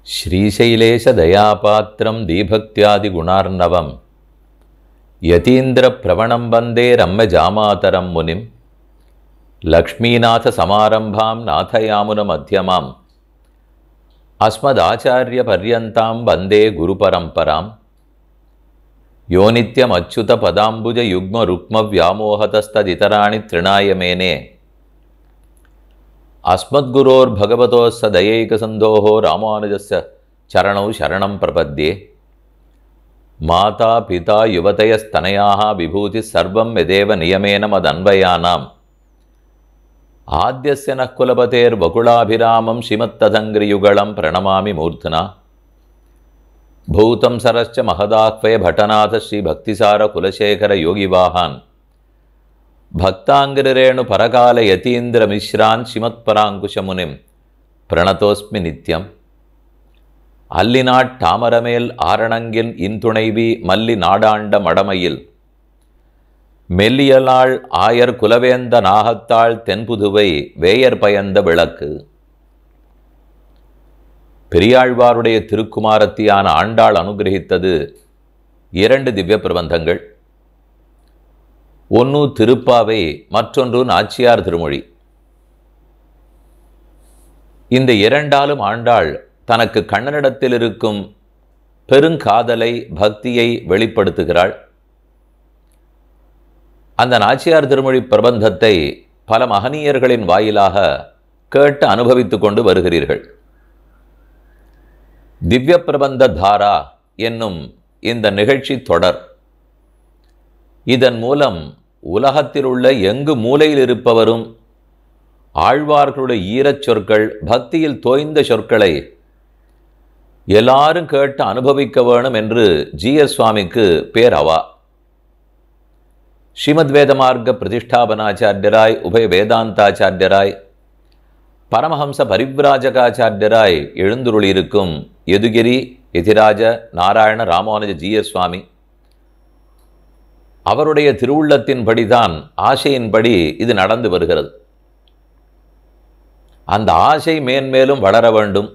श्रीशैलेशदयापात्रं दीभक्त्यादिगुणार्णवं यतीन्द्रप्रवणं वन्दे रम्यजामातरं मुनिं लक्ष्मीनाथसमारम्भां नाथयामुनमध्यमाम् अस्मदाचार्यपर्यन्तां वन्दे गुरुपरम्परां यो नित्यमच्युतपदाम्बुजयुग्मरुक्मव्यामोहतस्तदितराणि तृणाय मेने अस्मद्गुरोर्भगवतोस्स दयैकसन्धोः रामानुजस्य चरणौ शरणं प्रपद्ये। माता पिता युवतयस्तनयाः विभूतिः सर्वं यदेव नियमेन मदन्वयानाम् आद्यस्य नः कुलपतेर्वकुलाभिरामं श्रीमत्तदङ्घ्रियुगलं प्रणमामि मूर्ध्ना। भूतं सरश्च महदाह्वय भटनाथ श्रीभक्तिसार कुलशेखर योगिवाहान् भक्तांग्रिरेणु परकाल यतीन्द्र मिश्रान् श्रीमत्पराङ्कुशमुनिं प्रणतोस्मि नित्यम्। அல்லினாட் தாமரமேல் ஆரணங்கின் இன்துணைவி மல்லி நாடாண்ட மடமையில் மெல்லியலாள் ஆயர் குலவேந்த நாகத்தாள் தென்புதுவை வேயர் பயந்த விளக்கு. பெரியாழ்வாருடைய திருக்குமாரத்தியான ஆண்டாள் அனுகிரகித்தது 2 திவ்ய பிரபந்தங்கள். ஒன்று திருப்பாவை, மற்றொன்று நாச்சியார் திருமொழி. இந்த இரண்டாலும் ஆண்டாள் தனக்கு கண்ணனிடத்தில் இருக்கும் பெருங்காதலை பக்தியை வெளிப்படுத்துகிறாள். அந்த நாச்சியார் திருமொழி பிரபந்தத்தை பல மகனீயர்களின் வாயிலாக கேட்டு அனுபவித்துக் கொண்டு வருகிறீர்கள். திவ்ய பிரபந்த தாரா என்னும் இந்த நிகழ்ச்சி தொடர், இதன் மூலம் உலகத்தில் உள்ள எங்கு மூலையில் இருப்பவரும் ஆழ்வார்களுடைய ஈரச் சொற்கள், பக்தியில் தோய்ந்த சொற்களை எல்லாரும் கேட்டு அனுபவிக்க வேணும் என்று ஜீயர் சுவாமிக்கு பேரவா. ஸ்ரீமத் வேதமார்க்க பிரதிஷ்டாபனாச்சாரியராய், உபய வேதாந்தாச்சாரியராய், பரமஹம்ச பரிவ்ராஜகாச்சாரியராய் எழுந்துருளியிருக்கும் யதுகிரி யதிராஜ நாராயண ராமானுஜ ஜீயர் சுவாமி அவருடைய திருவுள்ளத்தின்படிதான், ஆசையின்படி இது நடந்து வருகிறது. அந்த ஆசை மேன்மேலும் வளர வேண்டும்,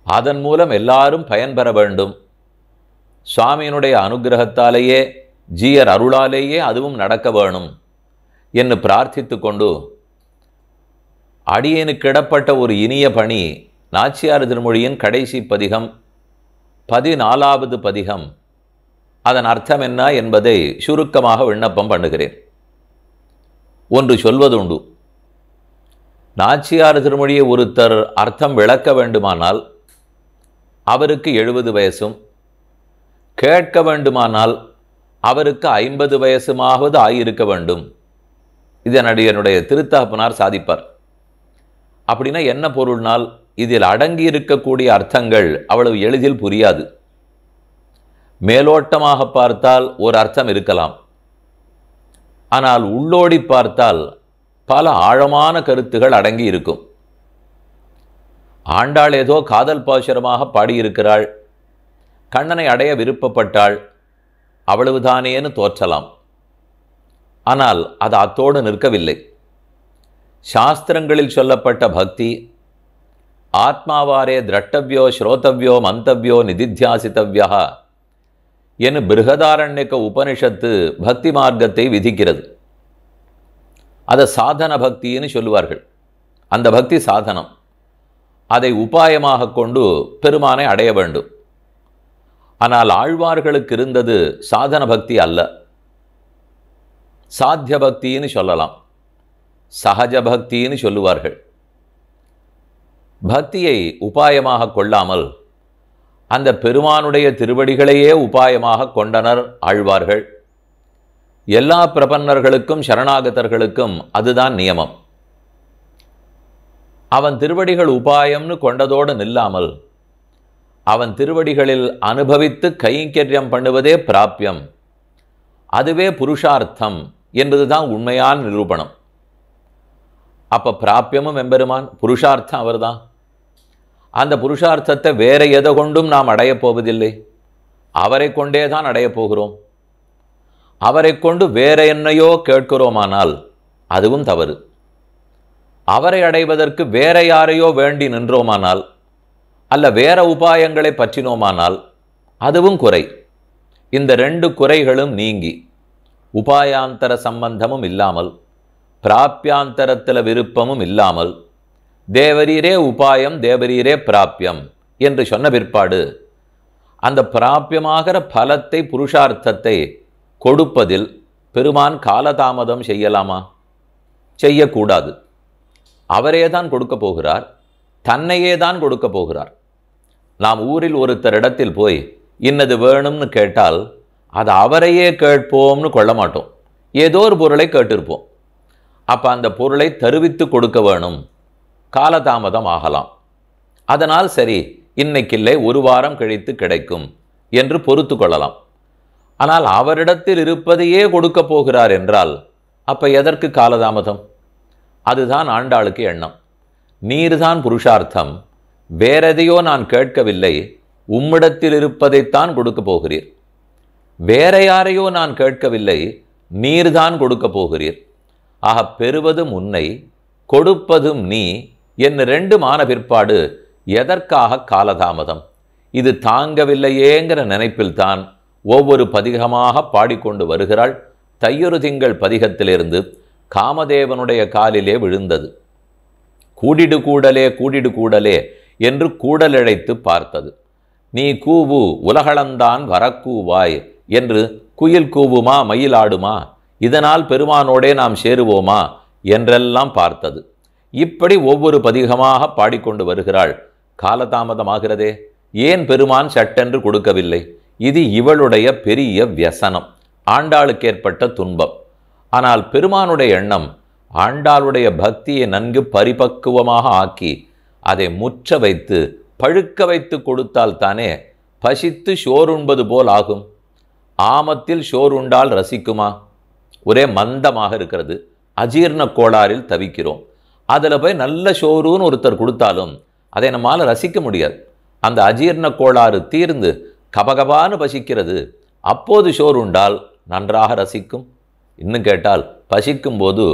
அதன் மூலம் எல்லாரும் பயன்பெற வேண்டும். சுவாமியினுடைய அனுகிரகத்தாலேயே, ஜீயர் அருளாலேயே அதுவும் நடக்க வேணும் என்று பிரார்த்தித்து கொண்டு, அடியேனுக்கிடப்பட்ட ஒரு இனிய பணி நாச்சியார் திருமொழியின் கடைசி பதிகம் 14வது பதிகம். அதன் அர்த்தம் என்ன என்பதை சுருக்கமாக விண்ணப்பம் பண்ணுகிறேன். ஒன்று சொல்வதுண்டு, நாச்சியார் திருமொழியை ஒருத்தர் அர்த்தம் விளக்க வேண்டுமானால் அவருக்கு 70 வயசும், கேட்க வேண்டுமானால் அவருக்கு 50 வயசுமாவது ஆகியிருக்க வேண்டும். இதனுடைய திருத்தகப்பனார் சாதிப்பார். அப்படின்னா என்ன பொருள்னால், இதில் அடங்கி இருக்கக்கூடிய அர்த்தங்கள் அவ்வளவு எளிதில் புரியாது. மேலோட்டமாக பார்த்தால் ஒரு அர்த்தம் இருக்கலாம், ஆனால் உள்ளோடி பார்த்தால் பல ஆழமான கருத்துகள் அடங்கி இருக்கும். ஆண்டாள் ஏதோ காதல் பாசுரமாக பாடியிருக்கிறாள், கண்ணனை அடைய விருப்பப்பட்டாள், அவ்வளவுதானேன்னு தோற்றலாம். ஆனால் அது அத்தோடு நிற்கவில்லை. சாஸ்திரங்களில் சொல்லப்பட்ட பக்தி ஆத்மாவாரே திரட்டவ்யோ ஸ்ரோதவ்யோ மந்தவ்யோ நிதித்தியாசித்தவ்யா என பிருகதாரண்யக உபனிஷத்து பக்தி மார்க்கத்தை விதிக்கிறது. அதை சாதன பக்தின்னு சொல்லுவார்கள். அந்த பக்தி சாதனம், அதை உபாயமாக கொண்டு பெருமானை அடைய வேண்டும். ஆனால் ஆழ்வார்களுக்கு இருந்தது சாதன பக்தி அல்ல, சாத்திய பக்தின்னு சொல்லலாம், சகஜ பக்தின்னு சொல்லுவார்கள். பக்தியை உபாயமாக கொள்ளாமல் அந்த பெருமானுடைய திருவடிகளையே உபாயமாக கொண்டனர் ஆழ்வார்கள். எல்லா பிரபன்னர்களுக்கும் சரணாகதர்களுக்கும் அதுதான் நியமம். அவன் திருவடிகள் உபாயம்னு கொண்டதோடு நில்லாமல் அவன் திருவடிகளில் அனுபவித்து கைங்கரியம் பண்ணுவதே பிராப்யம், அதுவே புருஷார்த்தம் என்பதுதான் உண்மையான நிரூபணம். அப்போ பிராப்யமும் எம்பெருமான், புருஷார்த்தம் அவர்தான். அந்த புருஷார்த்தத்தை வேற எதை கொண்டும் நாம் அடையப் போவதில்லை, அவரை கொண்டே தான் அடையப் போகிறோம். அவரை கொண்டு வேற என்னையோ கேட்கிறோமானால் அதுவும் தவறு. அவரை அடைவதற்கு வேற யாரையோ வேண்டி நின்றோமானால் அல்ல வேற உபாயங்களை பற்றினோமானால் அதுவும் குறை. இந்த ரெண்டு குறைகளும் நீங்கி உபாயாந்தர சம்பந்தமும் இல்லாமல் பிராப்பியாந்தரத்தில் விருப்பமும் இல்லாமல் தேவரீரே உபாயம் தேவரீரே பிராப்பியம் என்று சொன்ன பிற்பாடு அந்த பிராப்பியமாகிற பலத்தை புருஷார்த்தத்தை கொடுப்பதில் பெருமான் காலதாமதம் செய்யலாமா? செய்யக்கூடாது. அவரே தான் கொடுக்க போகிறார், தன்னையே தான் கொடுக்க போகிறார். நாம் ஊரில் ஒருத்தரிடத்தில் போய் இன்னது வேணும்னு கேட்டால் அது அவரையே கேட்போம்னு கொள்ள மாட்டோம், ஏதோ ஒரு பொருளை கேட்டிருப்போம். அப்போ அந்த பொருளை தருவித்து கொடுக்க வேணும், காலதாமதம் ஆகலாம். அதனால் சரி இன்னைக்கில்லை ஒரு வாரம் கழித்து கிடைக்கும் என்று பொறுத்து கொள்ளலாம். ஆனால் அவரிடத்தில் இருப்பதையே கொடுக்க போகிறார் என்றால் அப்போ எதற்கு காலதாமதம்? அதுதான் ஆண்டாளுக்கு எண்ணம். நீர்தான் புருஷார்த்தம், வேறெதையோ நான் கேட்கவில்லை, உம்மிடத்தில் இருப்பதைத்தான் கொடுக்க போகிறீர். வேற யாரையோ நான் கேட்கவில்லை, நீர்தான் கொடுக்க போகிறீர். ஆக பெறுவதும் உன்னை கொடுப்பதும் நீ என்று ரெண்டு மான பிற்பாடு எதற்காக காலதாமதம்? இது தாங்கவில்லையேங்கிற நினைப்பில்தான் ஒவ்வொரு பதிகமாக பாடிக்கொண்டு வருகிறாள். தையொரு திங்கள் பதிகத்திலிருந்து காமதேவனுடைய காலிலே விழுந்தது. கூடிடு கூடலே கூடிடு கூடலே என்று கூடலழைத்து பார்த்தது. நீ கூவு உலகளந்தான் வரக்கூவாய் என்று குயில் கூவுமா மயிலாடுமா, இதனால் பெருமானோடே நாம் சேருவோமா என்றெல்லாம் பார்த்தது. இப்படி ஒவ்வொரு பதிகமாக பாடிக்கொண்டு வருகிறாள். காலதாமதமாகிறதே, ஏன் பெருமான் சட்டென்று கொடுக்கவில்லை? இது இவளுடைய பெரிய வியசனம், ஆண்டாளுக்கு ஏற்பட்ட துன்பம். ஆனால் பெருமானுடைய எண்ணம் ஆண்டாளுடைய பக்தியை நன்கு பரிபக்குவமாக ஆக்கி அதை முற்ற வைத்து பழுக்க வைத்து கொடுத்தால் தானே பசித்து சோறுண்பது போல் ஆகும். ஆமத்தில் சோறுண்டால் ரசிக்குமா? ஒரே மந்தமாக இருக்கிறது, அஜீர்ண கோளாறில் தவிக்கிறோம். அதில் போய் நல்ல சோறுன்னு ஒருத்தர் கொடுத்தாலும் அதை நம்மால் ரசிக்க முடியாது. அந்த அஜீர்ண கோளாறு தீர்ந்து கபகபான்னு பசிக்கிறது, அப்போது சோறுண்டால் நன்றாக ரசிக்கும். இன்னும் கேட்டால் பசிக்கும் போது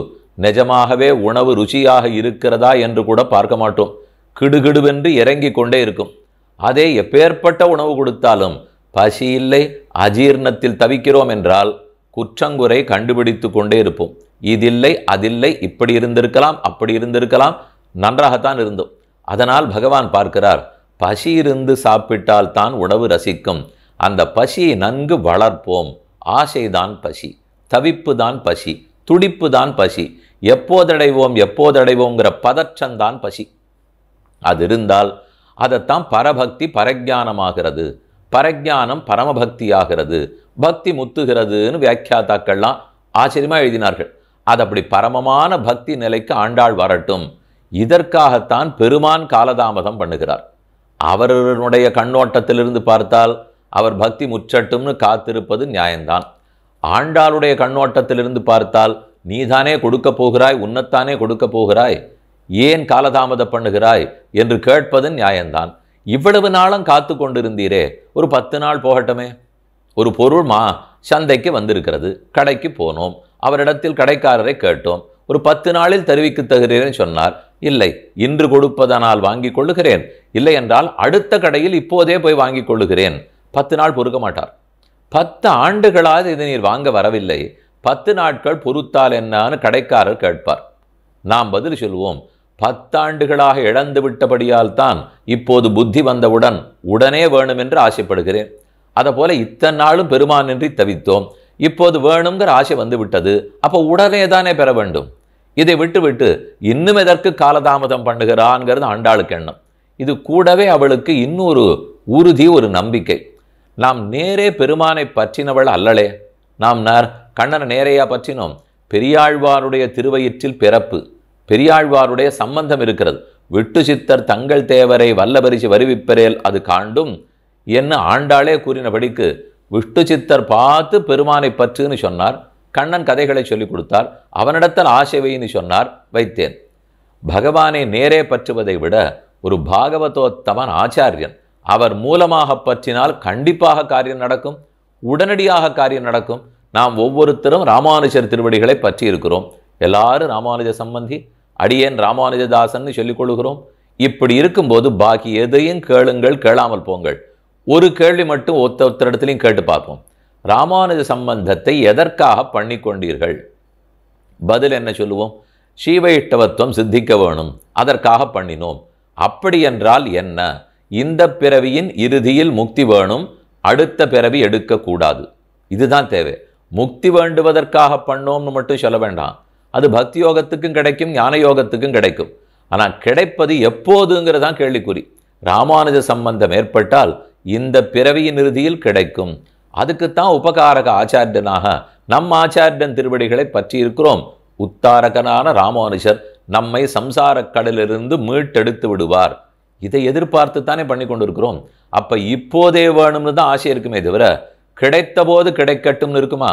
நிஜமாகவே உணவு ருச்சியாக இருக்கிறதா என்று கூட பார்க்க மாட்டோம், கிடுகிடுவென்று இறங்கி கொண்டே இருக்கும். அதே எப்பேற்பட்ட உணவு கொடுத்தாலும் பசி இல்லை, அஜீர்ணத்தில் தவிக்கிறோம் என்றால் குற்றங்குறை கண்டுபிடித்து கொண்டே இருப்போம். இதில்லை அதில்லை, இப்படி இருந்திருக்கலாம் அப்படி இருந்திருக்கலாம், நன்றாகத்தான் இருந்தோம். அதனால் பகவான் பார்க்கிறார், பசி இருந்து சாப்பிட்டால் தான் உணவு ரசிக்கும். அந்த பசியை நன்கு வளர்ப்போம். ஆசைதான் பசி, தவிப்பு தான் பசி, துடிப்பு தான் பசி, எப்போதடைவோம் எப்போதடைவோங்கிற பதற்றம்தான் பசி. அது இருந்தால் அதைத்தான் பரபக்தி பரஜானமாகிறது, பரஜானம் பரமபக்தியாகிறது, பக்தி முத்துகிறதுன்னு வியாக்கியாத்தாக்கள்லாம் ஆச்சரியமாக எழுதினார்கள். அது அப்படி பரமமான பக்தி நிலைக்கு ஆண்டாள் வரட்டும், இதற்காகத்தான் பெருமான் காலதாமதம் பண்ணுகிறார். அவருடைய கண்ணோட்டத்திலிருந்து பார்த்தால் அவர் பக்தி முற்றட்டும்னு காத்திருப்பது நியாயம்தான். ஆண்டாளுடைய கண்ணோட்டத்திலிருந்து பார்த்தால் நீதானே கொடுக்க போகிறாய், உன்னைத்தானே கொடுக்க போகிறாய், ஏன் காலதாமதம் பண்ணுகிறாய் என்று கேட்பது நியாயம்தான். இவ்வளவு நாளும் காத்து கொண்டிருந்தீரே, ஒரு 10 நாள் போகட்டுமே. ஒரு பொருள் சந்தைக்கு வந்திருக்கிறது, கடைக்கு போனோம், அவரிடத்தில் கடைக்காரரை கேட்டோம், ஒரு 10 நாளில் தெரிவிக்க தருகிறேன் சொன்னார். இல்லை, இன்று கொடுப்பதனால் வாங்கி கொள்ளுகிறேன், இல்லை என்றால் அடுத்த கடையில் இப்போதே போய் வாங்கி கொள்ளுகிறேன். 10 நாள் பொறுக்க மாட்டார். 10 ஆண்டுகளாக இதை நீர் வாங்க வரவில்லை, 10 நாட்கள் பொறுத்தால் என்னான்னு கடைக்காரர் கேட்பார். நாம் பதில் சொல்வோம், 10 ஆண்டுகளாக இழந்து விட்டபடியால் தான் இப்போது புத்தி வந்தவுடன் உடனே வேணும் என்று ஆசைப்படுகிறேன். அதுபோல இத்தனை நாளும் பெருமானின்றி தவித்தோம், இப்போது வேணுங்கிற ஆசை வந்து விட்டது, அப்போ உடனே தானே பெற வேண்டும். இதை விட்டு இன்னும் எதற்கு காலதாமதம் பண்ணுகிறான்ங்கிறது ஆண்டாளுக்கு எண்ணம். இது கூடவே அவளுக்கு இன்னொரு உறுதி, ஒரு நம்பிக்கை. நாம் நேரே பெருமானை பற்றினவள் அல்லளே. நாம் கண்ணனை நேரையா பற்றினோம். பெரியாழ்வாருடைய திருவயிற்றில் பிறப்பு, பெரியாழ்வாருடைய சம்பந்தம் இருக்கிறது. விட்டு சித்தர் தங்கள் தேவரை வல்லபரிசி வருவிப்பரேல் அது காண்டும் என்ன ஆண்டாளே கூறினபடிக்கு விஷ்ணு சித்தர் பார்த்து பெருமானை பற்றுன்னு சொன்னார். கண்ணன் கதைகளை சொல்லிக் கொடுத்தார், அவனிடத்தில் ஆசை வைன்னு சொன்னார், வைத்தேன். பகவானை நேரே பற்றுவதை விட ஒரு பாகவதோத்தமன் ஆச்சாரியன் அவர் மூலமாக பற்றினால் கண்டிப்பாக காரியம் நடக்கும், உடனடியாக காரியம் நடக்கும். நாம் ஒவ்வொருத்தரும் ராமானுஜர் திருவடிகளை பற்றி இருக்கிறோம். எல்லாரும் ராமானுஜ சம்பந்தி, அடியேன் ராமானுஜதாசன் சொல்லிக் கொள்கிறோம். இப்படி இருக்கும்போது பாக்கி எதையும் கேளுங்கள், கேளாமல் போங்கள். ஒரு கேள்வி மட்டும் ஒருத்தரிடத்துலையும் கேட்டு பார்ப்போம். ராமானுஜ சம்பந்தத்தை எதற்காக பண்ணி கொண்டீர்கள்? பதில் என்ன சொல்லுவோம்? ஸ்ரீவைஷ்ணவத்துவம் சித்திக்க வேணும், அதற்காக பண்ணினோம். அப்படி என்றால் என்ன? இந்த பிறவியின் இறுதியில் முக்தி வேணும், அடுத்த பிறவி எடுக்கக்கூடாது. இதுதான் தேவை. முக்தி வேண்டுவதற்காக பண்ணோம்னு மட்டும் சொல்ல வேண்டாம். அது பக்தி யோகத்துக்கும் கிடைக்கும், ஞான யோகத்துக்கும் கிடைக்கும். ஆனால் கிடைப்பது எப்போதுங்கிறதான் கேள்விக்குறி. ராமானுஜ சம்பந்தம் ஏற்பட்டால் இந்த பிறவியின் இறுதியில் கிடைக்கும். அதுக்குத்தான் உபகாரக ஆச்சாரியனாக நம் ஆச்சாரியன் திருவடிகளை பற்றி இருக்கிறோம். உத்தாரகனான ராமானுஜர் நம்மை சம்சாரக் கடலிலிருந்து மீட்டெடுத்து விடுவார். இதை எதிர்பார்த்து தானே பண்ணி கொண்டிருக்கிறோம். அப்ப இப்போதே வேணும்னு தான் ஆசை இருக்குமே தவிர கிடைத்த போது கிடைக்கட்டும்னு இருக்குமா?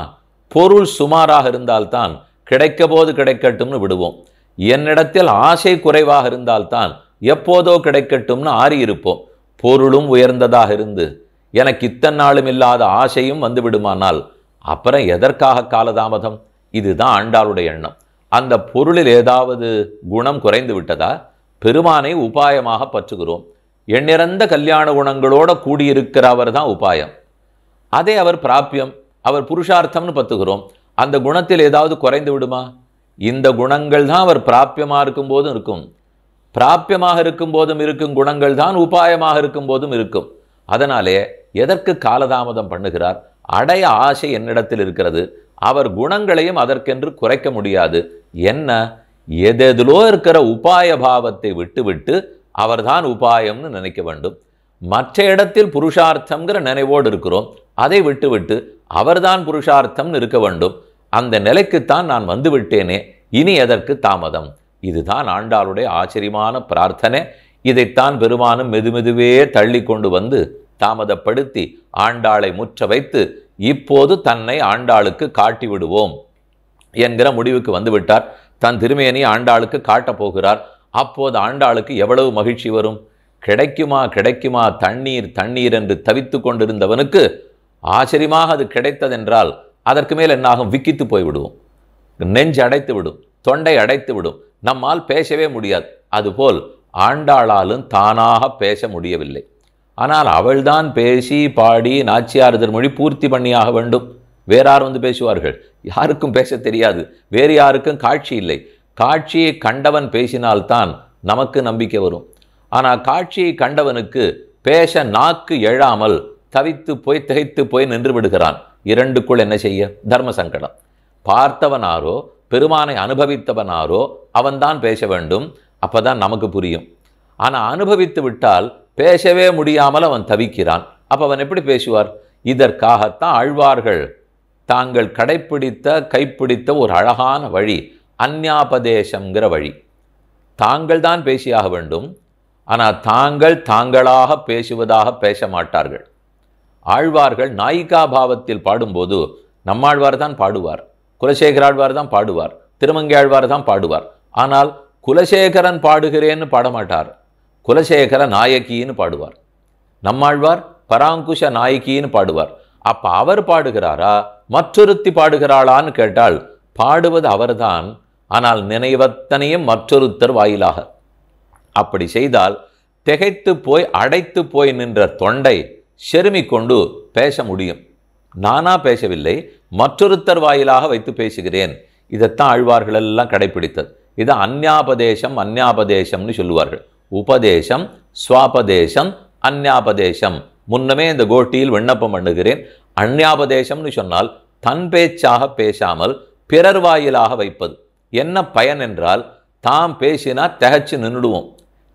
பொருள் சுமாராக இருந்தால்தான் கிடைக்க போது கிடைக்கட்டும்னு விடுவோம். என்னிடத்தில் ஆசை குறைவாக இருந்தால்தான் எப்போதோ கிடைக்கட்டும்னு ஆறி இருப்போம். பொருளும் உயர்ந்ததாக இருந்து எனக்கு இத்தனை நாளும் இல்லாத ஆசையும் வந்து விடுமானால் அப்புறம் எதற்காக காலதாமதம்? இதுதான் ஆண்டாளுடைய எண்ணம். அந்த பொருளில் ஏதாவது குணம் குறைந்து விட்டதா? பெருமானை உபாயமாக பற்றுகிறோம். எண்ணிறந்த கல்யாண குணங்களோட கூடியிருக்கிற அவர் தான் உபாயம். அதே அவர் பிராப்பியம், அவர் புருஷார்த்தம்னு பத்துகிறோம். அந்த குணத்தில் ஏதாவது குறைந்து விடுமா? இந்த குணங்கள் தான் அவர் பிராப்பியமாக இருக்கும் போதும் இருக்கும், பிராப்பியமாக இருக்கும் போதும் இருக்கும் குணங்கள் தான் உபாயமாக இருக்கும் போதும் இருக்கும். அதனாலே எதற்கு காலதாமதம் பண்ணுகிறார்? அடைய ஆசை என்னிடத்தில் இருக்கிறது. அவர் குணங்களையும் அதற்கென்று குறைக்க முடியாது. என்ன, எதெதிலோ இருக்கிற உபாய பாவத்தை விட்டுவிட்டு அவர்தான் உபாயம்னு நினைக்க வேண்டும். மற்ற இடத்தில் புருஷார்த்தம்ங்கிற நினைவோடு இருக்கிறோம். அதை விட்டுவிட்டு அவர்தான் புருஷார்த்தம்னு இருக்க வேண்டும். அந்த நிலைக்குத்தான் நான் வந்து விட்டேனே, இனி எதற்கு தாமதம்? இதுதான் ஆண்டாளுடைய ஆச்சரியமான பிரார்த்தனை. இதைத்தான் பெருமானும் மெதுமெதுவே தள்ளி கொண்டு வந்து தாமதப்படுத்தி ஆண்டாளை முற்ற வைத்து இப்போது தன்னை ஆண்டாளுக்கு காட்டி விடுவோம் என்கிற முடிவுக்கு வந்துவிட்டார். தன் திருமேனி ஆண்டாளுக்கு காட்டப் போகிறார். அப்போது ஆண்டாளுக்கு எவ்வளவு மகிழ்ச்சி வரும்! கிடைக்குமா கிடைக்குமா தண்ணீர் தண்ணீர் என்று தவித்து கொண்டிருந்தவனுக்கு ஆச்சரியமாக அது கிடைத்ததென்றால் அதற்கு மேல் என்னாகும்? விக்கித்து போய்விடுவோம். நெஞ்சு அடைத்து விடும், தொண்டை அடைத்து விடும், நம்மால் பேசவே முடியாது. அதுபோல் ஆண்டாளாலும் தானாக பேச முடியவில்லை. ஆனால் அவள்தான் பேசி பாடி நாச்சியார் திருமொழி பூர்த்தி பண்ணியாக வேண்டும். வேறார் வந்து பேசுவார்கள்? யாருக்கும் பேச தெரியாது. வேறு யாருக்கும் காட்சி இல்லை. காட்சியை கண்டவன் பேசினால்தான் நமக்கு நம்பிக்கை வரும். ஆனால் காட்சியை கண்டவனுக்கு பேச நாக்கு எழாமல் தவித்து போய் திகைத்து போய் நின்று விடுகிறான். இரண்டுக்குள் என்ன செய்ய? தர்ம சங்கடம். பார்த்தவனாரோ பெருமானை அனுபவித்தவனாரோ அவன்தான் பேச வேண்டும். அப்பதான் நமக்கு புரியும். ஆனால் அனுபவித்து விட்டால் பேசவே முடியாமல் அவன் தவிக்கிறான். அப்போ அவன் எப்படி பேசுவார்? இதற்காகத்தான் ஆழ்வார்கள் தாங்கள் கைப்பிடித்த ஒரு அழகான வழி அந்யாபதேசம்ங்கிற வழி. தாங்கள் தான் பேசியாக வேண்டும். ஆனால் தாங்களாக பேசுவதாக பேச மாட்டார்கள். ஆழ்வார்கள் நாயிகா பாவத்தில் பாடும்போது நம்மாழ்வார் தான் பாடுவார், குலசேகராழ்வார் தான் பாடுவார், திருமங்கை ஆழ்வார் தான் பாடுவார். ஆனால் குலசேகரன் பாடுகிறேன்னு பாடமாட்டார், குலசேகர நாயகின்னு பாடுவார். நம்மாழ்வார் பராங்குஷ நாயகின்னு பாடுவார். அப்ப அவர் பாடுகிறாரா மற்றொருத்தி பாடுகிறாளான்னு கேட்டால் பாடுவது அவர்தான். ஆனால் நினைவத்தனையும் மற்றொருத்தர் வாயிலாக. அப்படி செய்தால் திகைத்து போய் அடைத்து போய் நின்ற தொண்டை செருமி கொண்டு பேச முடியும். நானா பேசவில்லை, மற்றொருத்தர் வாயிலாக வைத்து பேசுகிறேன். இதைத்தான் ஆழ்வார்கள் எல்லாம் கடைபிடித்தது. இது அந்யாபதேசம்னு சொல்லுவார்கள். உபதேசம், ஸ்வாபதேசம், அந்யாபதேசம். முன்னமே இந்த கோட்டியில் விண்ணப்பம் பண்ணுகிறேன். அந்யாபதேசம்னு சொன்னால் தன் பேச்சாக பேசாமல் பிறர் வாயிலாக வைப்பது. என்ன பயன் என்றால் தாம் பேசினா திகைச்சு நின்றுடுவோம்.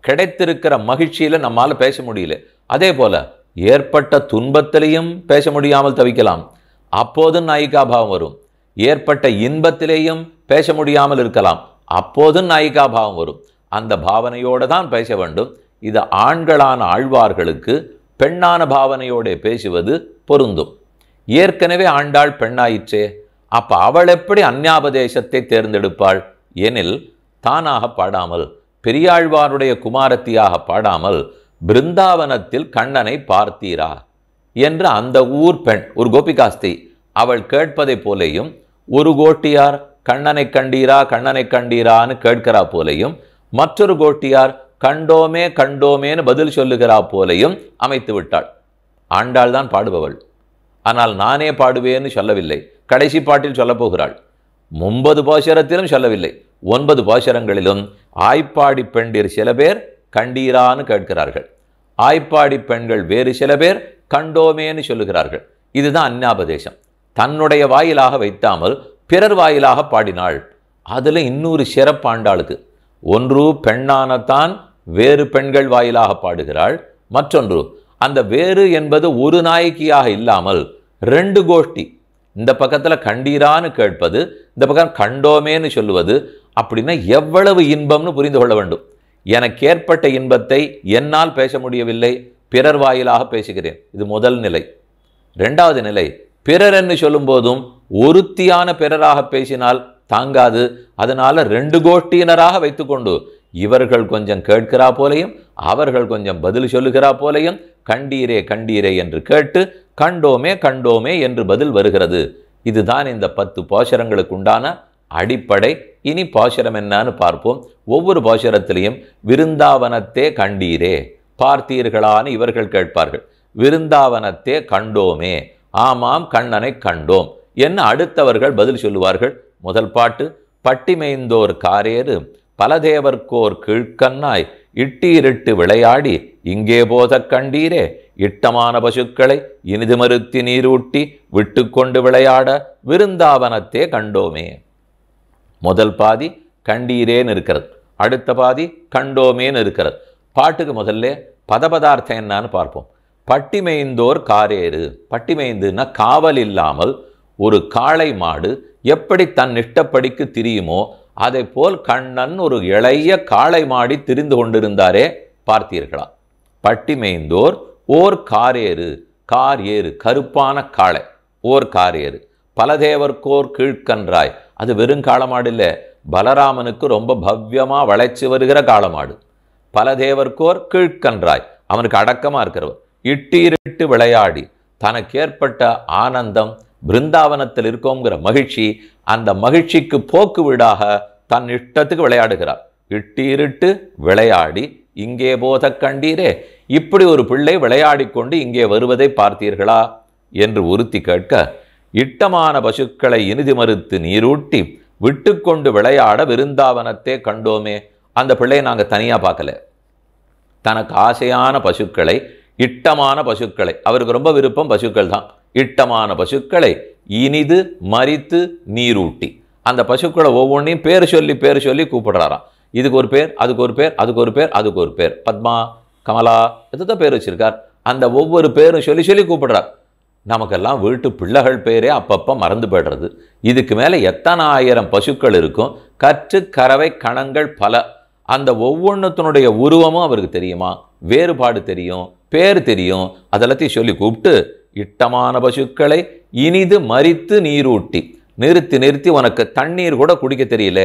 கிடைத்திருக்கிற மகிழ்ச்சியில் நம்மால் பேச முடியல. அதே போல ஏற்பட்ட துன்பத்திலையும் பேச முடியாமல் தவிக்கலாம். அப்போதும் நாயிகாபாவம் வரும். ஏற்பட்ட இன்பத்திலேயும் பேச முடியாமல் இருக்கலாம். அப்போதும் நாயிகாபாவம் வரும். அந்த பாவனையோடு தான் பேச வேண்டும். இது ஆண்களான ஆழ்வார்களுக்கு பெண்ணான பாவனையோடு பேசுவது பொருந்தும். ஏற்கனவே ஆண்டாள் பெண்ணாயிற்றே, அப்ப அவள் எப்படி அந்யாபதேசத்தை தேர்ந்தெடுப்பாள் எனில் தானாக பாடாமல், பெரியாழ்வாருடைய குமாரத்தியாக பாடாமல், பிருந்தாவனத்தில் கண்ணனை பார்த்தீரா என்று அந்த ஊர் பெண் ஒரு கோபிகாஸ்தி அவள் கேட்பதை போலேயும், ஒரு கோட்டியார் கண்ணனை கண்டீரா கண்ணனை கண்டீரான்னு கேட்கிறா போலேயும், மற்றொரு கோட்டியார் கண்டோமே கண்டோமேன்னு பதில் சொல்லுகிறா போலையும் அமைத்து விட்டாள். ஆண்டாள் தான் பாடுபவள். ஆனால் நானே பாடுவேன்னு சொல்லவில்லை. கடைசி பாட்டில் சொல்லப் போகிறாள். 9 பாசுரத்திலும் சொல்லவில்லை. 9 பாசுரங்களிலும் ஆய்ப்பாடி பெண்டிர் சில பேர் கண்டீரான்னு கேட்கிறார்கள். ஆய்ப்பாடி பெண்கள் வேறு சில பேர் கண்டோமேன்னு சொல்லுகிறார்கள். இதுதான் அந்நாபதேசம். தன்னுடைய வாயிலாக வைத்தாமல் பிறர் வாயிலாக பாடினாள். அதில் இன்னொரு சிறப்பாண்டாளுக்கு. ஒன்று பெண்ணானத்தான் வேறு பெண்கள் வாயிலாக பாடுகிறாள். மற்றொன்று அந்த வேறு என்பது ஒரு நாயகியாக இல்லாமல் 2 கோஷ்டி. இந்த பக்கத்தில் கண்டீரான்னு கேட்பது, இந்த பக்கம் கண்டோமேன்னு சொல்லுவது. அப்படின்னா எவ்வளவு இன்பம்னு புரிந்து கொள்ள வேண்டும். எனக்கு ஏற்பட்ட இன்பத்தை என்னால் பேச முடியவில்லை, பிறர் வாயிலாக பேசுகிறேன். இது முதல் நிலை. 2வது நிலை, பிறர் என்று சொல்லும் போதும் ஒருத்தியான பிறராக பேசினால் தாங்காது. அதனால 2 கோஷ்டியினராக வைத்துக்கொண்டு இவர்கள் கொஞ்சம் கேட்கிறா போலையும் அவர்கள் கொஞ்சம் பதில் சொல்லுகிறா போலையும் கண்டீரே கண்டீரே என்று கேட்டு கண்டோமே கண்டோமே என்று பதில் வருகிறது. இதுதான் இந்த 10 பாசுரங்களுக்கு உண்டான அடிப்படை. இனி பாசுரம் என்னன்னு பார்ப்போம். ஒவ்வொரு பாசுரத்திலையும் விருந்தாவனத்தே கண்டீரே பார்த்தீர்களான்னு இவர்கள் கேட்பார்கள். விருந்தாவனத்தே கண்டோமே, ஆமாம் கண்ணனை கண்டோம் என்ன அடுத்தவர்கள் பதில் சொல்லுவார்கள். முதல் பாட்டு, பட்டிமைந்தோர் காரேறு பலதேவர்க்கோர் கீழ்கண்ணாய் இட்டீரிட்டு விளையாடி இங்கே போத கண்டீரே இட்டமான பசுக்களை இனிது மறுத்தி நீரூட்டி விட்டு கொண்டு விளையாட விருந்தாவனத்தே கண்டோமே. முதல் பாதி கண்டீரேன்னு இருக்கிறது, அடுத்த பாதி கண்டோமேன்னு இருக்கிறது. பாட்டுக்கு முதல்ல பதபதார்த்தம் என்னன்னு பார்ப்போம். பட்டிமைந்தோர் காரேறு. பட்டிமைந்துன்னா காவல் இல்லாமல் ஒரு காளை மாடு எப்படி தன் இஷ்டப்படிக்கு திரியுமோ அதை போல் கண்ணன் ஒரு இளைய காளை மாடி திரிந்து கொண்டிருந்தாரே பார்த்தீர்களா. பட்டிமைந்தோர் ஓர் காரேறு. கார் ஏறு கருப்பான காளை, ஓர் காரேறு. பலதேவர்க்கோர் கீழ்கன்றாய். அது வெறும் காளமாடு இல்லை, பலராமனுக்கு ரொம்ப பவ்யமா வளைச்சு வருகிற காளமாடு. பலதேவர்க்கோர் கீழ்கன்றாய், அவனுக்கு அடக்கமா இருக்கிறவர். இட்டீரிட்டு விளையாடி தனக்கு ஏற்பட்ட ஆனந்தம், பிருந்தாவனத்தில் இருக்கோங்கிற மகிழ்ச்சி, அந்த மகிழ்ச்சிக்கு போக்கு வீடாக தன் இஷ்டத்துக்கு விளையாடுகிறார். இட்டீரிட்டு விளையாடி இங்கே போத கண்டீரே. இப்படி ஒரு பிள்ளை விளையாடி கொண்டு இங்கே வருவதை பார்த்தீர்களா என்று உறுத்தி கேட்க, இட்டமான பசுக்களை இனிது மறுத்து நீரூட்டி விட்டு கொண்டு விளையாட விருந்தாவனத்தே கண்டோமே. அந்த பிள்ளையை நாங்கள் தனியாக பார்க்கல. தனக்கு ஆசையான பசுக்களை, இட்டமான பசுக்களை, அவருக்கு ரொம்ப விருப்பம் பசுக்கள் தான். இட்டமான பசுக்களை இனிது மறித்து நீரூட்டி, அந்த பசுக்களை ஒவ்வொன்றையும் பேர் சொல்லி கூப்பிடுறாராம். இதுக்கு ஒரு பேர், அதுக்கு ஒரு பேர், அதுக்கு ஒரு பேர், அதுக்கு ஒரு பேர், பத்மா, கமலா, எதுதான் பேர் வச்சிருக்கார். அந்த ஒவ்வொரு பேரும் சொல்லி கூப்பிடுறார். நமக்கெல்லாம் வீட்டு பிள்ளைகள் பேரே அப்பப்போ மறந்து போய்டுறது. இதுக்கு மேலே எத்தனை ஆயிரம் பசுக்கள் இருக்கும், கற்று கறவை கணங்கள் பல. அந்த ஒவ்வொன்றுத்தினுடைய உருவமும் அவருக்கு தெரியுமா, வேறுபாடு தெரியும், பேர் தெரியும். அதெல்லாத்தையும் சொல்லி கூப்பிட்டு, இட்டமான பசுக்களை இனிது மறித்து நீரூட்டி, நிறுத்தி உனக்கு தண்ணீர் கூட குடிக்க தெரியல.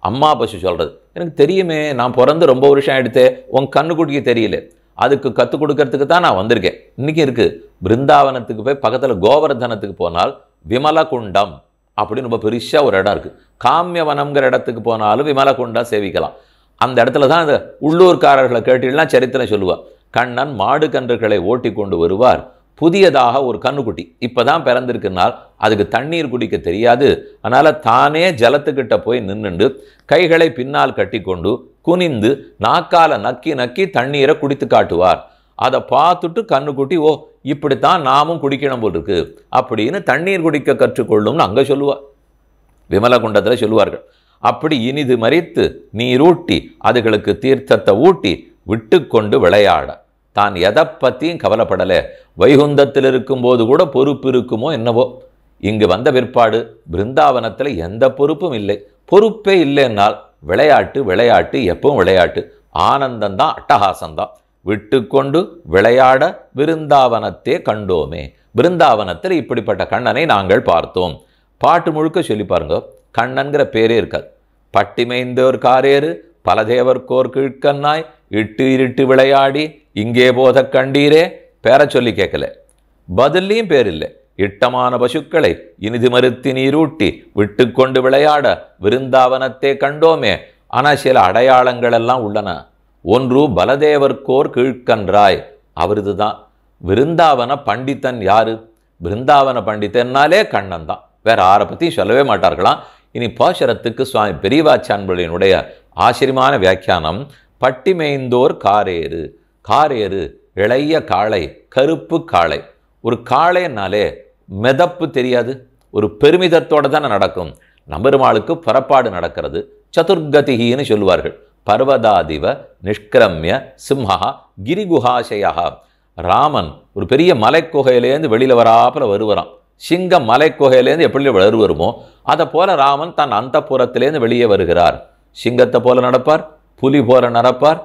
அம்மா பசு சொல்றது, எனக்கு தெரியுமே, நான் பிறந்து ரொம்ப வருஷம் ஆயிடுத்தே, உன் கண்ணு குடிக்க தெரியல. அதுக்கு கற்றுக் கொடுக்கறதுக்கு தான் நான் வந்திருக்கேன். இன்னைக்கு இருக்கு. பிருந்தாவனத்துக்கு போய் பக்கத்தில் கோவர்தனத்துக்கு போனால் விமலகுண்டம் அப்படின்னு ரொம்ப பெருசாக ஒரு இடம் இருக்கு. காமியவனம்ங்கிற இடத்துக்கு போனாலும் விமலகுண்டம் சேவிக்கலாம். அந்த இடத்துல தான் அந்த உள்ளூர்காரர்களை கேட்டீங்கன்னா சரித்திரம் சொல்லுவார். கண்ணன் மாடு கன்றுகளை ஓட்டி கொண்டு வருவார். புதியதாக ஒரு கண்ணுக்குட்டி இப்போதான் பிறந்திருக்குனால் அதுக்கு தண்ணீர் குடிக்க தெரியாது. அதனால் தானே ஜலத்துக்கிட்ட போய் நின்றுண்டு கைகளை பின்னால் கட்டி கொண்டு குனிந்து நாக்கால நக்கி நக்கி தண்ணீரை குடித்து காட்டுவார். அதை பார்த்துட்டு கண்ணுக்குட்டி, ஓ இப்படித்தான் நாமும் குடிக்கணும் போல் இருக்கு அப்படின்னு தண்ணீர் குடிக்க கற்றுக்கொள்ளும்னு அங்கே சொல்லுவார். விமலகுண்டத்தில் சொல்லுவார்கள். அப்படி இனிது மறித்து நீரூட்டி அதுகளுக்கு தீர்த்தத்தை ஊட்டி விட்டு கொண்டு விளையாட தான் எதை பற்றியும் கவலைப்படலை. வைகுந்தத்தில் இருக்கும்போது கூட பொறுப்பு இருக்குமோ என்னவோ. இங்கு வந்த பிற்பாடு பிருந்தாவனத்தில் எந்த பொறுப்பும் இல்லை. பொறுப்பே இல்லைன்னால் விளையாட்டு எப்பவும் விளையாட்டு, ஆனந்தந்தான், அட்டகாசம்தான். விட்டு கொண்டு விளையாட விருந்தாவனத்தே கண்டோமே. பிருந்தாவனத்தில் இப்படிப்பட்ட கண்ணனை நாங்கள் பார்த்தோம். பாட்டு முழுக்க சொல்லி பாருங்க, கண்ணன்கிற பேரே இருக்காது. பட்டிமைந்தோர் காரேறு பலதேவர்க்கோர் கீழ்கண்ணாய் இட்டு விளையாடி இங்கே போத கண்டீரே. பேரை சொல்லி கேட்கல, பதிலையும் பேர் இல்லை. இட்டமான பசுக்களை இனிது மறுத்தி நீரூட்டி விட்டு கொண்டு விளையாட விருந்தாவனத்தே கண்டோமே. ஆனால் சில அடையாளங்கள் எல்லாம் உள்ளன. ஒன்று பலதேவர்க்கோர் கீழ்கன்றாய். அவருது தான். விருந்தாவன பண்டிதன் யாரு? பிருந்தாவன பண்டிதன்னாலே கண்ணன் தான், வேற யாரை பற்றி சொல்லவே மாட்டார்களாம். இனி பாசுரத்துக்கு சுவாமி பெரியவாச்சான்களினுடைய ஆச்சரியமான வியாக்கியானம். பட்டி மேய்ந்தோர் காரேறு. காரேறு இளைய காளை, கருப்பு காளை. ஒரு காளைனாலே மெதப்பு தெரியாது, ஒரு பெருமிதத்தோடு தானே நடக்கும். நம்பெருமாளுக்கு புறப்பாடு நடக்கிறது. சதுர்கதிகின்னு சொல்லுவார்கள். பர்வதாதிவ நிஷ்கிரமிய சிம்ஹா கிரிகுஹாசயா. ராமன் ஒரு பெரிய மலைக்குகையிலேருந்து வெளியில் வராப்பில் வருவரான். சிங்கம் மலைக்குகையிலேருந்து எப்படி வருமோ அதை போல ராமன் தன் அந்த புறத்திலேருந்து வெளியே வருகிறார். சிங்கத்தை போல நடப்பார், புலி போல நடப்பார்,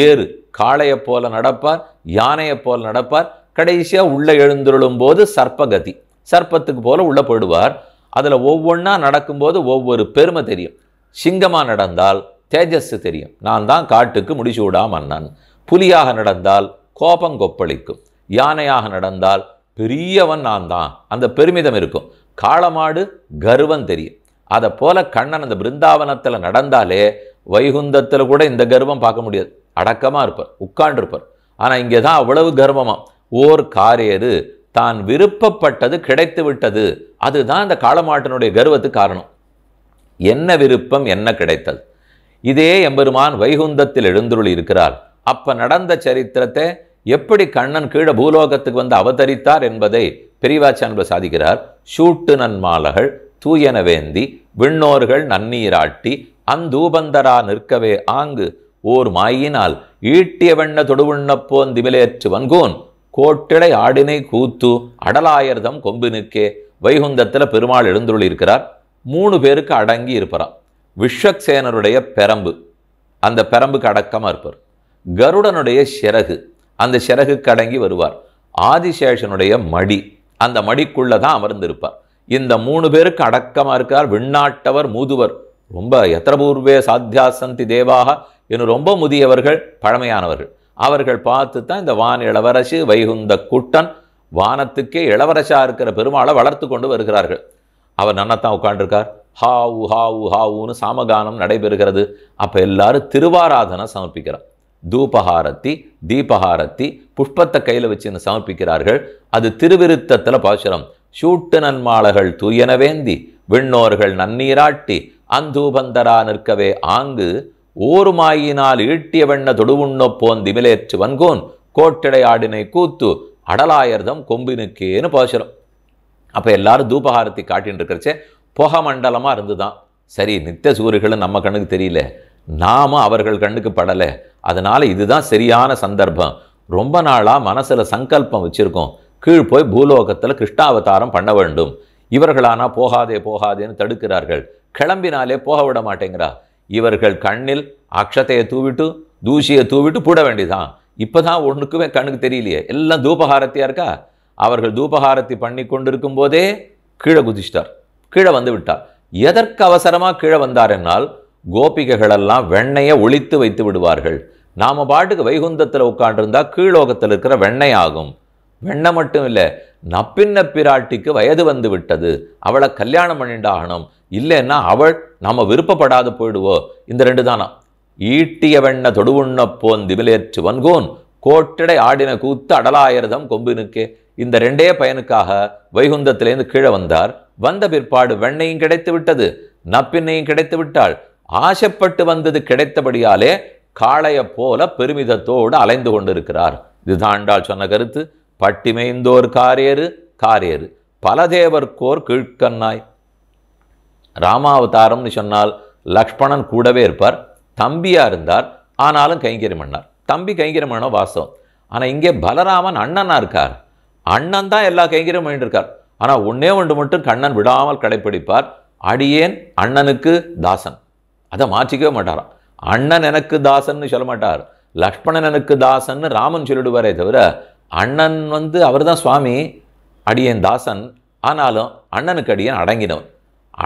ஏறு காளையை போல நடப்பார், யானையை போல நடப்பார். கடைசியாக உள்ளே எழுந்துருளும் போது சர்ப்பகதி, சர்ப்பத்துக்கு போல உள்ளே போயிடுவார். அதில் ஒவ்வொன்றா நடக்கும்போது ஒவ்வொரு பெருமை தெரியும். சிங்கமாக நடந்தால் தேஜஸ் தெரியும், நான் தான் காட்டுக்கு முடிசூடா மன்னன். புலியாக நடந்தால் கோபம் கொப்பளிக்கும். யானையாக நடந்தால் பெரியவன் நான் தான், அந்த பெருமிதம் இருக்கும். காளமாடு கர்வம் தெரியும். அதை போல கண்ணன் அந்த பிருந்தாவனத்தில் நடந்தாலே வைகுந்தத்தில் கூட இந்த கர்வம் பார்க்க முடியாது. அடக்கமாக இருப்பார், உட்காண்டிருப்பார். ஆனால் இங்கே தான் அவ்வளவு கர்வமா. ஓர் காரேறு, தான் விருப்பப்பட்டது கிடைத்து விட்டது. அதுதான் அந்த காளமாட்டினுடைய கர்வத்துக்கு காரணம். என்ன விருப்பம், என்ன கிடைத்தது. இதே எம்பெருமான் வைகுந்தத்தில் எழுந்துருளி இருக்கிறார். அப்ப நடந்த சரித்திரத்தை எப்படி கண்ணன் கீழே பூலோகத்துக்கு வந்து அவதரித்தார் என்பதை பெரியவாச்சான்கள் சாதிக்கிறார். சூட்டு நன்மாலகள் தூயன வேந்தி விண்ணோர்கள் நன்னீராட்டி அந்தூபந்தரா நிற்கவே ஆங்கு ஓர் மாயினால் ஈட்டிய வெண்ண தொடுவுண்ணப்போன் திமிலேற்று வன்கோன் கோட்டிடை ஆடினை கூத்து அடலாயர்தம் கொம்பினுக்கே. வைகுந்தத்தில் பெருமாள் எழுந்துருளி இருக்கிறார். 3 பேருக்கு அடங்கி இருப்பாராம். விஸ்வக்சேனருடைய பெரம்பு, அந்த பெரம்புக்கு அடக்கமாக இருப்பார். கருடனுடைய சிறகு, அந்த சிறகுக்கு அடங்கி வருவார். ஆதிசேஷனுடைய மடி, அந்த மடிக்குள்ள தான் அமர்ந்திருப்பார். இந்த 3 பேருக்கு அடக்கமாக இருக்கார். விண்ணாட்டவர் மூதுவர், ரொம்ப எத்திரபூர்வே சாத்தியாசந்தி தேவாக இன்னும் ரொம்ப முதியவர்கள், பழமையானவர்கள். அவர்கள் பார்த்து தான் இந்த வான் இளவரசு வைகுந்த குட்டன் வானத்துக்கே இளவரசா இருக்கிற பெருமாளை வளர்த்து கொண்டு வருகிறார்கள். அவர் நன்னத்தான் உட்காண்டிருக்கார். ஹாவு ஹாவு ஹாவுன்னு சாமகானம் நடைபெறுகிறது. அப்போ எல்லாரும் திருவாராதனை சமர்ப்பிக்கிறார். தூபஹாரத்தி தீபஹாரத்தி புஷ்பத்தை கையில் வச்சுன்னு சமர்ப்பிக்கிறார்கள். அது திருவிருத்தத்தில் பாசுரம். சூட்டு நன்மாளகள் தூயன வேந்தி விண்ணோர்கள் நன்னீராட்டி அந்தூபந்தரா நிற்கவே ஆங்கு ஓருமாயினால் ஈட்டிய வெண்ண தொடுவுண்ணப்போன் திமிலேற்று வன்கோன் கோட்டிடை ஆடினை கூத்து அடலாயர்தம் கொம்பினுக்கேன்னு பாசுரம். அப்போ எல்லாரும் தூபஹாரத்தி காட்டின்னு இருக்கிறச்சே புகை மண்டலமாக இருந்துதான். சரி, நித்திய சூரியர்களும் நம்ம கண்ணுக்கு தெரியல, நாம அவர்கள் கண்ணுக்கு படலை. அதனால் இதுதான் சரியான சந்தர்ப்பம். ரொம்ப நாளாக மனசில் சங்கல்பம் வச்சுருக்கோம், கீழ் போய் பூலோகத்தில் கிருஷ்ணாவதாரம் பண்ண வேண்டும். இவர்களானா போகாதே போகாதேன்னு தடுக்கிறார்கள். கிளம்பினாலே போக விட மாட்டேங்கிறா. இவர்கள் கண்ணில் அக்ஷத்தையை தூவிட்டு தூசியை தூவிட்டு போட வேண்டியதான். இப்போ தான் ஒன்றுக்குமே கண்ணுக்கு தெரியலையே, எல்லாம் தூபஹாரத்தியாக இருக்கா. அவர்கள் தூபஹாரத்தி பண்ணி கொண்டிருக்கும் போதே கீழே குதிச்சிட்டார், கீழே வந்து விட்டார். எதற்கு அவசரமாக கீழே வந்தார் என்னால், கோபிகைகளெல்லாம் வெண்ணையை ஒழித்து வைத்து விடுவார்கள். நாம் பாட்டுக்கு வைகுந்தத்தில் உட்காண்டிருந்தா கீழோகத்தில் இருக்கிற வெண்ணெய் ஆகும். வெண்ணெய் மட்டும் இல்லை, நப்பின்ன பிராட்டிக்கு வயது வந்து விட்டது, அவளை கல்யாணம் பண்ணிண்டாகணும். இல்லைன்னா அவள் நாம் விருப்பப்படாது போயிடுவோ. இந்த 2 தானா. ஈட்டிய வெண்ண தொடுவுண்ணப்போன் திமிலேற்று வன்கோன் கோட்டிடை ஆடின கூத்து அடலாயிரதம் கொம்பினுக்கே. இந்த 2 பயனுக்காக வைகுந்தத்திலேருந்து கீழே வந்தார். வந்த பிற்பாடு வெண்ணையும் கிடைத்து விட்டது, நப்பின்னையும் கிடைத்து விட்டாள். ஆசைப்பட்டு வந்தது கிடைத்தபடியாலே காளையை போல பெருமிதத்தோடு அலைந்து கொண்டிருக்கிறார். இதுதாண்டால் சொன்ன கருத்து. பட்டிமைந்தோர் காரேறு காரேறு பலதேவர்க்கோர் கீழ்கண்ணாய். ராமாவதாரம்னு சொன்னால் லக்ஷ்மணன் கூடவே இருப்பார், தம்பியாக இருந்தார், ஆனாலும் கைங்கரியம் பண்ணார். தம்பி கைங்கரியம் பண்ண வாசம். ஆனால் இங்கே பலராமன் அண்ணனாக இருக்கார். அண்ணன் தான் எல்லா கைங்கரியம் பண்ணிட்டு இருக்கார். ஆனால் ஒன்றே ஒன்று மட்டும் கண்ணன் விடாமல் கடைப்பிடிப்பார். அடியேன் அண்ணனுக்கு தாசன், அதை மாற்றிக்கவே மாட்டாராம். அண்ணன் எனக்கு தாசன்னு சொல்ல மாட்டார். லக்ஷ்மணன் எனக்கு தாசன்னு ராமன் சொல்லிடுவாரே தவிர, அண்ணன் அவர் தான் சுவாமி, அடியேன் தாசன். ஆனாலும் அண்ணனுக்கு அடியேன் அடங்கினவன்.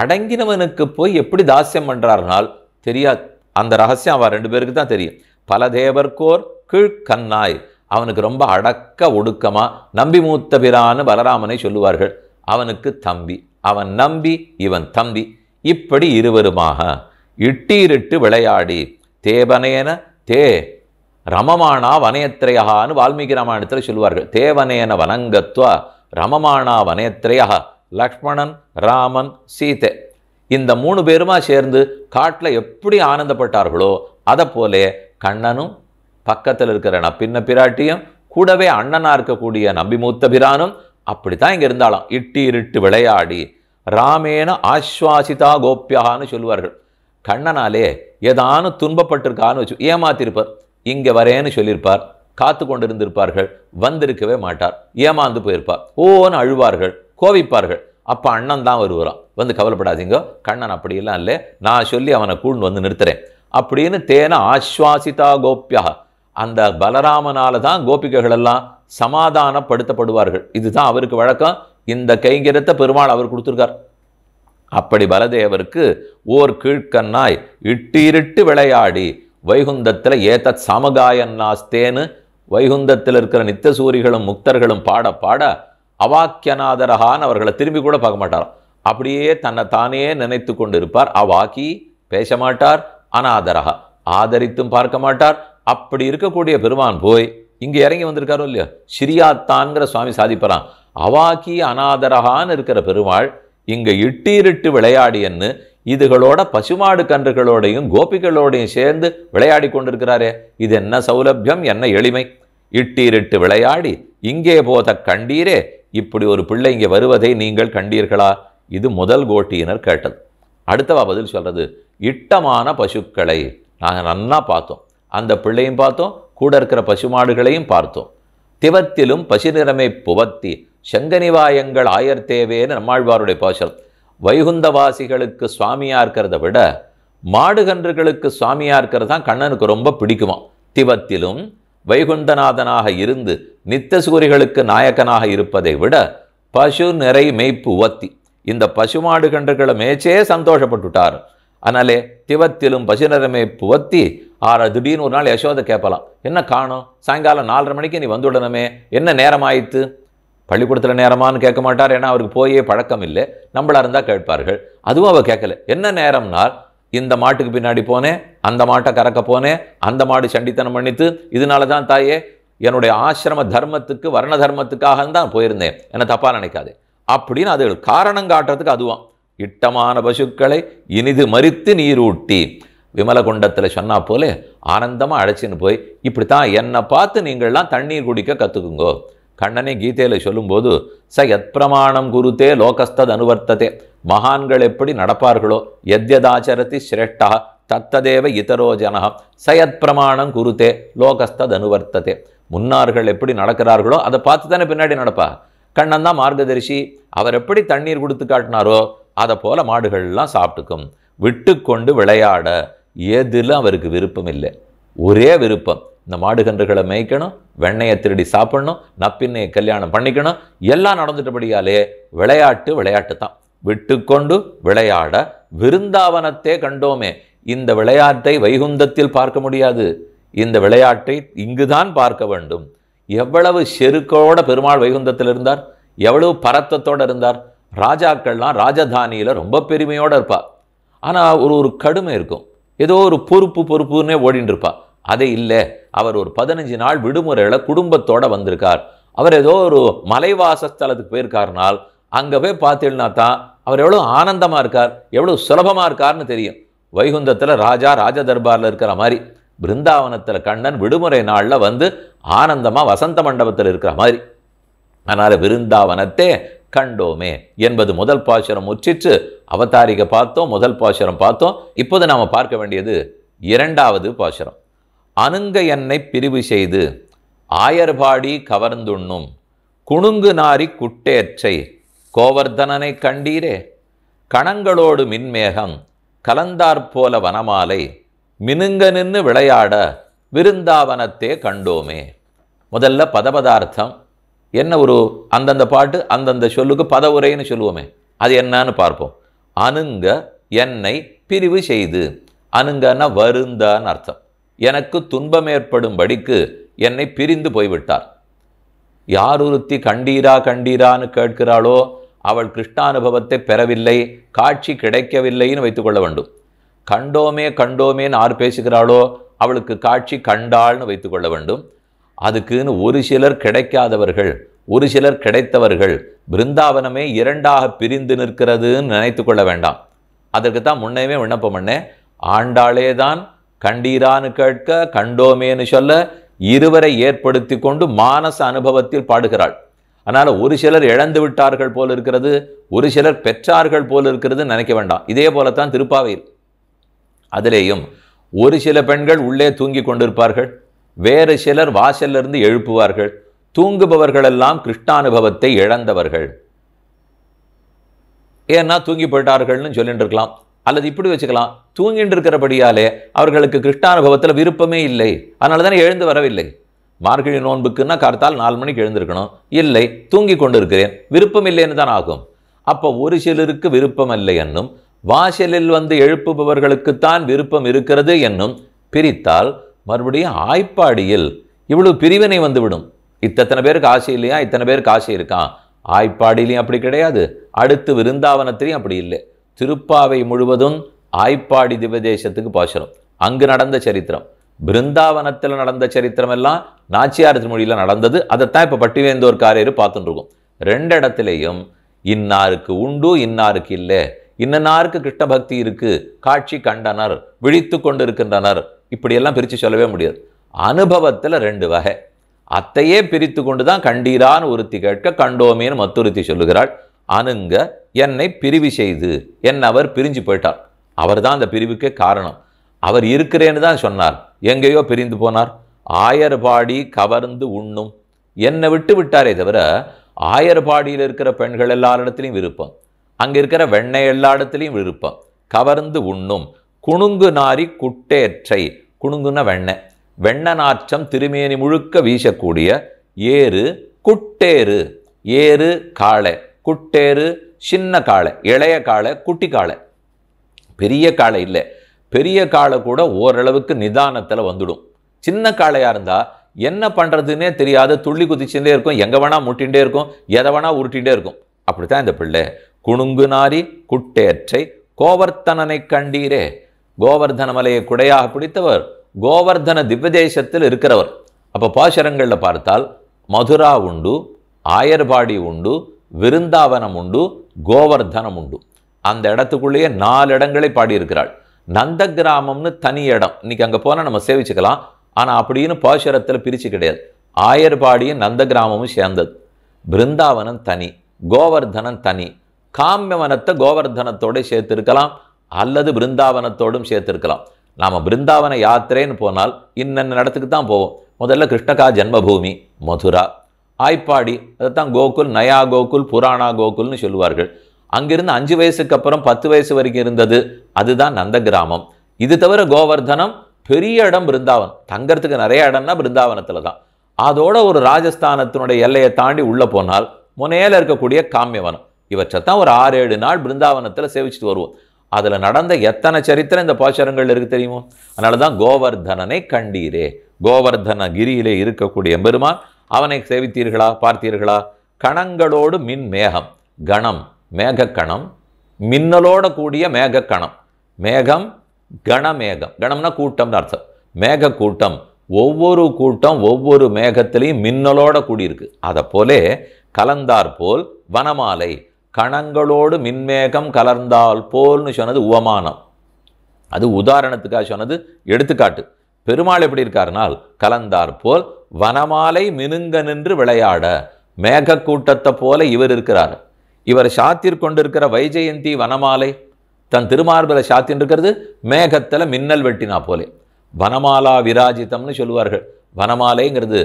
அடங்கினவனுக்கு போய் எப்படி தாசியம் பண்ணுறாருனால் தெரியாது. அந்த ரகசியம் அவன் 2 பேருக்கு தான் தெரியும். பலதேவர்க்கோர் கீழ்கண்ணாய், அவனுக்கு ரொம்ப அடக்க ஒடுக்கமாக நம்பி மூத்த பிரான்னு பலராமனை சொல்லுவார்கள். அவனுக்கு தம்பி, அவன் நம்பி இவன் தம்பி, இப்படி இருவருமாக இட்டீரிட்டு விளையாடி தேபனேன தே ரமமானா வனயத்ரயான்னு வால்மீகி ராமாயணத்தில் சொல்லுவார்கள். தேவனேன வனங்கத்வா ரமமானா வனயத்ரயா, லக்ஷ்மணன், ராமன், சீதை இந்த 3 பேருமா சேர்ந்து காட்டில் எப்படி ஆனந்தப்பட்டார்களோ அதை போலே கண்ணனும் பக்கத்தில் இருக்கிற நப்பின்ன பிராட்டியும் கூடவே அண்ணனா இருக்கக்கூடிய நம்பி மூத்த பிரானும் அப்படித்தான் இங்கே இருந்தாலும். இட்டு விளையாடி ராமேன ஆஸ்வாசிதா கோப்பியான்னு சொல்லுவார்கள். கண்ணனாலே ஏதானும் துன்பப்பட்டிருக்கான்னு வச்சு ஏமாத்திருப்பார். இங்கே வரேன்னு சொல்லியிருப்பார், காத்து கொண்டு இருந்திருப்பார்கள், வந்திருக்கவே மாட்டார், ஏமாந்து போயிருப்பார், ஓன்னு அழுவார்கள், கோவிப்பார்கள். அப்போ அண்ணன் தான் வருவாராம், வந்து கவலைப்படாதீங்க கண்ணன் அப்படியெல்லாம் இல்லை, நான் சொல்லி அவனை கூண்டு வந்து நிறுத்துறேன் அப்படின்னு தேன ஆஸ்வாசிதா கோப்பியா. அந்த பலராமனால தான் கோபிகைகள் எல்லாம் சமாதானப்படுத்தப்படுவார்கள். இதுதான் அவருக்கு வழக்கம். இந்த கைங்கரத்தை பெருமாள் அவர் கொடுத்துருக்கார். அப்படி பலதேவருக்கு ஓர் கீழ்கண்ணாய் இட்டு விளையாடி வைகுந்தத்தில் ஏதத் சமகாயன்னாஸ்தேன்னு வைகுந்தத்தில் இருக்கிற நித்தசூரிகளும் முக்தர்களும் பாட பாட அவாக்கியநாதரகான்னு அவர்களை திரும்பி கூட பார்க்க மாட்டார். அப்படியே தன்னை தானே நினைத்து கொண்டு இருப்பார். அவாக்கி பேச மாட்டார், அநாதரகா ஆதரித்தும் பார்க்க மாட்டார். அப்படி இருக்கக்கூடிய பெருமான் போய் இங்கே இறங்கி வந்திருக்காரோ இல்லையா, ஸ்ரீயாத்தான்கிற சுவாமி சாதிப்பறான். அவாக்கி அநாதரகான்னு இருக்கிற பெருமாள் இங்கே இட்டு விளையாடியன்னு இதுகளோட பசுமாடு கன்றுகளோடையும் கோபிகளோடையும் சேர்ந்து விளையாடி கொண்டிருக்கிறாரே, இது என்ன சௌலபியம், என்ன எளிமை. இட்டு விளையாடி இங்கே போத கண்டீரே, இப்படி ஒரு பிள்ளை இங்கே வருவதை நீங்கள் கண்டீர்களா? இது முதல் கோட்டியினர் கேட்டது. அடுத்தவா பதில் சொல்றது, இட்டமான பசுக்களை நாங்கள் நன்னா பார்த்தோம், அந்த பிள்ளையும் பார்த்தோம், கூட இருக்கிற பசுமாடுகளையும் பார்த்தோம். திவத்திலும் பசுநிறமை புவத்தி செங்கனிவாயங்கள் ஆயர்த்தேவேன்னு நம்மாழ்வாருடைய பாசனம். வைகுந்தவாசிகளுக்கு சுவாமியா இருக்கிறத விட மாடுகன்றுகளுக்கு சுவாமியா இருக்கிறது தான் கண்ணனுக்கு ரொம்ப பிடிக்குமா. திவத்திலும் வைகுந்தநாதனாக இருந்து நித்தசூரிகளுக்கு நாயக்கனாக இருப்பதை விட பசு நிறை மெய்ப்பு உவத்தி இந்த பசுமாடு கன்றுகளை மேய்ச்சே சந்தோஷப்பட்டுட்டார். அதனாலே திவத்திலும் பசு நிறை மெய்ப்பு உவத்தி திடீர்னு ஒரு நாள் யசோதை கேட்கலாம், என்ன காணும், சாயங்காலம் 4:30 மணிக்கு நீ வந்துடணுமே, என்ன நேரம் ஆயிடுத்து? பள்ளிக்கூடத்தில் நேரமானு கேட்க மாட்டார், ஏன்னா அவருக்கு போயே பழக்கம் இல்லை. நம்மளா இருந்தால் கேட்பார்கள். அதுவும் அவள் கேட்கல. என்ன நேரம்னால், இந்த மாட்டுக்கு பின்னாடி போனேன், அந்த மாட்டை கறக்க போனேன், அந்த மாடு சண்டித்தனம் பண்ணித்து, இதனால தான் தாயே என்னுடைய ஆசிரம தர்மத்துக்கு வர்ண தர்மத்துக்காக தான் போயிருந்தேன், என்னை தப்பா நினைக்காது அப்படின்னு அது காரணம் காட்டுறதுக்கு அதுவான். இட்டமான பசுக்களை இனிது மறித்து நீரூட்டி விமலகுண்டத்தில் சொன்னா போல ஆனந்தமாக அழைச்சின்னு போய் இப்படித்தான் என்னை பார்த்து நீங்கள்லாம் தண்ணீர் குடிக்க கற்றுக்குங்கோ. கண்ணனை கீதையில் சொல்லும்போது ச யத் பிரமாணம் குருத்தே லோகஸ்தத் அனுவர்த்ததே, மகான்கள் எப்படி நடப்பார்களோ யத்யதாச்சரதி சிரேஷ்டா தத்ததேவ இதரோ ஜனஹ சயத் பிரமாணம் குருத்தே லோகஸ்தத் அனுவர்த்ததே. முன்னார்கள் எப்படி நடக்கிறார்களோ அதை பார்த்து தானே பின்னாடி நடப்பா. கண்ணன் தான் மார்கதரிசி. அவர் எப்படி தண்ணீர் கொடுத்து காட்டினாரோ அதை போல மாடுகள்லாம் சாப்பிட்டுக்கும். விட்டு கொண்டு விளையாட எதில் அவருக்கு விருப்பம் இல்லை. ஒரே விருப்பம், இந்த மாடுகன்றுகளை மேய்க்கணும், வெண்ணையை திருடி சாப்பிடணும், நப்பின்னையை கல்யாணம் பண்ணிக்கணும். எல்லாம் நடந்துட்டபடியாலே விளையாட்டு தான். விட்டு கொண்டு விளையாட விருந்தாவனத்தே கண்டோமே. இந்த விளையாட்டை வைகுந்தத்தில் பார்க்க முடியாது, இந்த விளையாட்டை இங்குதான் பார்க்க வேண்டும். எவ்வளவு செருக்கோட பெருமாள் வைகுந்தத்தில் இருந்தார், எவ்வளவு பரத்தத்தோடு இருந்தார். ராஜாக்கள்லாம் ராஜதானியில் ரொம்ப பெருமையோடு இருப்பார். ஆனால் ஒரு கடுமை இருக்கும், ஏதோ ஒரு பொறுப்புன்னே ஓடின்னு இருப்பார். அதே இல்லை, அவர் ஒரு 15 நாள் விடுமுறையில் குடும்பத்தோடு வந்திருக்கார். அவர் ஏதோ ஒரு மலைவாசஸ்தலத்துக்கு போயிருக்காருனால் அங்கே போய் பார்த்தீங்கன்னா தான் அவர் எவ்வளோ ஆனந்தமாக இருக்கார், எவ்வளோ சுலபமாக இருக்கார்னு தெரியும். வைகுந்தத்தில் ராஜ தர்பாரில் இருக்கிற மாதிரி பிருந்தாவனத்தில் கண்ணன் விடுமுறை நாளில் வந்து ஆனந்தமாக வசந்த மண்டபத்தில் இருக்கிற மாதிரி. அதனால் விருந்தாவனத்தே கண்டோமே என்பது முதல் பாசுரம் முற்றிற்று. அவதாரிக பார்த்தோம், முதல் பாசுரம் பார்த்தோம். இப்போது நாம் பார்க்க வேண்டியது இரண்டாவது பாசுரம். அனுங்க என்னை பிரிவு செய்து ஆயர்பாடி கவர்ந்துண்ணும் குணுங்கு நாரி குட்டேற்றை கோவர்தனனை கண்டீரே, கணங்களோடு மின்மேகம் கலந்தாற்போல வனமாலை மினுங்க நின்று விளையாட விருந்தாவனத்தே கண்டோமே. முதல்ல பதபதார்த்தம் என்ன, ஒரு அந்தந்த பாட்டு அந்தந்த சொல்லுக்கு பதவுரைன்னு சொல்லுவோமே, அது என்னன்னு பார்ப்போம். அனுங்க என்னை பிரிவு செய்து, அனுங்கன்னா வருந்தான்னு அர்த்தம். எனக்கு துன்பம் ஏற்படும்படிக்கு என்னை பிரிந்து போய்விட்டார். யார் ஒருத்தி கண்டீரான்னு கேட்கிறாளோ அவள் கிருஷ்ணானுபவத்தை பெறவில்லை, காட்சி கிடைக்கவில்லைன்னு வைத்துக்கொள்ள வேண்டும். கண்டோமேன்னு யார் பேசுகிறாளோ அவளுக்கு காட்சி கண்டாள்னு வைத்துக்கொள்ள வேண்டும். அதுக்குன்னு ஒரு சிலர் கிடைக்காதவர்கள், ஒரு சிலர் கிடைத்தவர்கள், பிருந்தாவனமே இரண்டாக பிரிந்து நிற்கிறதுன்னு நினைத்து கொள்ள வேண்டாம். அதற்குத்தான் முன்னமே விண்ணப்பம் பண்ணேன். ஆண்டாளே தான் கண்டீரான்னு கேட்க கண்டோமேன்னு சொல்ல இருவரை ஏற்படுத்தி கொண்டு மானச அனுபவத்தில் பாடுகிறாள். அதனால ஒரு சிலர் இழந்து விட்டார்கள் போல் இருக்கிறது, ஒரு சிலர் பெற்றார்கள் போல் இருக்கிறது நினைக்க வேண்டாம். இதே போலத்தான் திருப்பாவையில். அதிலேயும் ஒரு சில பெண்கள் உள்ளே தூங்கி கொண்டிருப்பார்கள், வேறு சிலர் வாசலிருந்து எழுப்புவார்கள். தூங்குபவர்கள் எல்லாம் கிருஷ்ணானுபவத்தை இழந்தவர்கள். ஏன்னா தூங்கி போயிட்டார்கள்னு சொல்லிட்டு இருக்கலாம், அல்லது இப்படி வச்சுக்கலாம், தூங்கிட்டு இருக்கிறபடியாலே அவர்களுக்கு கிருஷ்ணானுபவத்தில் விருப்பமே இல்லை, அதனால தானே எழுந்து வரவில்லை. மார்கழி நோன்புக்குன்னா கார்த்தால் 4 மணிக்கு எழுந்திருக்கணும், இல்லை தூங்கி கொண்டு இருக்கிறேன், விருப்பம் இல்லைன்னு தான் ஆகும். அப்போ ஒரு சிலருக்கு விருப்பம் இல்லை என்னும், வாசலில் வந்து எழுப்புபவர்களுக்குத்தான் விருப்பம் இருக்கிறது என்னும் பிரித்தால் மறுபடியும் ஆய்ப்பாடியில் இவ்வளவு பிரிவினை வந்துவிடும். இத்தனை பேருக்கு ஆசை இல்லையா, இத்தனை பேருக்கு ஆசை இருக்கான். ஆய்ப்பாடியிலையும் அப்படி கிடையாது, அடுத்து விருந்தாவனத்திலையும் அப்படி இல்லை. திருப்பாவை முழுவதும் ஆய்ப்பாடி திவ்யதேசத்துக்கு பாசுரம், அங்கு நடந்த சரித்திரம். பிருந்தாவனத்தில் நடந்த சரித்திரம் எல்லாம் நாச்சியார் திருமொழியில் நடந்தது. அதைத்தான் இப்போ பட்டிவேந்தோர்காரர் பார்த்துட்டு இருக்கோம். 2 இடத்திலேயும் இன்னாருக்கு உண்டு, இன்னாருக்கு இல்லை, இன்னனாருக்கு கிருஷ்ண பக்தி இருக்கு, காட்சி கண்டனர், விழித்து கொண்டு இருக்கின்றனர், இப்படியெல்லாம் பிரித்து சொல்லவே முடியாது. அனுபவத்தில் 2 வகை. அத்தையே பிரித்து கொண்டு தான் கண்டீரான்னு ஒருத்தி கேட்க கண்டோமேன்னு மற்றொருத்தி சொல்லுகிறாள். அணுங்க என்னை பிரிவு செய்து அவர் பிரிஞ்சு போயிட்டார். அவர் தான் அந்த பிரிவுக்கே காரணம். அவர் இருக்கிறேன்னு தான் சொன்னார், எங்கேயோ பிரிந்து போனார். ஆயர்பாடி கவர்ந்து உண்ணும் என்னை விட்டு விட்டாரே தவிர ஆயர்பாடியில் இருக்கிற பெண்கள் எல்லாரிடத்திலையும் விருப்பம், அங்கே இருக்கிற வெண்ணெய் எல்லா இடத்துலையும் விருப்பம். கவர்ந்து உண்ணும் குணுங்கு நாரி குட்டேற்றை, குணுங்குன்னா வெண்ணெய், வெண்ண நாற்றம் திருமேனி முழுக்க வீசக்கூடிய ஏறு குட்டேறு, ஏறு காளை, குட்டேறு சின்ன காளை, இளைய காளை, குட்டி காளை, பெரிய காளை இல்லை. பெரிய காளை கூட ஓரளவுக்கு நிதானத்தில் வந்துடும். சின்ன காளையாக இருந்தால் என்ன பண்ணுறதுன்னே தெரியாத துள்ளி குதிச்சுட்டே இருக்கும், எங்கே வேணா முட்டிகிட்டே இருக்கும், எதை வேணா உருட்டிகிட்டே இருக்கும். அப்படித்தான் இந்த பிள்ளை. குணுங்கு நாரி குட்டேற்றை கோவர்த்தனனை கண்டீரே, கோவர்தன மலையை குடையாக பிடித்தவர், கோவர்தன திவ்யதேசத்தில் இருக்கிறவர். அப்போ பாசுரங்களில் பார்த்தால் மதுரா உண்டு, ஆயர்பாடி உண்டு, விருந்தாவனம் உண்டு, கோவர்தனம் உண்டு. அந்த இடத்துக்குள்ளேயே 4 இடங்களை பாடியிருக்கிறாள். நந்த கிராமம்னு தனி இடம், இன்னைக்கு அங்கே போனால் நம்ம சேவிச்சுக்கலாம். ஆனால் அப்படின்னு பாசுரத்தில் பிரித்து கிடையாது. ஆயர்பாடியும் நந்த கிராமமும் சேர்ந்தது. பிருந்தாவனம் தனி, கோவர்தனம் தனி. காமியவனத்தை கோவர்தனத்தோடு சேர்த்திருக்கலாம், அல்லது பிருந்தாவனத்தோடும் சேர்த்திருக்கலாம். நாம் பிருந்தாவன யாத்திரைன்னு போனால் இன்னென்ன இடத்துக்கு தான் போவோம். முதல்ல கிருஷ்ணகா ஜென்மபூமி மதுரா, ஆய்ப்பாடி, அதைத்தான் கோகுல், நயா கோகுல், புராணா கோகுல்னு சொல்லுவார்கள். அங்கிருந்து 5 வயசுக்கு அப்புறம் 10 வயசு வரைக்கும் இருந்தது, அதுதான் நந்த கிராமம். இது தவிர கோவர்தனம் பெரிய இடம் பிருந்தாவனம், தங்கறதுக்கு நிறைய இடம்னா பிருந்தாவனத்தில் தான். அதோட ஒரு ராஜஸ்தானத்தினுடைய எல்லையை தாண்டி உள்ளே போனால் முனையில் இருக்கக்கூடிய காமியவனம். இவற்றைத்தான் ஒரு 6-7 நாள் பிருந்தாவனத்தில் சேவிச்சுட்டு வருவோம். அதில் நடந்த எத்தனை சரித்திரம் இந்த பாசுரங்கள் இருக்கு தெரியுமோ. அதனால தான் கோவர்தனனை கண்டீரே, கோவர்தன கிரியிலே இருக்கக்கூடிய பெருமான், அவனை சேவித்தீர்களா, பார்த்தீர்களா? கணங்களோடு மின் மேகம், கணம் மேகக்கணம், மின்னலோட கூடிய மேகக்கணம், மேகம் கணமேகம், கணம்னா கூட்டம்னு அர்த்தம். மேக கூட்டம், ஒவ்வொரு கூட்டம் ஒவ்வொரு மேகத்திலையும் மின்னலோட கூடியிருக்கு. அதை போலே கலந்தார் போல் வனமாலை, கணங்களோடு மின்மேகம் கலர்ந்தால் போல்னு சொன்னது உவமானம். அது உதாரணத்துக்காக சொன்னது, எடுத்துக்காட்டு. பெருமாள் எப்படி இருக்காருனால் கலந்தார் போல் வனமாலை மினுங்க நின்று விளையாட, மேக கூட்டத்தை போல இவர் இருக்கிறார். இவர் சாத்திர் கொண்டிருக்கிற வைஜெயந்தி வனமாலை தன் திருமார்பில் சாத்தின் இருக்கிறது மேகத்தில் மின்னல் வெட்டினா போலே. வனமாலா விராஜிதம்னு சொல்லுவார்கள். வனமாலைங்கிறது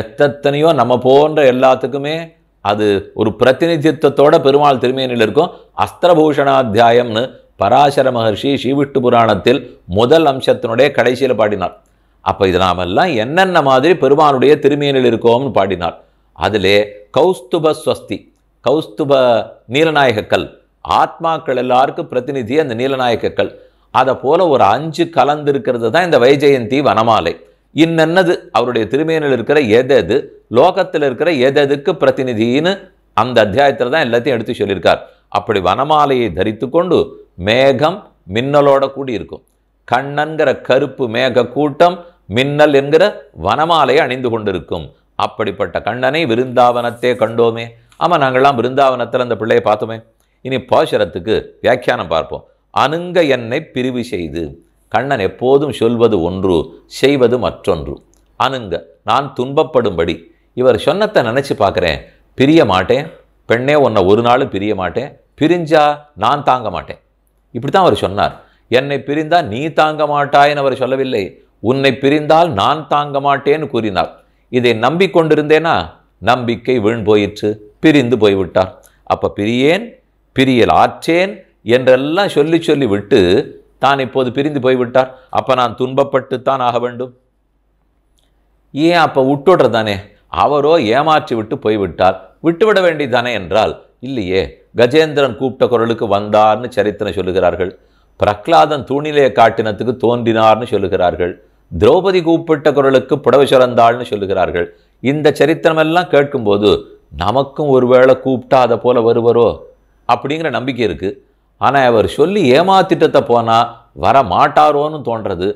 எத்தனையோ நம்ம போன்ற எல்லாத்துக்குமே அது ஒரு பிரதிநிதித்துவத்தோட பெருமாள் திருமேனியில் இருக்கும். அஸ்திரபூஷணாத்தியாயம்னு பராசர மகர்ஷி ஸ்ரீவிஷ்ணு புராணத்தில் முதல் அம்சத்தினுடைய கடைசியில் பாடினார். அப்போ இது நாமெல்லாம் என்னென்ன மாதிரி பெருமாளுடைய திருமேனியில் இருக்கோம்னு பாடினார். அதிலே கௌஸ்துப ஸ்வஸ்தி, கௌஸ்துப நீலநாயகக்கல், ஆத்மாக்கள் எல்லாருக்கும் பிரதிநிதி அந்த நீலநாயகக்கல். அதை போல ஒரு 5 கலந்து இருக்கிறது தான் இந்த வைஜெயந்தி வனமாலை. இன்னென்னது அவருடைய திருமேனில் இருக்கிற எது லோகத்தில் இருக்கிற எதுக்கு பிரதிநிதின்னு அந்த அத்தியாயத்தில் தான் எல்லாத்தையும் எடுத்து சொல்லியிருக்கார். அப்படி வனமாலையை தரித்து கொண்டு மேகம் மின்னலோட கூடி இருக்கும். கண்ணன்கிற கருப்பு மேக கூட்டம் மின்னல் என்கிற வனமாலை அணிந்து கொண்டிருக்கும். அப்படிப்பட்ட கண்ணனை விருந்தாவனத்தே கண்டோமே. ஆமாம், நாங்கள்லாம் விருந்தாவனத்தில் அந்த பிள்ளையை பார்த்தோமே. இனி பாசுரத்துக்கு வியாக்கியானம் பார்ப்போம். அனுங்க என்னை பிரிவு செய்து. கண்ணன் எப்போதும் சொல்வது ஒன்று, செய்வது மற்றொன்று. அனுங்க, நான் துன்பப்படும்படி. இவர் சொன்னத்தை நினச்சி பார்க்குறேன். பிரிய மாட்டேன் பெண்ணே, உன்னை ஒரு நாளும் பிரிய மாட்டேன், பிரிஞ்சா நான் தாங்க மாட்டேன். இப்படி தான் அவர் சொன்னார். என்னை பிரிந்தா நீ தாங்க மாட்டாய்ன்னு அவர் சொல்லவில்லை, உன்னை பிரிந்தால் நான் தாங்க மாட்டேன்னு கூறினார். இதை நம்பிக்கொண்டிருந்தேனா நம்பிக்கை வீண் போயிற்று, பிரிந்து போய்விட்டார். அப்போ பிரியேன், பிரியல் ஆற்றேன் என்றெல்லாம் சொல்லி சொல்லி விட்டு தான் இப்போது பிரிந்து போய்விட்டார். அப்போ நான் துன்பப்பட்டுத்தான் ஆக வேண்டும். ஏன் அப்போ விட்டுடுறதானே? அவரோ ஏமாற்றி விட்டு போய்விட்டார், விட்டுவிட வேண்டியதானே என்றால் இல்லையே. கஜேந்திரன் கூப்பிட்ட குரலுக்கு வந்தார்னு சரித்திரம் சொல்லுகிறார்கள். பிரகலாதன் தூணிலே காட்டினத்துக்கு தோன்றினார்னு சொல்லுகிறார்கள். திரௌபதி கூப்பிட்ட குரலுக்கு புடவை சுரந்தாள்னு சொல்லுகிறார்கள். இந்த சரித்திரமெல்லாம் கேட்கும்போது நமக்கும் ஒருவேளை கூப்பிட்டா அதை போல வருவரோ அப்படிங்கிற நம்பிக்கை இருக்குது. ஆனால் அவர் சொல்லி ஏமாத்திட்டத்தை போனால் வர மாட்டாரோன்னு தோன்றது.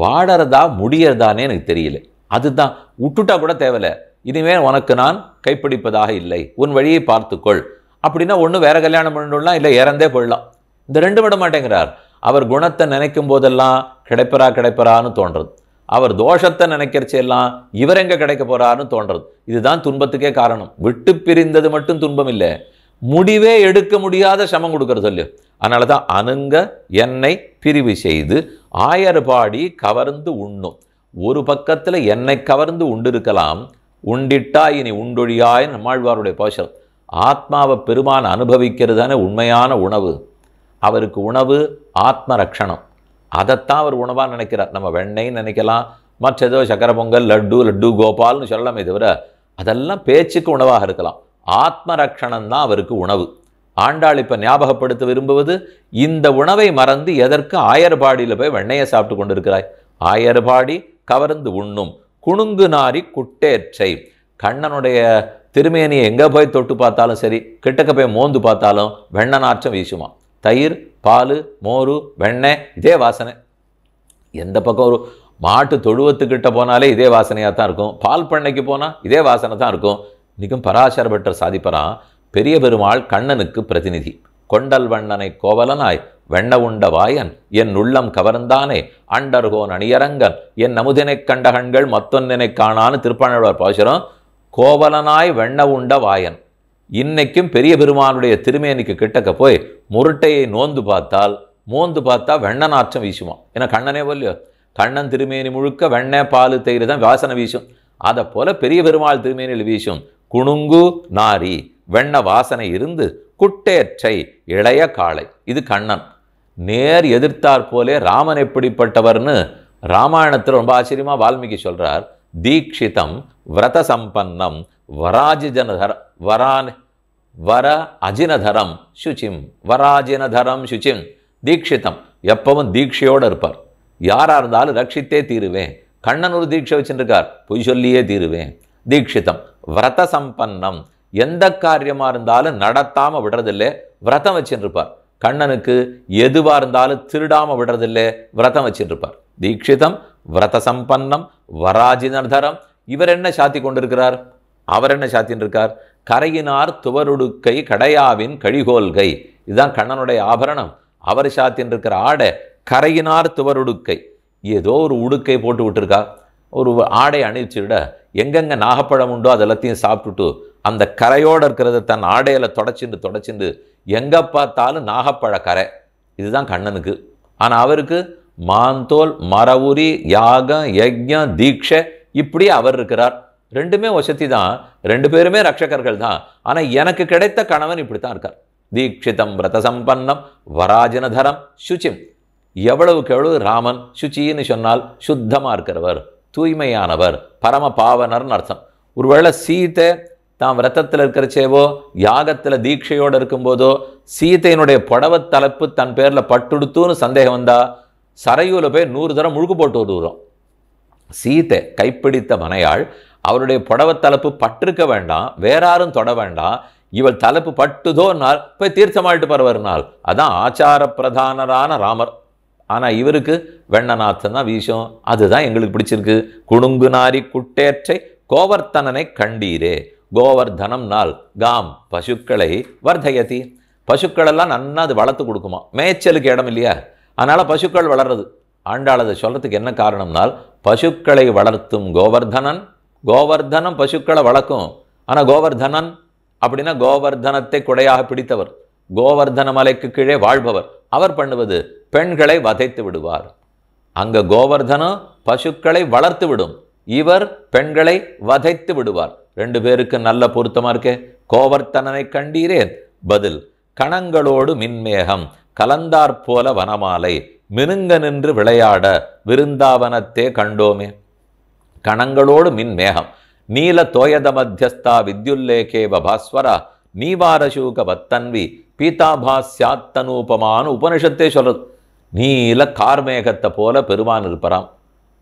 வாடறதா முடியறதானே எனக்கு தெரியல. அதுதான், விட்டுட்டா கூட தேவையில்லை, இனிமேல் உனக்கு நான் கைப்பிடிப்பதாக இல்லை, உன் வழியை பார்த்துக்கொள் அப்படின்னா ஒன்று வேற கல்யாணம் பண்ணிடலாம், இல்லை இறந்தே போயிடலாம். இந்த ரெண்டு விட மாட்டேங்கிறார். அவர் குணத்தை நினைக்கும் போதெல்லாம் கிடைப்பரான்னு தோன்றது. அவர் தோஷத்தை நினைக்கிறச்செல்லாம் இவர் எங்கே கிடைக்க போறாருன்னு தோன்றது. இதுதான் துன்பத்துக்கே காரணம். விட்டு பிரிந்தது மட்டும் துன்பம் இல்லை, முடிவே எடுக்க முடியாத சமம் கொடுக்கறது இல்லையோ. அதனால தான் அனுங்க என்னை பிரிவு செய்து ஆயர் பாடி கவர்ந்து உண்ணும். ஒரு பக்கத்தில் என்னை கவர்ந்து உண்டிருக்கலாம், உண்டிட்டா இனி உண்டொழியாய் நம்மாழ்வாருடைய பாசம். ஆத்மாவை பெருமான் அனுபவிக்கிறதான உண்மையான உணவு. அவருக்கு உணவு ஆத்ம ரக்ஷணம். அதைத்தான் அவர் உணவாக நினைக்கிறார். நம்ம வெண்ணெய்ன்னு நினைக்கலாம், மற்றதோ சக்கரை பொங்கல், லட்டு கோபால்னு சொல்லலாமே தவிர அதெல்லாம் பேச்சுக்கு உணவாக இருக்கலாம். ஆத்ம ரக்ஷணம் தான் அவருக்கு உணவு. ஆண்டாள் இப்போ ஞாபகப்படுத்த விரும்புவது, இந்த உணவை மறந்து எதற்கு ஆயர்பாடியில் போய் வெண்ணையை சாப்பிட்டு கொண்டிருக்கிறாய்? ஆயர்பாடி கவர்ந்து உண்ணும் குணுங்கு நாரி குட்டேற்றை. கண்ணனுடைய திருமேனியை எங்கே போய் தொட்டு பார்த்தாலும் சரி, கிட்டக்க போய் மோந்து பார்த்தாலும் வெண்ணெய் நாற்றம் வீசுமா. தயிர், பால், மோரு, வெண்ணெய் இதே வாசனை. எந்த பக்கம் ஒரு மாட்டு தொழுவத்துக்கிட்ட போனாலே இதே வாசனையாக தான் இருக்கும். பால் பண்ணைக்கு போனால் இதே வாசனை தான் இருக்கும். இன்றைக்கும் பராசர பட்டர் சாதிப்பறான், பெரிய பெருமாள் கண்ணனுக்கு பிரதிநிதி. கொண்டல் வண்ணனை கோவலனாய் வெண்ண உண்ட வாயன் என் உள்ளம் கவர்ந்தானே அண்டர்கோன் அணியரங்கன் என் நமுதினைக் கண்ட கண்கள் மத்தொன்னினை காணான்னு திருப்பாணவர் பாசுரம். கோவலனாய் வெண்ண உண்ட வாயன். இன்னைக்கும் பெரிய பெருமானுடைய திருமேனிக்கு கிட்டக்க போய் முருட்டையை மோந்து பார்த்தா வெண்ண நாற்றம் வீசுமா. ஏன்னா கண்ணனே போல்லையோ, கண்ணன் திருமேனி முழுக்க வெண்ணெய் பால் தயிர் தான் வாசனை வீசும். அதை போல பெரிய பெருமாள் திருமேனியில் வீசும் குணுங்கு நாரி வெண்ண வாசனை இருந்து குட்டேற்றை இளைய காளை. இது கண்ணன். நேர் எதிர்த்தாற் போலே ராமன் எப்படிப்பட்டவர்னு ராமாயணத்தில் ரொம்ப ஆச்சரியமா வால்மீகி சொல்றார். தீக்ஷிதம் விரத சம்பன்னம் வர அஜினதரம் சுச்சிம். வராஜினதரம் சுச்சிம். தீக்ஷிதம், எப்பவும் தீட்சையோடு இருப்பார். யாராக இருந்தாலும் ரட்சித்தே தீருவேன். கண்ணன் ஒரு தீட்சை வச்சுருக்கார், பொய் சொல்லியே தீருவேன். தீக்ஷிதம் விரத சம்பன்னம், எந்த காரியமாக இருந்தாலும் நடத்தாமல் விடுறதில்லை, விரதம் வச்சுருப்பார். கண்ணனுக்கு எதுவாக இருந்தாலும் திருடாமல் விடுறதில்லை, விரதம் வச்சுருப்பார். தீக்ஷிதம் விரத சம்பன்னம் வராஜினதரம். இவர் என்ன சாத்தி கொண்டிருக்கிறார்? அவர் என்ன சாத்தின்னு இருக்கார்? கரையினார் துவருடுக்கை கடையாவின் கழிகோல்கை. இதுதான் கண்ணனுடைய ஆபரணம். அவர் சாத்தின்னு இருக்கிற ஆடை கரையினார் துவருடுக்கை. ஏதோ ஒரு உடுக்கை போட்டு விட்டுருக்கா, ஒரு ஆடை அணிவிச்சுட எங்கெங்கே நாகப்பழம் உண்டோ அதெல்லாத்தையும் சாப்பிட்டுட்டு அந்த கரையோடு இருக்கிறத தன் ஆடையில் தொடச்சிண்டு எங்கே பார்த்தாலும் நாகப்பழ கரை. இதுதான் கண்ணனுக்கு. ஆனால் அவருக்கு மாந்தோல், மரவுரி, யாகம், யஜ்யம், தீட்சை, இப்படி அவர் இருக்கிறார். ரெண்டுமே வசதி தான், ரெண்டு பேருமே ரட்சகர்கள் தான். ஆனால் எனக்கு கிடைத்த கணவன் இப்படி தான் இருக்கார். தீக்ஷிதம் விரத சம்பன்னம் வராஜனதரம் சுச்சிம். எவ்வளவுக்கு எவ்வளவு ராமன் சுச்சின்னு சொன்னால் சுத்தமாக இருக்கிறவர், தூய்மையானவர், பரம பாவனர்னு அர்த்தம். ஒருவேளை சீதை தான் விரதத்தில் இருக்கிறச்சேவோ யாகத்தில் தீட்சையோடு இருக்கும்போதோ சீதையினுடைய புடவை தலைப்பு தன் பேரில் பட்டுடுத்துன்னு சந்தேகம் வந்தா சரையூல போய் 100 தரம் முழுக்கு போட்டு வருகிறோம். சீதை கைப்பிடித்த மனையாள் அவருடைய புடவை தலைப்பு பட்டிருக்க வேண்டாம், வேறாரும் தொட வேண்டாம், இவள் தலைப்பு பட்டுதோன்னால் போய் தீர்த்தமாயிட்டு பரவர்னால். அதான் ஆச்சார பிரதானரான ராமர். ஆனால் இவருக்கு வெண்ணநாத்தம் தான் வீசும். அதுதான் எங்களுக்கு பிடிச்சிருக்கு. குணுங்கு நாரி குட்டேற்றை கோவர்த்தனனை கண்டீரே. கோவர்தனம் நாள் காம் பசுக்களை வர்தயதி. பசுக்களெல்லாம் நன்னா அது வளர்த்து கொடுக்குமா. மேய்ச்சலுக்கு இடம் இல்லையா, அதனால் பசுக்கள் வளர்றது. ஆண்டாள் அதை சொல்கிறதுக்கு என்ன காரணம்னால், பசுக்களை வளர்த்தும் கோவர்தனன், கோவர்தனம் பசுக்களை வளர்க்கும். ஆனால் கோவர்தனன் அப்படின்னா கோவர்தனத்தை குடையாக பிடித்தவர், கோவர்தன மலைக்கு கீழே வாழ்பவர். அவர் பண்ணுவது பெண்களை வதைத்து விடுவார். அங்க கோவர்தனம் பசுக்களை வளர்த்து விடும், இவர் பெண்களை வதைத்து விடுவார். ரெண்டு பேருக்கு நல்ல பொருத்தமா இருக்கே. கோவர்த்தனனை கண்டீரே. பதில், கணங்களோடு மின்மேகம் கலந்தாற் போல வனமாலை மினுங்க நின்று விளையாட விருந்தாவனத்தே கண்டோமே. கணங்களோடு மின்மேகம் நீல தோயத மத்தியஸ்தா வித்யுல்லேகேவ பாஸ்வரா நீவாரசூக வத்தன்வி பீதாபாஸ்யாத்தனூபமானு உபனிஷத்தே சொல்றது. நீல கார்மேகத்தை போல பெருமான் இருப்பாராம்.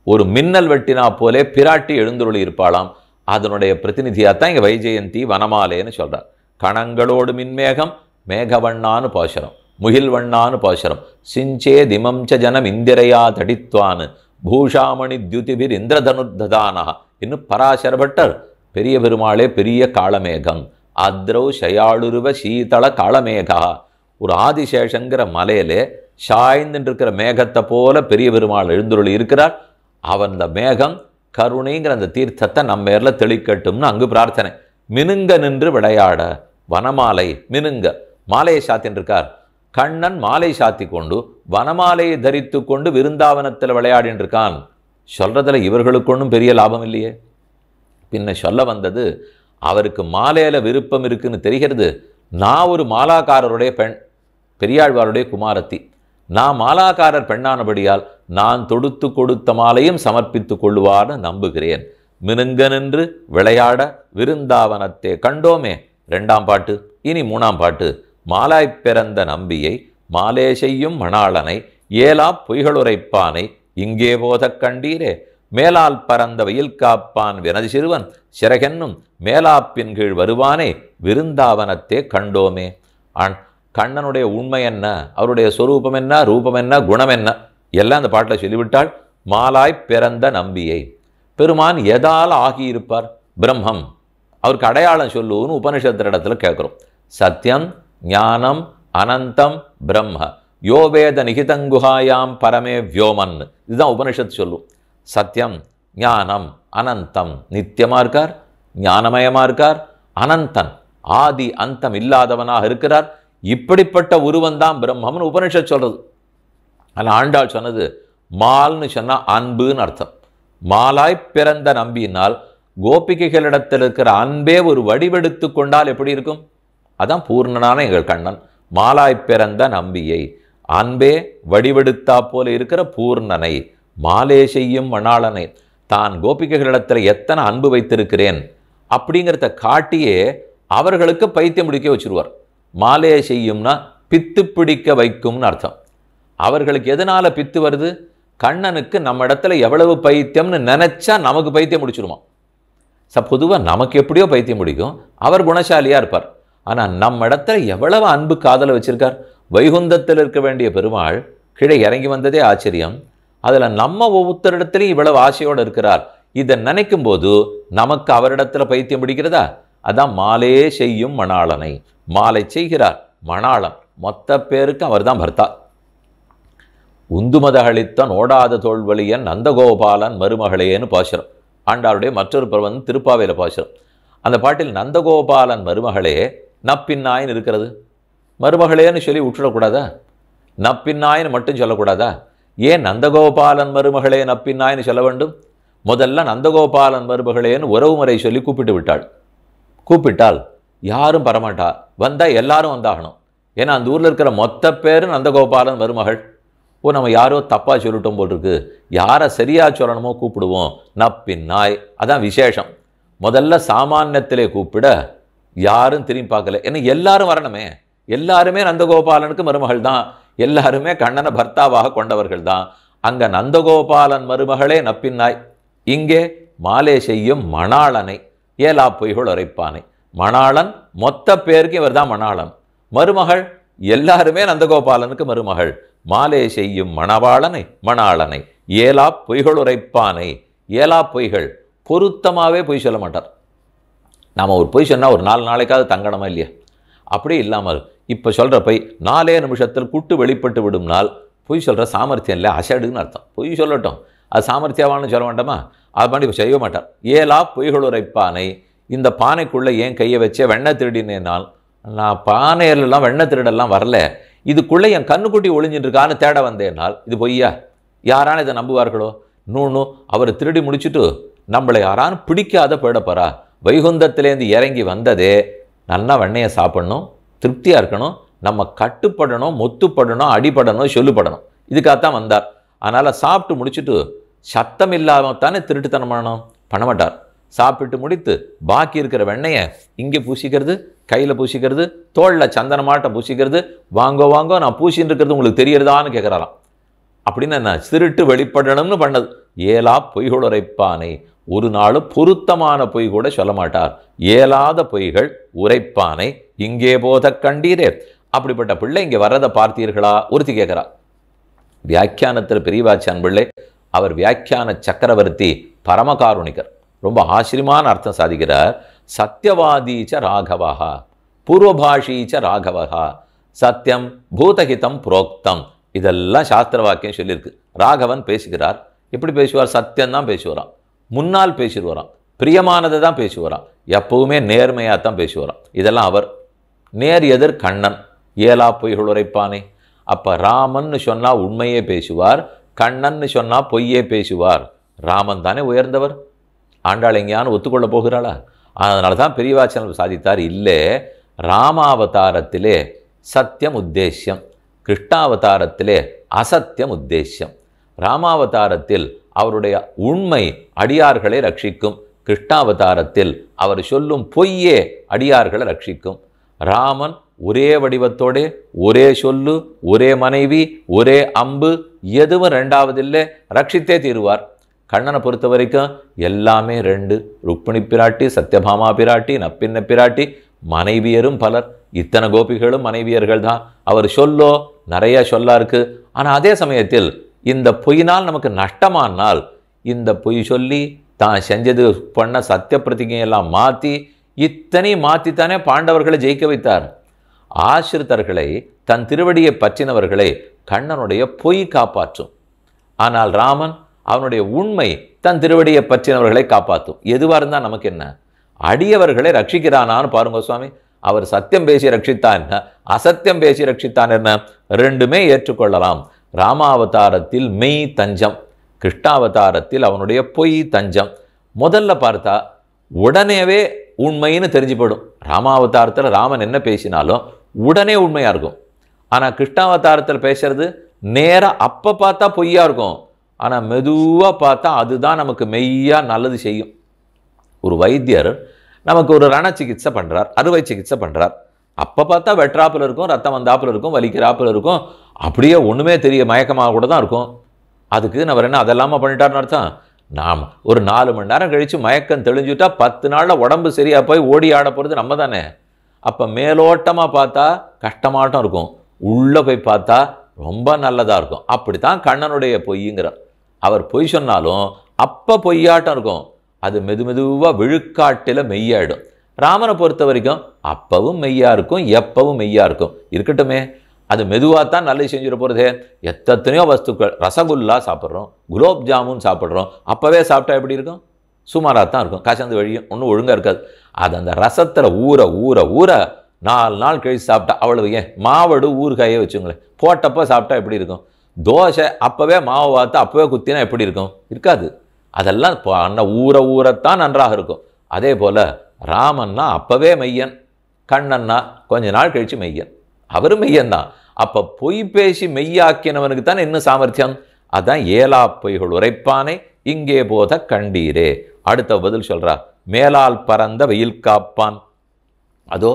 ஒரு மின்னல் வெட்டினா போலே பிராட்டி எழுந்துருளி இருப்பாளாம். அதனுடைய பிரதிநிதியாத்தான் இங்கே வைஜெயந்தி வனமாலேன்னு சொல்றார். கணங்களோடு மின்மேகம் மேகவண்ணானு பாசுரம், முகில்வண்ணானு பாசுரம். சிஞ்சே திமம்ச ஜனம் இந்திரையா தடித்வானு பூஷாமணி தியுதிபிர் இந்திரதனுர்ததானா. இன்னும் பராசரபட்டர் பெரிய பெருமாளே பெரிய காளமேகம் அத்ரௌ ஷயாளுருவ சீதள காளமேகா. ஒரு ஆதிசேஷங்கிற மலையிலே சாய்ந்துட்டு இருக்கிற மேகத்தை போல பெரிய பெருமாள் எழுந்துருளி இருக்கிறார். அவன் அந்த மேகம் கருணைங்கிற அந்த தீர்த்தத்தை நம்ம மேல தெளிக்கட்டும்னு அங்கு பிரார்த்தனை. மினுங்க நின்று விளையாட வனமாலை மினுங்க மாலையை சாத்தின்னு இருக்கார். கண்ணன் மாலை சாத்தி கொண்டு வனமாலையை தரித்து கொண்டு விருந்தாவனத்தில் விளையாடின்னு இருக்கான். சொல்றதுல இவர்களுக்கு ஒன்றும் பெரிய லாபம் இல்லையே. பின்ன சொல்ல வந்தது, அவருக்கு மாலையில விருப்பம் இருக்குன்னு தெரிகிறது. நான் ஒரு மாலாக்காரருடைய பெண், பெரியாழ்வாருடைய குமாரத்தி. நான் மாலாக்காரர் பெண்ணானபடியால் நான் தொடுத்து கொடுத்த மாலையும் சமர்ப்பித்து கொள்ளுவார்னு நம்புகிறேன். மினுங்க நின்று விளையாட விருந்தாவனத்தே கண்டோமே. ரெண்டாம் பாட்டு. இனி மூணாம் பாட்டு. மாலாய்ப் பிறந்த நம்பியை மாலே செய்யும் மணாளனை ஏலா பொய்களுரைப்பானை இங்கே போதக் கண்டீரே. மேலால் பறந்த வெயில் காப்பான் வினது சிறுவன் சிறகென்னும் மேலாப்பின் கீழ் வருவானே விருந்தாவனத்தே கண்டோமே. கண்ணனுடைய உண்மை என்ன, அவருடைய சொரூபம் என்ன, ரூபம் என்ன, குணம் என்ன, எல்லாம் அந்த பாட்டில் சொல்லிவிட்டாள். மாலாய் பிறந்த நம்பியை. பெருமான் எதால் ஆகியிருப்பார்? பிரம்மம். அவருக்கு அடையாளம் சொல்லுன்னு உபனிஷத்து இடத்துல கேட்குறோம். சத்தியம் ஞானம் அனந்தம் பிரம்ம யோவேத நிகிதங்குஹாயாம் பரமே வியோமன். இதுதான் உபனிஷத்து சொல்லும். சத்தியம் ஞானம் அனந்தம், நித்தியமாக இருக்கார், ஞானமயமாக இருக்கார், அனந்தன் ஆதி அந்தம் இல்லாதவனாக இருக்கிறார். இப்படிப்பட்ட உருவந்தான் பிரம்மம்னு உபனிஷத் சொல்றது. ஆனால் ஆண்டாள் சொன்னது மால்னு சொன்னால் அன்புன்னு அர்த்தம். மாலாய் பிறந்த நம்பினால் கோபிகைகளிடத்தில் இருக்கிற அன்பே ஒரு வடிவெடுத்து கொண்டால் எப்படி இருக்கும்? அதான் பூர்ணனான எங்கள் கண்ணன். மாலாய் பிறந்த நம்பியை, அன்பே வடிவெடுத்தா போல இருக்கிற பூர்ணனை, மாலே செய்யும் மணாளனை. தான் கோபிகைகளிடத்தில் எத்தனை அன்பு வைத்திருக்கிறேன் அப்படிங்கிறத காட்டியே அவர்களுக்கு பைத்தியம் பிடிக்க வச்சிருவார். மாலே செய்யும்னா பித்து பிடிக்க வைக்கும்னு அர்த்தம். அவர்களுக்கு எதனால பித்து வருது? கண்ணனுக்கு நம்ம இடத்துல எவ்வளவு பைத்தியம்னு நினைச்சா நமக்கு பைத்தியம் முடிச்சிருமா. பொதுவாக நமக்கு எப்படியோ பைத்தியம் பிடிக்கும், அவர் குணசாலியாக இருப்பார். ஆனால் நம்ம இடத்துல எவ்வளவு அன்பு காதலை வச்சிருக்கார். வைகுந்தத்தில் இருக்க வேண்டிய பெருமாள் கீழே இறங்கி வந்ததே ஆச்சரியம். அதில் நம்ம ஒவ்வொருத்தரிடத்துலையும் இவ்வளவு ஆசையோடு இருக்கிறார். இதை நினைக்கும் போது நமக்கு அவரிடத்துல பைத்தியம் பிடிக்கிறதா? அதான் மாலே செய்யும் மணாளனை. மாலை செய்கிறார் மணாளன். மொத்த பேருக்கு அவர் தான் பர்த்தா. உந்துமதகளித்தன் ஓடாத தோல்வழியன் நந்தகோபாலன் மருமகளேன்னு பாசுரம். ஆண்டாருடைய மற்றொரு பருவம் திருப்பாவையில பாசுரம். அந்த பாட்டில் நந்தகோபாலன் மருமகளே நப்பின்னாயின்னு இருக்கிறது. மருமகளேன்னு சொல்லி விட்டுடக்கூடாதா? நப்பின்னாயின்னு மட்டும் சொல்லக்கூடாதா? ஏன் நந்தகோபாலன் மருமகளே நப்பின்னாயின்னு சொல்ல வேண்டும்? முதல்ல நந்தகோபாலன் மருமகளேன்னு உறவு முறை சொல்லி கூப்பிட்டு விட்டாள். கூப்பிட்டால் யாரும் வரமாட்டா, வந்தால் எல்லாரும் வந்தாகணும். ஏன்னா அந்த ஊரில் இருக்கிற மொத்த பேரும் நந்தகோபாலன் மருமகள். நம்ம யாரோ தப்பாக சொல்லிட்டோம் போல் இருக்கு, யாரை சரியாக சொல்லணுமோ கூப்பிடுவோம். நப்பின்னாய், அதான் விசேஷம். முதல்ல சாமானியத்திலே கூப்பிட யாரும் திரும்பி பார்க்கல. ஏன்னா எல்லாரும் வரணுமே. எல்லாருமே நந்தகோபாலனுக்கு மருமகள் தான், எல்லாருமே கண்ணனை பர்த்தாவாக கொண்டவர்கள் தான். அங்கே நந்தகோபாலன் மருமகளே நப்பின்னாய். இங்கே மாலே செய்யும் மணாளனை ஏலா பொய்கள் உரைப்பானை. மணாளன் மொத்த பேருக்கு இவர் தான் மணாளன். மருமகள் எல்லாருமே நந்தகோபாலனுக்கு மருமகள். மாலே செய்யும் மணவாளனை மணாளனை ஏலா பொய்கள் உரைப்பானை. ஏலா பொய்கள் பொருத்தமாகவே பொய் சொல்ல மாட்டார். நாம் ஒரு பொய் சொன்னால் ஒரு 4 நாளைக்காவது தங்கணுமா இல்லையா? அப்படியே இல்லாமல் இப்போ சொல்கிற பொய் 4 நிமிஷத்தில் குட்டு வெளிப்பட்டு விடும் நாள் பொய் சொல்கிற சாமர்த்தியம் இல்லை, அசடுன்னு அர்த்தம். பொய் சொல்லட்டும், அது சாமர்த்தியவான்னு சொல்ல வேண்டாமா? அது பண்ணி இப்போ செய்ய மாட்டார். ஏலா பொய்கள் உரைப்பானை. இந்த பானைக்குள்ளே ஏன் கையை வச்சே வெண்ணெய் திருடினேனால், நான் பானையிலெல்லாம் வெண்ணெய் திருடெல்லாம் வரல, இதுக்குள்ளே என் கண்ணுக்குட்டி ஒளிஞ்சிட்டு இருக்கான்னு தேட வந்தேனால் இது பொய்யா? யாரான இதை நம்புவார்களோ? இன்னொன்று, அவர் திருடி முடிச்சுட்டு நம்மளை யாரானு பிடிக்காத போயிடப்போறா. வைகுந்தத்திலேருந்து இறங்கி வந்ததே நல்லா வெண்ணையை சாப்பிடணும், திருப்தியாக இருக்கணும், நம்ம கட்டுப்படணும், மொத்துப்படணும், அடிப்படணும், சொல்லுப்படணும். இதுக்காகத்தான் வந்தார். அதனால் சாப்பிட்டு முடிச்சுட்டு சத்தம் இல்லாமல் தானே திருட்டுத்தனம் பண்ண மாட்டார். சாப்பிட்டு முடித்து பாக்கி இருக்கிற வெண்ணையை இங்கே பூசிக்கிறது, கையில் பூசிக்கிறது, தோளில் சந்தனமாட்டம் பூசிக்கிறது. வாங்கோ வாங்கோ நான் பூசின்னு இருக்கிறது உங்களுக்கு தெரியறதான்னு கேட்குறாராம். அப்படின்னு என்ன திருட்டு வெளிப்படணும்னு பண்ணது. ஏலா பொய்கள் உரைப்பானை. ஒரு நாள் பொருத்தமான பொய் கூட சொல்ல மாட்டார். ஏலாத பொய்கள் உரைப்பானை இங்கே போத கண்டீரே. அப்படிப்பட்ட பிள்ளை இங்கே வர்றதை பார்த்தீர்களா? ஒருத்தி கேட்குறா. வியாக்கியானத்தில் பெரியவாச்சான் பிள்ளை, அவர் வியாக்கியான சக்கரவர்த்தி, பரமகாருணிகர், ரொம்ப ஆச்சரியமான அர்த்தம் சாதிக்கிறார். சத்தியவாதீச்ச ராகவஹா பூர்வபாஷீச்ச ராகவஹா சத்தியம் பூதஹிதம் புரோக்தம். இதெல்லாம் சாஸ்திர வாக்கியம் சொல்லியிருக்கு. ராகவன் பேசுகிறார். எப்படி பேசுவார்? சத்தியம்தான் பேசுவாராம், முன்னால் பேசிடுவாராம், பிரியமானதை தான் பேசுவாராம், எப்பவுமே நேர்மையாக தான் பேசுவாராம். இதெல்லாம் அவர். நேர் எதிர் கண்ணன். ஏலா பொய்கள் உரைப்பானே. அப்போ ராமன்னு சொன்னால் உண்மையே பேசுவார், கண்ணன்னு சொன்னால் பொய்யே பேசுவார். ராமன் தானே உயர்ந்தவர். ஆண்டாள் எங்கேயானு ஒத்துக்கொள்ள போகிறாளா? அதனால தான் பெரியவாச்சனம் சாதித்தார். இல்லை, ராமாவதாரத்திலே சத்தியம் உத்தேசியம், கிருஷ்ணாவதாரத்திலே அசத்தியம் உத்தேசியம். ராமாவதாரத்தில் அவருடைய உண்மை அடியார்களை ரட்சிக்கும், கிருஷ்ணாவதாரத்தில் அவர் சொல்லும் பொய்யே அடியார்களை ரட்சிக்கும். ராமன் ஒரே வடிவத்தோட, ஒரே சொல்லு, ஒரே மனைவி, ஒரே அம்பு, எதுவும் ரெண்டாவது இல்லை, ரட்சித்தே தீருவார். கண்ணனை பொறுத்த வரைக்கும் எல்லாமே 2. ருக்மிணி பிராட்டி, சத்யபாமா பிராட்டி, நப்பின்ன பிராட்டி, மனைவியரும் பலர். இத்தனை கோபிகளும் மனைவியர்கள் தான். அவர் சொல்லோ நிறைய சொல்லா இருக்கு. ஆனால் அதே சமயத்தில் இந்த பொய்னால் நமக்கு நஷ்டமானால், இந்த பொய் சொல்லி தான் செஞ்சது பண்ண சத்திய பிரதிகையெல்லாம் மாற்றி இத்தனை மாற்றித்தானே பாண்டவர்களை ஜெயிக்க வைத்தார். ஆசிரித்தர்களை, தன் திருவடியை பற்றினவர்களை கண்ணனுடைய பொய் காப்பாற்றும். ஆனால் ராமன் அவனுடைய உண்மை தன் திருவடியை பற்றினவர்களை காப்பாற்றும். எதுவாக இருந்தால் நமக்கு என்ன? அடியவர்களை ரட்சிக்கிறானான்னு பாருங்க சுவாமி. அவர் சத்தியம் பேசி ரட்சித்தான் என்ன, அசத்தியம் பேசி ரட்சித்தான் என்ன, ரெண்டுமே ஏற்றுக்கொள்ளலாம். ராமாவதாரத்தில் மெய் தஞ்சம், கிருஷ்ணாவதாரத்தில் அவனுடைய பொய் தஞ்சம். முதல்ல பார்த்தா உடனேவே உண்மைன்னு தெரிஞ்சு போயிடும். ராமாவதாரத்தில் ராமன் என்ன பேசினாலும் உடனே உண்மையாக இருக்கும். ஆனால் கிருஷ்ணாவதாரத்தில் பேசுறது நேராக அப்போ பார்த்தா பொய்யா இருக்கும். ஆனால் மெதுவாக பார்த்தா அதுதான் நமக்கு மெய்யா நல்லது செய்யும். ஒரு வைத்தியர் நமக்கு ஒரு ரண சிகிச்சை பண்ணுறார், அறுவை சிகிச்சை பண்ணுறார். அப்போ பார்த்தா வெற்றாப்பில் இருக்கும், ரத்தம் வந்தாப்பில் இருக்கும், வலிக்கிறாப்பில் இருக்கும், அப்படியே ஒன்றுமே தெரிய மயக்கமாக கூட தான் இருக்கும். அதுக்கு நம்ம என்ன அதெல்லாமா பண்ணிட்டார்னு அர்த்தம்? நாம் ஒரு 4 மணி நேரம் கழித்து மயக்கம் தெளிஞ்சுட்டா 10 நாளில் உடம்பு சரியாக போய் ஓடி ஆட போகிறது நம்ம தானே. அப்போ மேலோட்டமாக பார்த்தா கஷ்டமாட்டம் இருக்கும், உள்ளே போய் பார்த்தா ரொம்ப நல்லதாக இருக்கும். அப்படி தான் கண்ணனுடைய பொய்ங்கிறார். அவர் பொய் சொன்னாலும் அப்போ பொய்யாட்டம் இருக்கும், அது மெதுவாக விழுக்காட்டில் மெய்யாயிடும். ராமனை பொறுத்த வரைக்கும் அப்பவும் மெய்யா இருக்கும், எப்பவும் மெய்யா இருக்கும். இருக்கட்டுமே, அது மெதுவாக தான் நல்லது செஞ்சுட போகிறதே. எத்தனையோ வஸ்துக்கள், ரசகுல்லா சாப்பிட்றோம், குலோப் ஜாமுன் சாப்பிட்றோம், அப்போவே சாப்பிட்டா எப்படி இருக்கும்? சுமாராக தான் இருக்கும், கசந்து வழியும், ஒன்றும் ஒழுங்காக இருக்காது. அது அந்த ரசத்தில் ஊற ஊற ஊற 4 நாள் கழிச்சு சாப்பிட்டா அவ்வளவு. ஏன் மாவடு ஊறுகாயே வச்சுங்களேன், போட்டப்போ சாப்பிட்டா எப்படி இருக்கும்? தோசை அப்போவே மாவை பார்த்து அப்போவே குத்தினா எப்படி இருக்கும்? இருக்காது. அதெல்லாம் அண்ணன் ஊற ஊறத்தான் நன்றாக இருக்கும். அதே போல் ராமன்னா அப்போவே மெய்யன், கண்ணன்னா கொஞ்ச நாள் கழித்து மெய்யன், அவரும் மெய்யன் தான். அப்போ பொய் பேசி மெய்யாக்கினவனுக்கு தான் இன்னும் சாமர்த்தியம். அதான் ஏலா பொய்கள் உரைப்பானை இங்கே போத கண்டீரே. அடுத்த பதில் சொல்றா, மேலால் பறந்த வெயில் காப்பான். அதோ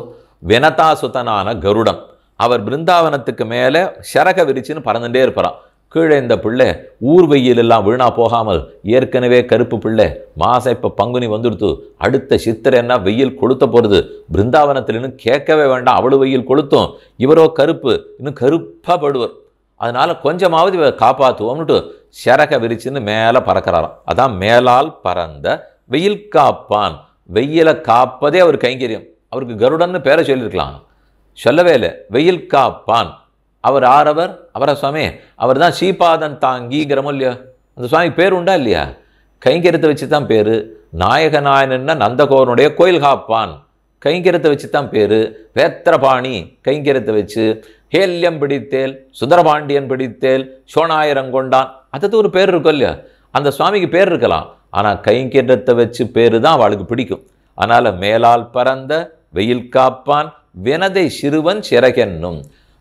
வினதாசுதனான கருடன், அவர் பிருந்தாவனத்துக்கு மேலே சரக விரிச்சுன்னு பறந்துட்டே இருப்பாராம். கீழே இந்த பிள்ளை ஊர் வெயிலெல்லாம் வீணா போகாமல், ஏற்கனவே கருப்பு பிள்ளை, மாதம் இப்போ பங்குனி வந்துடுத்து, அடுத்த சித்திரை என்ன வெயில் கொளுத்த போகிறது, பிருந்தாவனத்தில் இன்னும் கேட்கவே வேண்டாம், அவ்வளோ வெயில் கொளுத்தும். இவரோ கருப்பு, இன்னும் கருப்பாக படுவர். அதனால கொஞ்சமாவது காப்பாற்றுவோம்னுட்டு சிறக விரிச்சுன்னு மேலே பறக்கிறாராம். அதான் மேலால் பறந்த வெயில் காப்பான். வெயிலை காப்பதே அவர் கைங்கரியம். அவருக்கு கருடன்னு பேரை சொல்லியிருக்கலாம், சொல்லவே இல்லை. வெயில் காப்பான். அவர் ஆரவர் அவர சுவாமி, அவர் தான் ஸ்ரீபாதன் தாங்கிங்கிறமோ இல்லையா? அந்த சுவாமி பேர் உண்டா இல்லையா? கைங்கரியத்தை வச்சு தான் பேர். நாயகநாயனன்னா நந்தகோரனுடைய கோயில் காப்பான், கைங்கரியத்தை வச்சு தான் பேர். வேத்திரபாணி கைங்கரியத்தை வச்சு. ஹேல்யம் பிடித்தேல், சுந்தரபாண்டியன் பிடித்தேல், சோனாயிரங்கொண்டான், அது ஒரு பேர் இருக்கும் இல்லையா? அந்த சுவாமிக்கு பேர் இருக்கலாம், ஆனால் கைங்கரியத்தை வச்சு பேர் தான் அவளுக்கு பிடிக்கும். அதனால் மேலால் பறந்த வெயில் காப்பான் வினதை சிறுவன் சிறகென்னும்.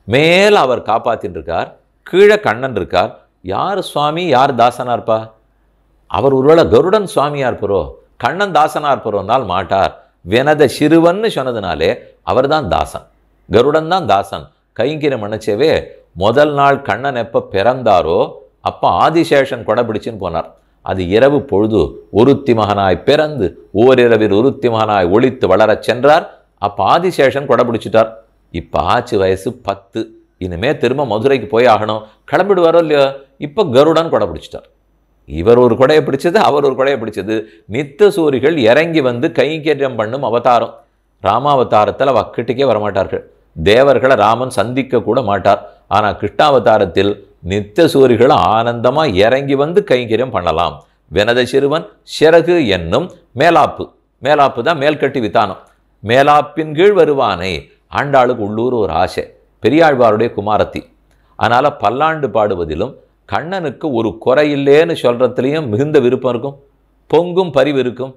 மேல் அவர் காப்பாத்தின்னு இருக்கார், கீழே கண்ணன் இருக்கார். யார் சுவாமி யார் தாசனா இருப்பா? அவர் ஒருவேளை கருடன் சுவாமியா இருப்பாரோ, கண்ணன் தாசனா இருப்பாரோனால் மாட்டார். வினத சிறுவன்னு சொன்னதுனாலே அவர் தான் தாசன், கருடன் தான் தாசன். கைங்கரியம் நினைச்சவே முதல் நாள் கண்ணன் எப்போ பிறந்தாரோ அப்போ ஆதிசேஷன் கொடை பிடிச்சின்னு போனார். அது இரவு பொழுது ஒருத்தி மகனாய் பிறந்து ஓரிரவில் ஒருத்தி மகனாய் ஒளித்து வளரச் சென்றார். அப்போ ஆதிசேஷன் கொடை பிடிச்சிட்டார். இப்போ ஆச்சு வயசு 10, இனிமே திரும்ப மதுரைக்கு போய் ஆகணும். கிளம்பிடுவாரோ இல்லையோ? இப்போ கருடன் கொடை பிடிச்சிட்டார். இவர் ஒரு கொடையை பிடிச்சது, அவர் ஒரு கொடையை பிடிச்சது. நித்த சூரிகள் இறங்கி வந்து கைங்கரியம் பண்ணும் அவதாரம். ராமாவதாரத்தில் வக்கிட்டுக்கே வரமாட்டார்கள், தேவர்களை ராமன் சந்திக்க கூட மாட்டார். ஆனால் கிருஷ்ணாவதாரத்தில் நித்த சூரிகள் ஆனந்தமாக இறங்கி வந்து கைங்கரியம் பண்ணலாம். வினத சிறுவன் சிறகு என்னும் மேலாப்பு. மேலாப்பு தான் மேல்கட்டி வித்தானம். மேலாப்பின் கீழ் வருவானை. ஆண்டாளுக்கு உள்ளூர் ஒரு ஆசை, பெரியாழ்வாருடைய குமாரத்தி. அதனால் பல்லாண்டு பாடுவதிலும் கண்ணனுக்கு ஒரு குறையில்லேன்னு சொல்கிறதுலையும் மிகுந்த விருப்பம் இருக்கும், பொங்கும் பரிவு இருக்கும்.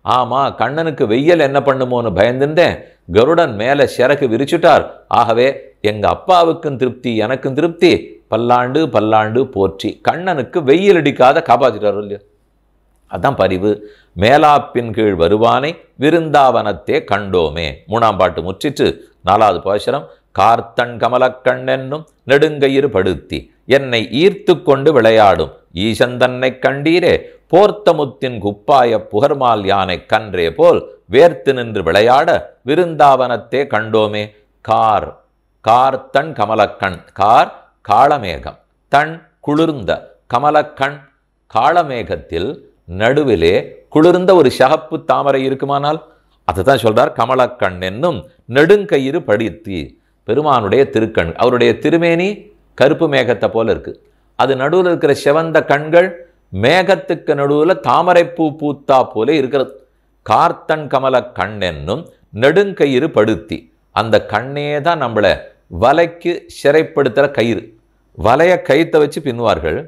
ஆமாம், கண்ணனுக்கு வெயில் என்ன பண்ணுமோன்னு பயந்துட்டேன், கருடன் மேலே சிறகு விரிச்சுட்டார். ஆகவே எங்கள் அப்பாவுக்கும் திருப்தி எனக்கும் திருப்தி, பல்லாண்டு பல்லாண்டு போற்றி. கண்ணனுக்கு வெயில் அடிக்காத காப்பாற்றிட்டார் இல்லையா? அதான் பரிவு. மேலாப்பின் கீழ் வருவானை விருந்தாவனத்தே கண்டோமே. 3ஆம் பாட்டு முற்றிற்று. 4வது பாசுரம். கார்த்தன் கமலக்கண்ணென்னும் நெடுங்கயிறு படுத்தி என்னை ஈர்த்து கொண்டு விளையாடும் ஈசன் தன்னை கண்டீரே, போர்த்தமுத்தின் குப்பாய புகர்மால் யானை கன்றே போல் வேர்த்து நின்று விளையாட விருந்தாவனத்தே கண்டோமே. கார் கார்த்தன் கமலக்கண். கார் காளமேகம், தன் குளிர்ந்த, கமலக்கண் காளமேகத்தில் நடுவிலே குளிர்ந்த ஒரு சகப்பு தாமரை இருக்குமானால் அதை தான் சொல்றார். கமலக்கண் என்னும் நெடுங்கயிறு படுத்தி. பெருமானுடைய திருக்கண், அவருடைய திருமேனி கருப்பு மேகத்தை போல இருக்கு. அது நடுவில் இருக்கிற சிவந்த கண்கள் மேகத்துக்கு நடுவில் தாமரைப்பூ பூத்தா போல இருக்கிறது. கார்த்தன் கமல கண் என்னும் நெடுங்கயிறு படுத்தி. அந்த கண்ணே தான் நம்மளை வலைக்கு சிறைப்படுத்துகிற கயிறு. வலைய கயிற்றை வச்சு பின்னுவார்கள்.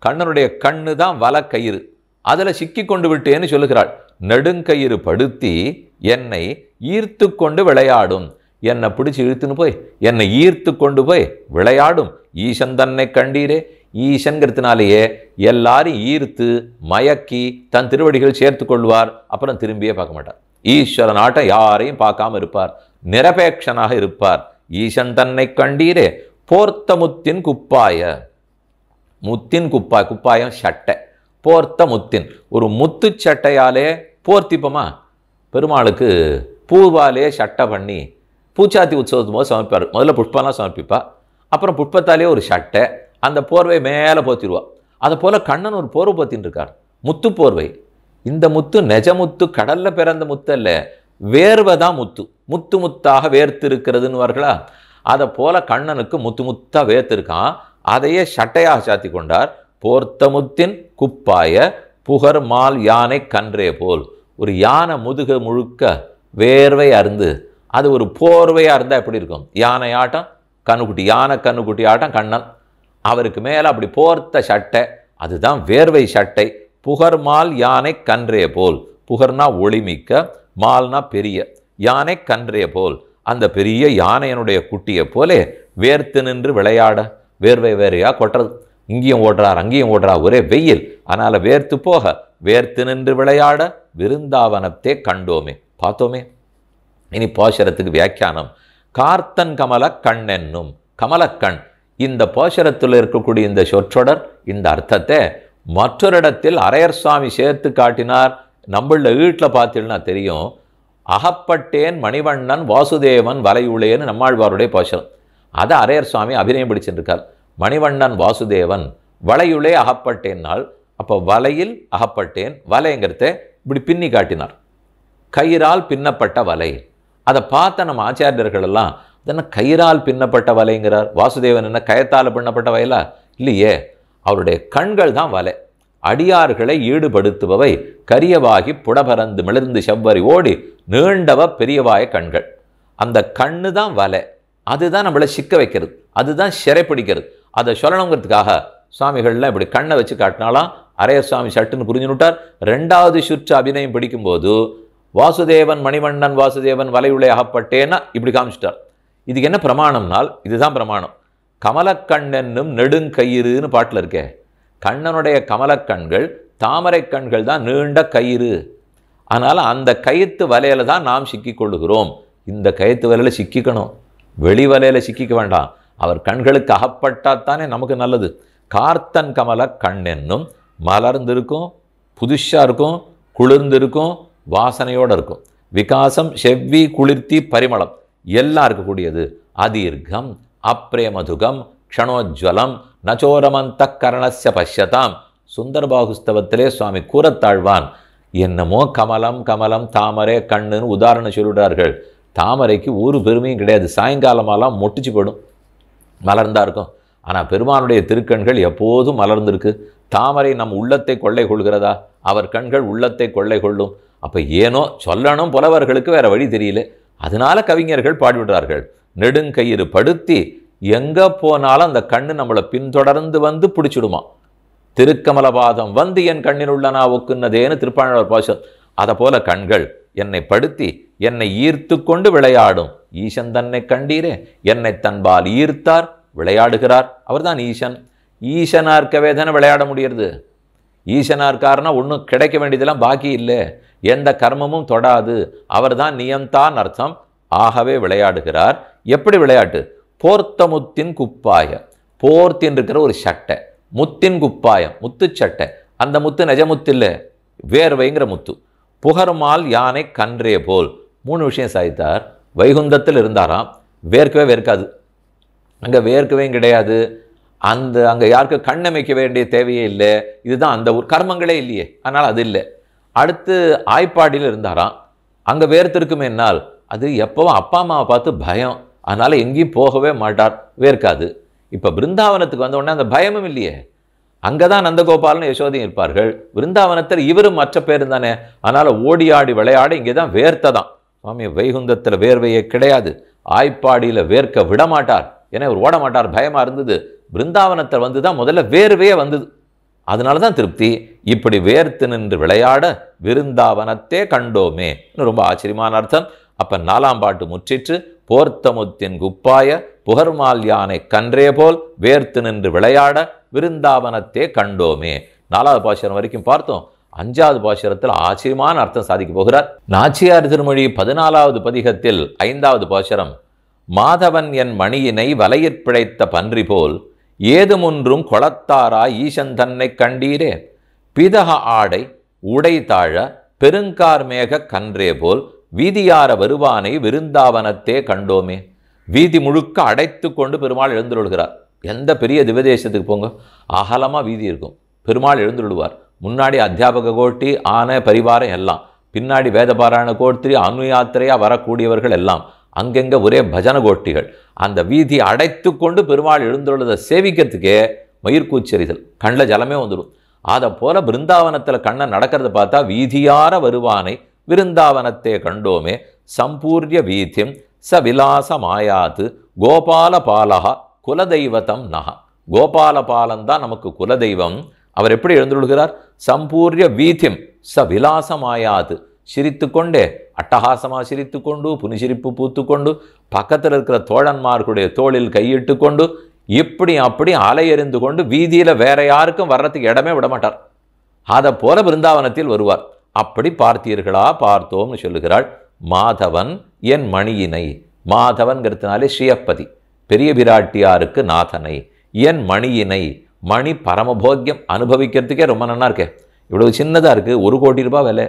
கண்ணனுடைய கண்ணு தான் வலை கயிறு. அதில் சிக்கி கொண்டு விட்டேன்னு சொல்லுகிறாள். நெடுங்கயிறு படுத்தி என்னை ஈர்த்து கொண்டு விளையாடும். என்னை பிடிச்சி இழுத்துன்னு போய் என்னை ஈர்த்து கொண்டு போய் விளையாடும் ஈசன் தன்னை கண்டீரே. ஈசன்கிறதுனாலேயே எல்லாரும் ஈர்த்து மயக்கி தன் திருவடிகள் சேர்த்து கொள்வார். அப்புறம் திரும்பியே பார்க்க மாட்டார். ஈஸ்வரன் ஆட்டம் யாரையும் பார்க்காம இருப்பார், நிரபேட்சனாக இருப்பார். ஈசன் தன்னை கண்டீரே. போர்த்த முத்தின் குப்பாய. முத்தின் குப்பாய், குப்பாயம் சட்டை. போர்த்த முத்தின், ஒரு முத்து சட்டையாலே போர்த்திப்போமா? பெருமாளுக்கு பூவாலே சட்டை பண்ணி பூச்சாத்தி உற்சவத்தும் போது சமர்ப்பார். முதல்ல புஷ்பம்லாம் சமர்ப்பிப்பா, அப்புறம் புஷ்பத்தாலே ஒரு சட்டை, அந்த போர்வை மேலே போத்திடுவா. அதை போல் கண்ணன் ஒரு போர்வை போத்தின்னு இருக்கார், முத்து போர்வை. இந்த முத்து நெஜ முத்து, கடல்ல பிறந்த முத்து அல்ல, வேர்வை தான் முத்து. முத்து முத்தாக வேர்த்து இருக்கிறதுன்னுவார்களா? அதை போல கண்ணனுக்கு முத்து முத்தா வேர்த்திருக்கான். அதையே சட்டையாக சாத்தி கொண்டார். போர்த்த முத்தின் குப்பாய புகர் மால் யானை கன்றே போல். ஒரு யானை முதுக முழுக்க வேர்வை அருந்து அது ஒரு போர்வையாக இருந்தால் எப்படி இருக்கும்? யானை ஆட்டம் கண்ணுக்குட்டி, யானை கண்ணுக்குட்டி ஆட்டம் கண்ணன். அவருக்கு மேலே அப்படி போர்த்த சட்டை, அதுதான் வேர்வை சட்டை. புகர் மால் யானை கன்றே போல். புகர்னா ஒளிமிக்க, மால்னா பெரிய, யானை கன்றே போல். அந்த பெரிய யானையனுடைய குட்டியை போலே வேர்த்து நின்று விளையாட. வேர்வை வேறையா கொட்டுறது, இங்கேயும் ஓடுறார் அங்கேயும் ஓடுறார், ஒரே வெயில். அதனால் வேர்த்து போக வேர்த்து நின்று விளையாட விருந்தாவனத்தே கண்டோமே, பார்த்தோமே. இனி போஷரத்துக்கு வியாக்கியானம். கார்த்தன் கமல கண் என்னும். கமலக்கண், இந்த போஷரத்தில் இருக்கக்கூடிய இந்த சொற்றொடர், இந்த அர்த்தத்தை மற்றொரு இடத்தில் அரையர் சுவாமி சேர்த்து காட்டினார். நம்மள வீட்டில் பார்த்தீங்கன்னா தெரியும். அகப்பட்டேன் மணிவண்ணன் வாசுதேவன் வலையுளேன்னு நம்மாழ்வாருடைய போஷரம். அதை அரையர் சுவாமி அபிநயம் பிடிச்சிருக்கார். மணிவண்ணன் வாசுதேவன் வலையுளே அகப்பட்டேன்னால், அப்போ வலையில் அகப்பட்டேன், வலைங்கிறத இப்படி பின்னி காட்டினார். கயிறால் பின்னப்பட்ட வலை. அதை பார்த்த நம்ம ஆச்சாரியர்கள் எல்லாம் இதென்ன கயிறால் பின்னப்பட்ட வலைங்கிறார், வாசுதேவன் என்ன கயத்தால் பின்னப்பட்ட வயலா? இல்லையே, அவருடைய கண்கள் தான் வலை. அடியார்களை ஈடுபடுத்துபவை கரியவாகி புடபரந்து மிளர்ந்து செவ்வரி ஓடி நீண்டவ பெரியவாய கண்கள். அந்த கண்ணு தான் வலை, அதுதான் நம்மளை சிக்க வைக்கிறது, அதுதான் சிறைப்பிடிக்கிறது. அதை சொல்லணுங்கிறதுக்காக சுவாமிகள்லாம் இப்படி கண்ணை வச்சு காட்டினாலாம். அரையர் சுவாமி சட்டுன்னு புரிஞ்சுனுட்டார். 2வது சுற்று அபிநயம் பிடிக்கும்போது வாசுதேவன் மணிவண்ணன் வாசுதேவன் வலையுளே அகப்பட்டேன்னா இப்படி காமிச்சிட்டார். இதுக்கு என்ன பிரமாணம்னால், இதுதான் பிரமாணம். கமலக்கண்ணென்னும் நெடுங்கயிறுன்னு பாட்டில் இருக்கே, கண்ணனுடைய கமலக்கண்கள் தாமரை கண்கள் தான் நீண்ட கயிறு. அதனால் அந்த கயிற்று வலையில தான் நாம் சிக்கிக் கொள்ளுகிறோம். இந்த கயிற்று வலையில சிக்கிக்கணும், வெளி வலையில சிக்கிக்க வேண்டாம். அவர் கண்களுக்கு அகப்பட்டாத்தானே நமக்கு நல்லது. கார்த்தன் கமல கண்ணென்னும் மலர்ந்திருக்கும், புதுஷாக இருக்கும், குளிர்ந்திருக்கும், வாசனையோடு இருக்கும். விகாசம் செவ்வி குளிர்த்தி பரிமளம் எல்லாம் இருக்கக்கூடியது. அதீர்க்கம் அப்ரேமதுகம் க்ஷணோஜ்வலம் நச்சோரமந்த கரணஸ்ய பஷ்யதாம். சுந்தரபாகுஸ்தவத்திலே சுவாமி கூறத்தாழ்வான் என்னமோ கமலம் கமலம் தாமரை கண்ணுன்னு உதாரணம் சொல்லிவிடார்கள். தாமரைக்கு ஒரு பெருமையும் கிடையாது, சாயங்காலமாலாம் மொட்டிச்சு போயிடும், மலர்ந்தா இருக்கும். ஆனால் பெருமானுடைய திருக்கண்கள் எப்போதும் மலர்ந்திருக்கு. தாமரை நம் உள்ளத்தை கொள்ளை கொள்கிறதா? அவர் கண்கள் உள்ளத்தை கொள்ளை கொள்ளும். அப்போ ஏனோ சொல்லணும், புலவர்களுக்கு வேற வழி தெரியல, அதனால கவிஞர்கள் பாடிவிடுறார்கள். நெடுங்கயிறு படுத்தி எங்கே போனாலும் அந்த கண்ணு நம்மளை பின்தொடர்ந்து வந்து பிடிச்சிடுமா. திருக்கமலபாதம் வந்து என் கண்ணில் உள்ளனா ஒக்குன்னதேன்னு திருப்பாணவர் பாசம். அதை போல கண்கள் என்னை படுத்தி என்னை ஈர்த்து கொண்டு விளையாடும். ஈசன் தன்னை கண்டீரே, என்னை தன்பால் ஈர்த்தார், விளையாடுகிறார். அவர்தான் ஈசன். ஈசனார்க்கவே தானே விளையாட முடியறது. ஈசனார்க்காரனா ஒன்றும் கிடைக்க வேண்டியதெல்லாம் பாக்கி இல்லை, எந்த கர்மமும் தொடாது. அவர் தான் நியம்தான் அர்த்தம். ஆகவே விளையாடுகிறார். எப்படி விளையாட்டு? போர்த்த முத்தின் குப்பாய, போர்த்தின் இருக்கிற ஒரு சட்டை, முத்தின் குப்பாயம் முத்து சட்டை. அந்த முத்து நெஜமுத்து இல்லை, வேர்வைங்கிற முத்து. புகர்மால் யானை கன்றே போல். 3 விஷயம் சாய்த்தார். வைகுந்தத்தில் இருந்தாராம், வேர்க்கவே வேர்க்காது, அங்கே வேர்க்கவே கிடையாது. அங்கே யாருக்கு கண்ணமைக்க வேண்டிய தேவையே இல்லை. இதுதான் அந்த ஒரு கர்மங்களே இல்லையே, அதனால் அது இல்லை. அடுத்து ஆய்ப்பாடியில் இருந்தாராம், அங்கே வேர்த்திருக்குமே என்னால் அது எப்பவும் அப்பா அம்மாவை பார்த்து பயம், அதனால் எங்கேயும் போகவே மாட்டார், வேர்க்காது. இப்போ பிருந்தாவனத்துக்கு வந்த உடனே அந்த பயமும் இல்லையே, அங்கே தான் நந்தகோபாலன் யசோதையும் இருப்பார்கள். பிருந்தாவனத்தில் இவரும் மற்ற பேரும் தானே, அதனால் ஓடி ஆடி விளையாட இங்கே தான் வேர்த்ததான். சுவாமி வைகுந்தத்தில் வேர்வையே கிடையாது, ஆய்ப்பாடியில் வேர்க்க விட மாட்டார், ஏன்னா இவர் ஓட மாட்டார், பயமாக இருந்தது. பிருந்தாவனத்தில் வந்து தான் முதல்ல வேர்வையே வந்தது, அதனால தான் திருப்தி. இப்படி வேர்த்து நின்று விளையாட விருந்தாவனத்தே கண்டோமே, ரொம்ப ஆச்சரியமான அர்த்தம். அப்போ 4ஆம் பாட்டு முற்றிற்று. போர்த்தமுத்தின் குப்பாய புகர்மால் யானை கன்றே போல் வேர்த்து நின்று விளையாட விருந்தாவனத்தே கண்டோமே. 4வது பாசுரம் வரைக்கும் பார்த்தோம். 5வது பாசுரத்தில் ஆச்சரியமான அர்த்தம் சாதிக்க போகிறார். நாச்சியார் திருமொழி 14வது பதிகத்தில் 5வது பாசுரம். மாதவன் என் மணியினை வலையிற் பிழைத்த பன்றி போல் ஏதுமொன்றும் கொளத்தாராய் ஈசன் தன்னை கண்டீரே. பிதக ஆடை உடை தாழ பெருங்கார்மேக கன்றே போல் வீதியார வருவானை விருந்தாவனத்தே கண்டோமே. வீதி முழுக்க அடைத்து கொண்டு பெருமாள் எழுந்துள்ளார். எந்த பெரிய திவதேசத்துக்கு போங்க, அகலமாக வீதி இருக்கும், பெருமாள் எழுந்துள்ளுவார். முன்னாடி அத்தியாபக கோட்டி ஆன பரிவாரம் எல்லாம், பின்னாடி வேதபாராயண கோட்டி அனுயாத்திரையாக வரக்கூடியவர்கள் எல்லாம், அங்கெங்கே ஒரே பஜன கோட்டிகள். அந்த வீதி அடைத்து கொண்டு பெருமாள் எழுந்துள்ளதை சேவிக்கிறதுக்கே மயிர்கூச்சரிதல், கண்ணில் ஜலமே வந்துடும். அதை போல பிருந்தாவனத்தில் கண்ணை நடக்கிறத பார்த்தா வீதியார வருவானை விருந்தாவனத்தே கண்டோமே. சம்பூர்ய வீதிம் ச விலாச மாயாது கோபால பாலகா குலதெய்வதம் நக. கோபால பாலன் தான் நமக்கு குலதெய்வம். அவர் எப்படி எழுந்துள்ளார்? சம்பூர்ய வீதிம் ச விலாச மாயாது, சிரித்து கொண்டே அட்டகாசமாக சிரித்து கொண்டு புனிசிரிப்பு பூத்து கொண்டு பக்கத்தில் இருக்கிற தோழன்மார்களுடைய தோளில் கையிட்டு கொண்டு இப்படி அப்படி அலையெறிந்து கொண்டு வீதியில் வேற யாருக்கும் வர்றதுக்கு இடமே விட மாட்டார். அதை போல பிருந்தாவனத்தில் வருவார். அப்படி பார்த்தீர்களா? பார்த்தோம்னு சொல்லுகிறாள். மாதவன் என் மணியினை, மாதவன்கிறதுனாலே ஸ்ரீயப்பதி, பெரிய பிராட்டியாருக்கு நாதனை. என் மணியினை, மணி பரமபோக்கியம், அனுபவிக்கிறதுக்கே ரொம்ப நல்லா இருக்கே. இவ்வளவு சின்னதாக இருக்குது, 1 கோடி ரூபாய் விலை.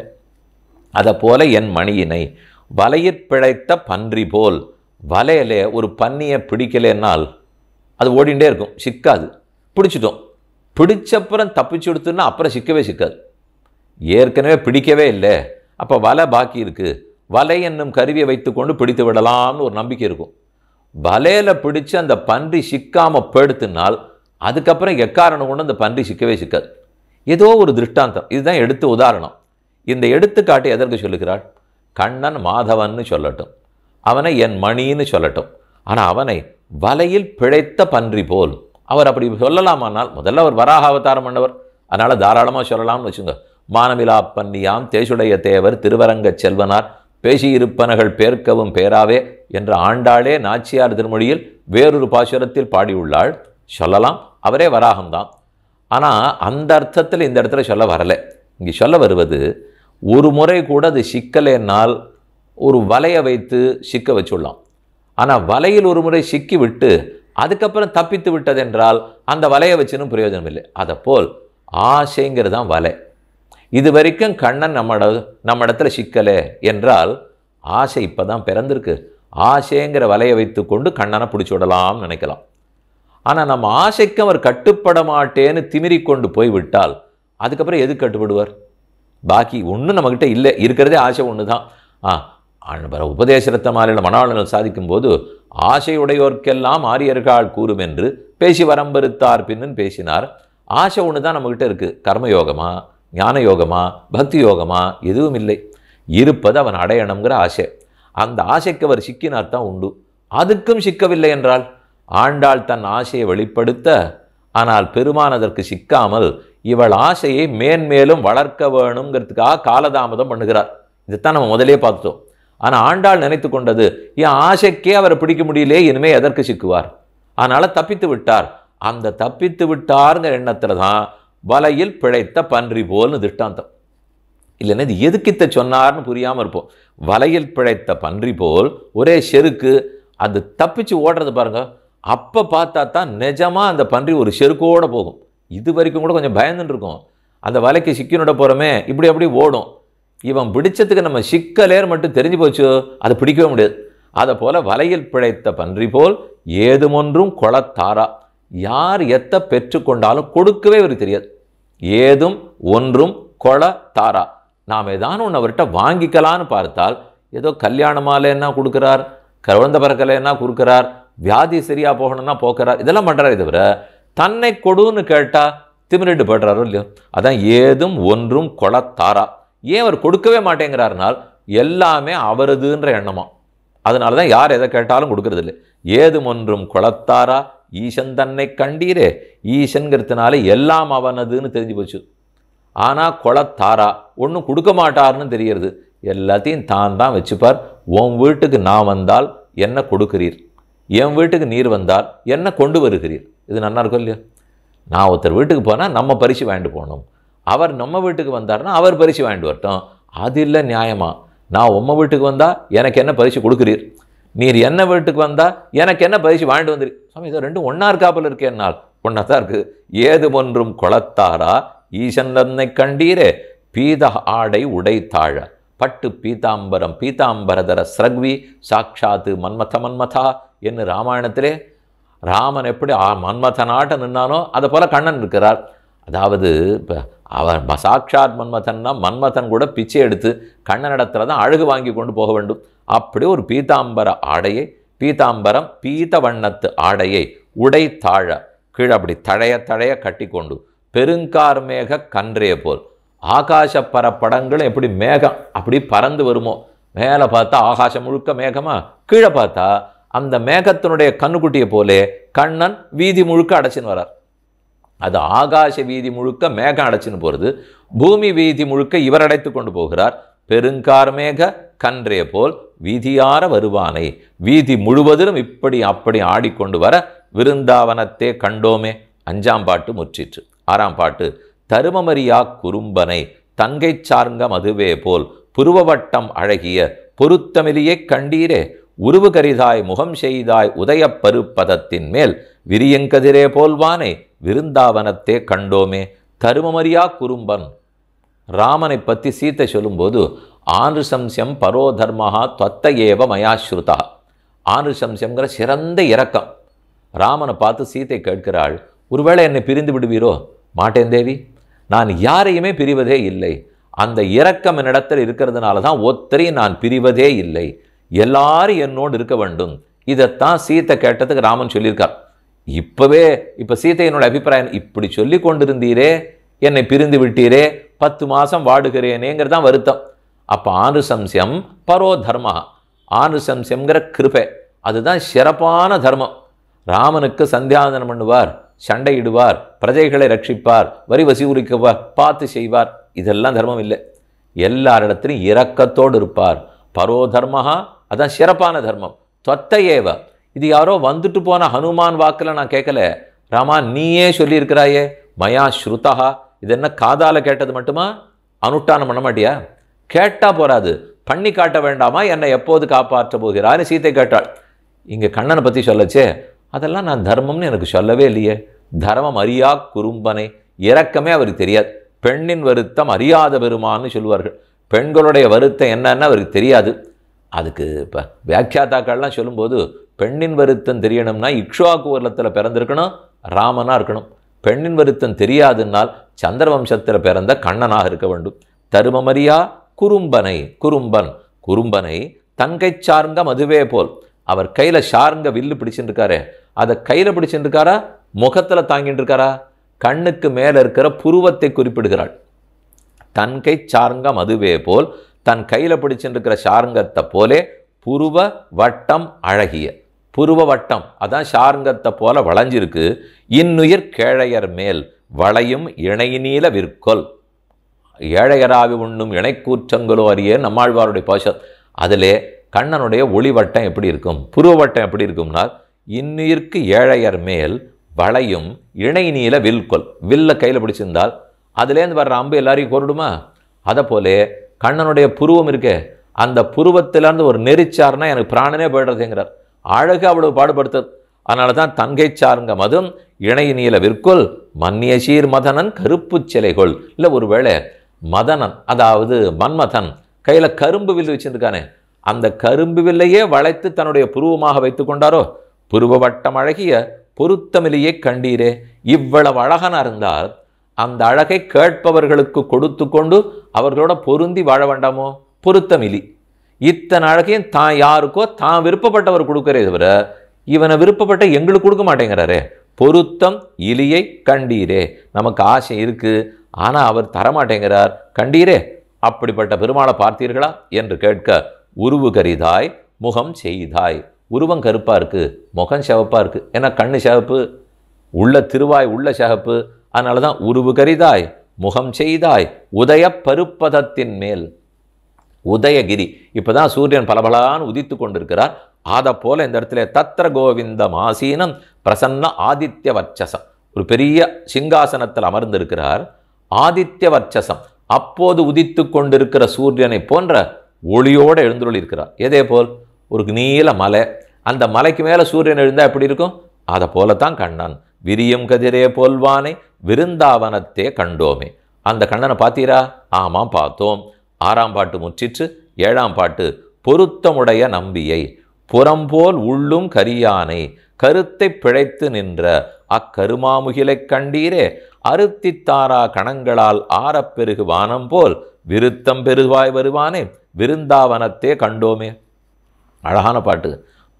அதை போல என் மணியினை வலையிற் பிழைத்த பன்றி போல். வலையிலே ஒரு பன்னியை பிடிக்கலைன்னால் அது ஓடிண்டே இருக்கும், சிக்காது. பிடிச்சிட்டோம், பிடிச்சப்புறம் தப்பிச்சு கொடுத்துன்னா அப்புறம் சிக்கவே சிக்காது. ஏற்கனவே பிடிக்கவே இல்லை, அப்போ வலை பாக்கி இருக்குது, வலை என்னும் கருவியை வைத்துக்கொண்டு பிடித்து விடலாம்னு ஒரு நம்பிக்கை இருக்கும். வலையில் பிடிச்சு அந்த பன்றி சிக்காமல் படுத்தினால் அதுக்கப்புறம் எக்காரணம் கொண்டு அந்த பன்றி சிக்கவே சிக்காது. ஏதோ ஒரு திருஷ்டாந்தம், இதுதான் எடுத்து உதாரணம். இந்த எடுத்துக்காட்டு எதற்கு சொல்லுகிறாள்? கண்ணன் மாதவன்னு சொல்லட்டும், அவனை என் மணின்னு சொல்லட்டும், ஆனால் அவனை வலையில் பிழைத்த பன்றி போல் அவர் அப்படி சொல்லலாமானால், முதல்ல அவர் வராக அவதாரம் பண்ணவர், அதனால் தாராளமாக சொல்லலாம்னு வச்சுங்க. மானவிலா பன்னியாம் தேசுடைய தேவர் திருவரங்க செல்வனார் பேசியிருப்பனகள் பேர்க்கவும் பேராவே என்ற ஆண்டாளே நாச்சியார் திருமொழியில் வேறொரு பாசுரத்தில் பாடியுள்ளாள். சொல்லலாம், அவரே வராகம்தான். ஆனால் அந்த அர்த்தத்தில் இந்த இடத்துல சொல்ல வரலை. இங்கே சொல்ல வருவது, ஒரு முறை கூட அது சிக்கலைனால் ஒரு வலையை வைத்து சிக்க வச்சுடலாம். ஆனால் வலையில் ஒரு முறை சிக்கி விட்டு அதுக்கப்புறம் தப்பித்து விட்டதென்றால் அந்த வலையை வச்சுன்னு பிரயோஜனம் இல்லை. அதை போல் ஆசைங்கிறது தான் வலை. இது வரைக்கும் கண்ணன் நம்ம இடத்துல சிக்கலை என்றால் ஆசை இப்போ தான் பிறந்திருக்கு, ஆசைங்கிற வலையை வைத்து கொண்டு கண்ணனை பிடிச்சி விடலாம்னு நினைக்கலாம். ஆனால் நம்ம ஆசைக்கு அவர் கட்டுப்பட மாட்டேன்னு திமிரி கொண்டு போய்விட்டால் அதுக்கப்புறம் எது கட்டுப்படுவார்? பாக்கி ஒன்றும் நம்மக்கிட்ட இல்லை, இருக்கிறதே ஆசை ஒன்று தான். உபதேசரத்த மாலையில் மணவாளர்கள் சாதிக்கும்போது ஆசையுடையோர்க்கெல்லாம் ஆரியர்கள் கூறும் என்று பேசி வரம்பருத்தார் பின்னு பேசினார். ஆசை ஒன்று தான் நம்மக்கிட்ட இருக்குது. கர்மயோகமா, ஞான யோகமா, பக்தி யோகமா, எதுவும் இல்லை. இருப்பது அவன் அடையணுங்கிற ஆசை. அந்த ஆசைக்கு அவர் சிக்கினார் தான் உண்டு. அதுக்கும் சிக்கவில்லை என்றால் ஆண்டாள் தன் ஆசையை வெளிப்படுத்த, ஆனால் பெருமான் அதற்கு சிக்காமல் இவள் ஆசையை மேன்மேலும் வளர்க்க வேணுங்கிறதுக்காக காலதாமதம் பண்ணுகிறார். இதைத்தான் நம்ம முதலே பார்த்துட்டோம். ஆனால் ஆண்டாள் நினைத்து கொண்டது, என் ஆசைக்கே அவரை பிடிக்க முடியலே, இனிமே எதற்கு சிக்குவார், அதனால் தப்பித்து விட்டார். அந்த தப்பித்து விட்டாருங்கிற எண்ணத்தில் தான் வலையில் பிழைத்த பன்றி போல்னு திஷ்டாந்தம். இல்லைன்னா இது எதுக்கு இத்த சொன்னார்னு புரியாமல் இருப்போம். வலையில் பிழைத்த பன்றி போல் ஒரே செருக்கு, அது தப்பிச்சு ஓடுறது பாருங்க. அப்போ பார்த்தா தான் நிஜமாக அந்த பன்றி ஒரு செருக்கோடு போகும். இது வரைக்கும் கூட கொஞ்சம் பயந்துன்னு இருக்கும். அந்த வலைக்கு சிக்கினோட போகிறோமே, இப்படி அப்படி ஓடும். இவன் பிடிச்சதுக்கு நம்ம சிக்கலேர் மட்டும் தெரிஞ்சு போச்சு, அதை பிடிக்கவே முடியாது. அதை போல் வலையில் பிழைத்த பன்றி போல் ஏதுமொன்றும் கொளத்தாரா, யார் எத்த பெற்றுக்கொண்டாலும் கொடுக்கவே இவருக்கு தெரியாது. ஏதும் ஒன்றும் கொளத்தாரா, நாம் ஏதானு ஒன்று அவர்கிட்ட வாங்கிக்கலான்னு பார்த்தால் ஏதோ கல்யாணமால என்ன கொடுக்குறார், குழந்தை பிறக்கலை என்ன கொடுக்குறார், வியாதி சரியாக போகணும்னா போக்குறார், இதெல்லாம் பண்ணுறாரு. தவிர தன்னை கொடுன்னு கேட்டால் திமிரிட்டு போடுறாரோ இல்லையோ. அதான் ஏதும் ஒன்றும் கொளத்தாரா. ஏன் அவர் கொடுக்கவே மாட்டேங்கிறாருனால் எல்லாமே அவரதுன்ற எண்ணமா. அதனால தான் யார் எதை கேட்டாலும் கொடுக்கறது இல்லை. ஏதும் ஒன்றும் கொளத்தாரா ஈசன் தன்னை கண்டீரே, ஈசன்கிறதுனால எல்லாம் அவனதுன்னு தெரிஞ்சு போச்சு. ஆனால் கொளத்தாரா ஒன்றும் கொடுக்க மாட்டார்னு தெரியறது. எல்லாத்தையும் தான் தான் வச்சுப்பார். உன் வீட்டுக்கு நான் வந்தால் என்ன கொடுக்கிறீர், என் வீட்டுக்கு நீர் வந்தால் என்ன கொண்டு வருகிறீர். இது நல்லா இருக்கும் இல்லையா? நான் ஒருத்தர் வீட்டுக்கு போனால் நம்ம பரிசு வாங்கிட்டு போகணும், அவர் நம்ம வீட்டுக்கு வந்தார்னா அவர் பரிசு வாங்கிட்டு வரட்டும். அது இல்லை நியாயமா? நான் உம்ம வீட்டுக்கு வந்தால் எனக்கு என்ன பரிசு கொடுக்குறீர், நீர் என்ன வீட்டுக்கு வந்தால் எனக்கு என்ன பரிசு வாங்கிட்டு வந்துரு. சாமி இதை ரெண்டும் ஒன்றா இருக்காப்பில் இருக்கேன்னால் ஒன்றா தான் இருக்குது. ஏது ஒன்றும் கொளத்தாரா ஈசன் தன்னை கண்டீரே, பீத ஆடை உடைத்தாழ பட்டு பீதாம்பரம் பீதாம்பரதர ஸ்ரக்வி சாட்சாத்து மன்மத மன்மதா என்று ராமாயணத்திலே ராமன் எப்படி மன்மதனாட்ட நின்னானோ அதை போல கண்ணன் இருக்கிறார். அதாவது இப்போ அவர் சாட்சாத் மன்மதன்னா மன்மதன் கூட பிச்சை எடுத்து கண்ணனிடத்துல தான் அழகு வாங்கி கொண்டு போக வேண்டும். அப்படி ஒரு பீதாம்பர ஆடையை, பீதாம்பரம் பீத வண்ணத்து ஆடையை உடைத்தாழ கீழே அப்படி தழைய தழைய கட்டி கொண்டு பெருங்கார் மேக கன்றே போல் ஆகாச பரப்படங்களும் எப்படி மேகம் அப்படி பறந்து வருமோ, மேலே பார்த்தா ஆகாசம் முழுக்க மேகமா, கீழே பார்த்தா அந்த மேகத்தினுடைய கண்ணுக்குட்டியை போலே கண்ணன் வீதி முழுக்க அடைச்சின்னு வரார். அது ஆகாச வீதி முழுக்க மேகம் அடைச்சின்னு போகிறது, பூமி வீதி முழுக்க இவர் அடைத்து கொண்டு போகிறார். பெருங்கார் மேக கன்றே போல் வீதியார வருவானை, வீதி முழுவதிலும் இப்படி அப்படி ஆடிக்கொண்டு வர விருந்தாவனத்தே கண்டோமே. 5ஆம் பாட்டு முற்றிற்று. 6ஆம் பாட்டு தருமமரியா குறும்பனை தங்கை சார்ங்க மதுவே போல் புருவவட்டம் அழகிய பொருத்தமிலியே கண்டீரே, உருவு கரிதாய் முகம் செய்தாய் உதயப்பரு பதத்தின் மேல் விரியங்கதிரே போல்வானை விருந்தாவனத்தே கண்டோமே. தருமமரியா குறும்பன் ராமனை பற்றி சீத்தை சொல்லும்போது ஆனுசம்சம் பரோதர்மஹா தொத்த ஏவ மயாஸ்ருதா. ஆனுசம்சம்ங்கிற சிறந்த இரக்கம். ராமனை பார்த்து சீதை கேட்கிறாள், ஒருவேளை என்னை பிரிந்து விடுவீரோ? மாட்டேன் தேவி, நான் யாரையுமே பிரிவதே இல்லை. அந்த இரக்கம் என்னிடத்தில் இருக்கிறதுனால தான் ஒத்தரையும் நான் பிரிவதே இல்லை. எல்லாரும் என்னோடு இருக்க வேண்டும். இதைத்தான் சீத்தை கேட்டதுக்கு ராமன் சொல்லியிருக்கார். இப்போ சீதையினோட அபிப்பிராயம், இப்படி சொல்லி கொண்டிருந்தீரே, என்னை பிரிந்து விட்டீரே, 10 மாதம் வாடுகிறேனேங்கிறதான் வருத்தம். அப்போ ஆனுசம்சியம் பரோ தர்மா, ஆனுசம்சியம்ங்கிற கிருபை, அதுதான் சிறப்பான தர்மம். ராமனுக்கு சந்தியாவந்தனம் பண்ணுவார், சண்டையிடுவார், பிரஜைகளை ரட்சிப்பார், வரி வசூலிக்குவார், பார்த்து செய்வார், இதெல்லாம் தர்மம் இல்லை. எல்லாரிடத்திலும் இரக்கத்தோடு இருப்பார். பரோ தர்மஹா, அதான் சிறப்பான தர்மம். தொத்தையேவ, இது யாரோ வந்துட்டு போன ஹனுமான் வாக்கில் நான் கேட்கல, ராமா நீயே சொல்லியிருக்கிறாயே, மயா ஸ்ருதா. இது என்ன காதால கேட்டது மட்டுமா? அனுஷ்டானம் பண்ண மாட்டியா? கேட்டா போறாது, பண்ணி காட்ட வேண்டாமா? என்னை எப்போது காப்பாற்ற போகிறான்னு சீத்தை கேட்டாள். இங்கே கண்ணனை பற்றி சொல்லச்சே, அதெல்லாம் நான் தர்மம்னு எனக்கு சொல்லவே இல்லையே. தர்மம் அறியா குறும்பனை, இரக்கமே அவருக்கு தெரியாது. பெண்ணின் வருத்தம் அறியாத பெருமான்னு சொல்லுவார்கள். பெண்களுடைய வருத்தம் என்னன்னு அவருக்கு தெரியாது. அதுக்கு இப்போ வியாக்கியாத்தாக்கள்லாம் சொல்லும்போது, பெண்ணின் வருத்தம் தெரியணும்னா இக்ஷ்வாக்கு வருலத்தில் பிறந்திருக்கணும், ராமனாக இருக்கணும். பெண்ணின் வருத்தம் தெரியாதுன்னால் சந்திரவம்சத்தில் பிறந்த கண்ணனாக இருக்க வேண்டும். தருமமரியா குறும்பனை, குறும்பனை தங்கை சார்ந்த மதுவே போல். அவர் கையில் ஷார்ங்க வில்லு பிடிச்சுட்டு இருக்காரு, அதை கையில் பிடிச்சுட்டு இருக்காரா, முகத்தில் தாங்கிட்டு இருக்காரா? கண்ணுக்கு மேலே இருக்கிற புருவத்தை குறிப்பிடுகிறாள். தன்கை சார்ங்க மதுவே போல், தன் கையில் பிடிச்சுட்டு இருக்கிற ஷார்ங்கத்தை போலே புருவ வட்டம் அழகிய. புருவ வட்டம் அதான் ஷார்ங்கத்தை போல வளைஞ்சிருக்கு. இன்னுயிர் கேழையர் மேல் வளையும் இணைநீல விற்கொல். ஏழையராவி உண்ணும் இணைக்கூற்றங்களோ அறிய நம்மாழ்வாருடைய பாஷம். அதிலே கண்ணனுடைய ஒளிவட்டம் எப்படி இருக்கும், புருவவட்டம் எப்படி இருக்கும்னா, இன்னுயிர்க்கு ஏழையர் மேல் வளையும் இணைநீல வில்கொல். வில்ல கையில் பிடிச்சிருந்தால் அதுலேருந்து வர்ற அம்பு எல்லாரையும் கொருடுமா? அதை போலே கண்ணனுடைய புருவம் இருக்கே, அந்த புருவத்திலேருந்து ஒரு நெறிச்சார்னா எனக்கு பிராணனே போய்டுறதுங்கிறார். அழகு அவ்வளவு பாடுபடுத்தது. அதனால தான் தங்கை சார்ங்க மதும் இணை நீல விற்கொல் மன்னிய சீர் மதனன் கருப்பு சிலைகொள். இல்லை ஒருவேளை மதனன், அதாவது மன்மதன் கையில் கரும்பு வில்லு வச்சுருக்கானே, அந்த கரும்பு வில்லையே வளைத்து தன்னுடைய புருவமாக வைத்து கொண்டாரோ? புருவ வட்டம் அழகிய பொருத்தமிலியை கண்டீரே. இவ்வளவு அழகனா இருந்தால் அந்த அழகை கேட்பவர்களுக்கு கொடுத்து கொண்டு அவர்களோட பொருந்தி வாழ வேண்டாமோ? பொருத்தமிலி. இத்தனை அழகையும் தான் யாருக்கோ தான் விருப்பப்பட்டவர் கொடுக்கிறே தவிர இவனை விருப்பப்பட்ட எங்களுக்கு கொடுக்க மாட்டேங்கிறாரே. பொருத்தம் இலியை கண்டீரே. நமக்கு ஆசை இருக்கு, ஆனால் அவர் தரமாட்டேங்கிறார், கண்டீரே. அப்படிப்பட்ட பெருமாளை பார்த்தீர்களா என்று கேட்க, உருவு கரிதாய் முகம் செய்தாய். உருவம் கருப்பாக இருக்கு, முகம் சிவப்பாக இருக்கு. ஏன்னா கண்ணு சிவப்பு, உள்ள திருவாய் உள்ள சிவப்பு. அதனால தான் உருவு கரிதாய் முகம் செய்தாய் உதய பருப்பதத்தின் மேல். உதயகிரி, இப்போதான் சூரியன் பலபலான்னு உதித்து கொண்டிருக்கிறார். அதை போல இந்த இடத்துல தத்திர கோவிந்தம் ஆசீனம் பிரசன்ன ஆதித்ய வர்ச்சசம். ஒரு பெரிய சிங்காசனத்தில் அமர்ந்திருக்கிறார். ஆதித்ய வர்ச்சசம், அப்போது உதித்து கொண்டிருக்கிற சூரியனை போன்ற ஒளியோடு எழுந்துள்ளிருக்கிறார். எதே போல்? ஒரு நீல மலை, அந்த மலைக்கு மேலே சூரியன் எழுந்தால் எப்படி இருக்கும்? அதை போலத்தான் கண்ணன். விரியும் கதிரே போல்வானை விருந்தாவனத்தே கண்டோமே. அந்த கண்ணனை பார்த்தீரா? ஆமாம் பார்த்தோம். 6ஆம் பாட்டு முற்றிற்று. 7ஆம் பாட்டு பொருத்தமுடைய நம்பியை புறம்போல் உள்ளும் கரியானை கருத்தை பிழைத்து நின்ற அக்கருமாமுகிலைக் கண்டீரே. அறுத்தித்தாரா கணங்களால் ஆறப்பெருகு வானம் போல் விருத்தம் பெருவாய் வருவானே விருந்தாவனத்தே கண்டோமே. அழகான பாட்டு.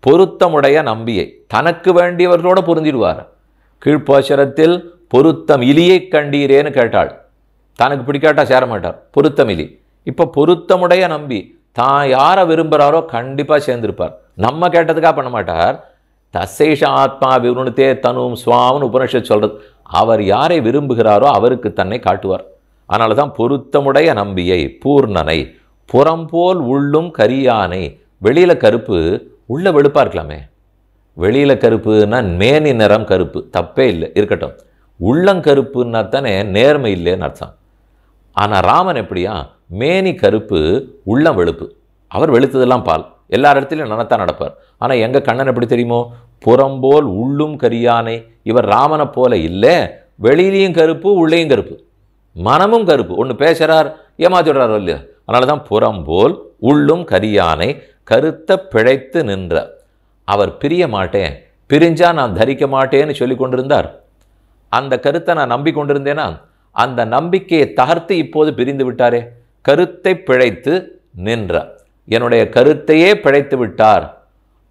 பொருத்தமுடைய நம்பியை, தனக்கு வேண்டியவர்களோட பொருந்திடுவார். கீழ்ப்பாசுரத்தில் பொருத்தம் இலியை கண்டீரேன்னு கேட்டாள். தனக்கு பிடிக்காட்டா சேர மாட்டார், பொருத்தம் இலி. இப்போ பொருத்தமுடைய நம்பி, தான் யாரை விரும்புகிறாரோ கண்டிப்பாக சேர்ந்திருப்பார். நம்ம கேட்டதுக்காக பண்ண மாட்டார். தசேஷ ஆத்மா விருணத்தே தனும் சுவாமின்னு உபனிஷத் சொல்றது. அவர் யாரை விரும்புகிறாரோ அவருக்கு தன்னை காட்டுவார். அதனால தான் பொருத்தமுடைய நம்பியை பூர்ணனை புறம்போல் உள்ளும் கரியானை. வெளியில் கருப்பு, உள்ள வெளுப்பாக இருக்கலாமே. வெளியில் கருப்புன்னா மேனி நிறம் கருப்பு, தப்பே இல்லை, இருக்கட்டும். உள்ளங்கருப்புன்னா தானே நேர்மை இல்லைன்னு அர்த்தம். ஆனால் ராமன் எப்படியா? மேனி கருப்பு, உள்ளம் வெளுப்பு. அவர் வெளுத்ததெல்லாம் பால், எல்லா இடத்துலையும் நனத்தான் நடப்பார். ஆனால் எங்கள் கண்ணன் எப்படி தெரியுமோ? புறம்போல் உள்ளும் கரியானை. இவர் ராமனை போல இல்லை, வெளியிலையும் கருப்பு உள்ளேயும் கருப்பு, மனமும் கருப்பு. ஒன்று பேசுகிறார், ஏமாத்திடுறாரோ இல்லையா? அதனால தான் புறம்போல் உள்ளும் கரியானை கருத்தை பிழைத்து நின்ற. அவர் பிரிய மாட்டேன், பிரிஞ்சா நான் தரிக்க மாட்டேன்னு சொல்லி கொண்டிருந்தார். அந்த கருத்தை நான் நம்பி கொண்டிருந்தேனா, அந்த நம்பிக்கையை தகர்த்து இப்போது பிரிந்து விட்டாரே. கருத்தை பிழைத்து நின்றார். என்னுடைய கருத்தையே பிழைத்து விட்டார்.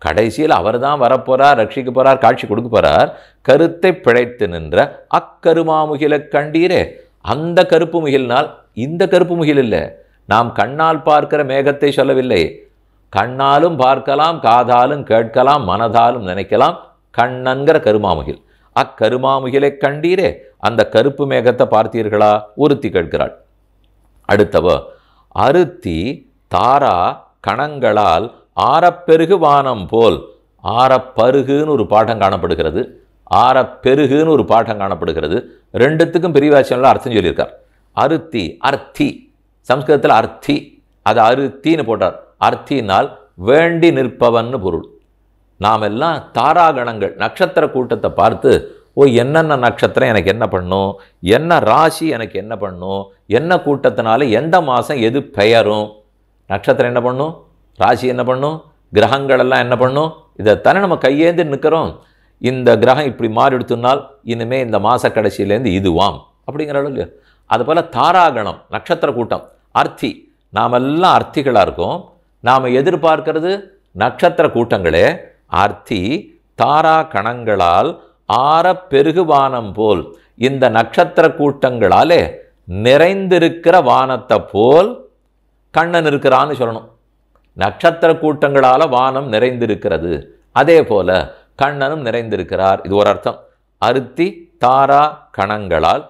கடைசியில் அவர் தான் வரப்போறார், ரட்சிக்க போறார், காட்சி கொடுக்க போறார். கருத்தை பிழைத்து நின்ற அக்கருமாமுகிலை கண்டீரே. அந்த கருப்பு முகில்னால் இந்த கருப்பு முகில் இல்லை. நாம் கண்ணால் பார்க்கிற மேகத்தை சொல்லவில்லை. கண்ணாலும் பார்க்கலாம், காதாலும் கேட்கலாம், மனதாலும் நினைக்கலாம். கண்ணன்கிற கருமாமுகில். அக்கருமாமுகிலை கண்டீரே. அந்த கருப்பு மேகத்தை பார்த்தீர்களா? ஒருத்தி கேட்கிறாள். அடுத்தவ, அருத்தி தாரா கணங்களால் ஆரப்பெருகு வானம் போல். ஆரப்பருகுன்னு ஒரு பாடம் காணப்படுகிறது, ஆரப்பெருகுன்னு ஒரு பாடம் காணப்படுகிறது. ரெண்டுத்துக்கும் பெரியவாச்சனில் அர்த்தம் சொல்லியிருக்கார். அருத்தி, அர்த்தி, சம்ஸ்கிருதத்தில் அர்த்தி, அது அருத்தின்னு போட்டார். அர்த்தினால் வேண்டி நிற்பவன்னு பொருள். நாம் எல்லாம் தாராகணங்கள், நட்சத்திர கூட்டத்தை பார்த்து, ஓ என்னென்ன நட்சத்திரம் எனக்கு என்ன பண்ணும், என்ன ராசி எனக்கு என்ன பண்ணும், என்ன கூட்டத்தினால எந்த மாதம் எது பெயரும், நட்சத்திரம் என்ன பண்ணும், ராசி என்ன பண்ணும், கிரகங்கள் எல்லாம் என்ன பண்ணும், இதைத்தானே நம்ம கையேந்து நிற்கிறோம். இந்த கிரகம் இப்படி மாறிடுத்துனால் இனிமேல் இந்த மாத கடைசியிலேருந்து இதுவாம் அப்படிங்கிற அளவு இல்லையா? அதுபோல் தாராகணம், நட்சத்திர கூட்டம், அர்த்தி. நாமெல்லாம் அர்த்திகளாக இருக்கோம். நாம் எதிர்பார்க்கிறது நட்சத்திர கூட்டங்களே. அர்த்தி தாரா கணங்களால் ஆர பெருகுவானம் போல். இந்த நட்சத்திர கூட்டங்களாலே நிறைந்திருக்கிற வானத்தை போல் கண்ணன் இருக்கிறான்னு சொல்லணும். நட்சத்திர கூட்டங்களால் வானம் நிறைந்திருக்கிறது, அதே போல கண்ணனும் நிறைந்திருக்கிறார். இது ஒரு அர்த்தம். அருத்தி தாரா கணங்களால்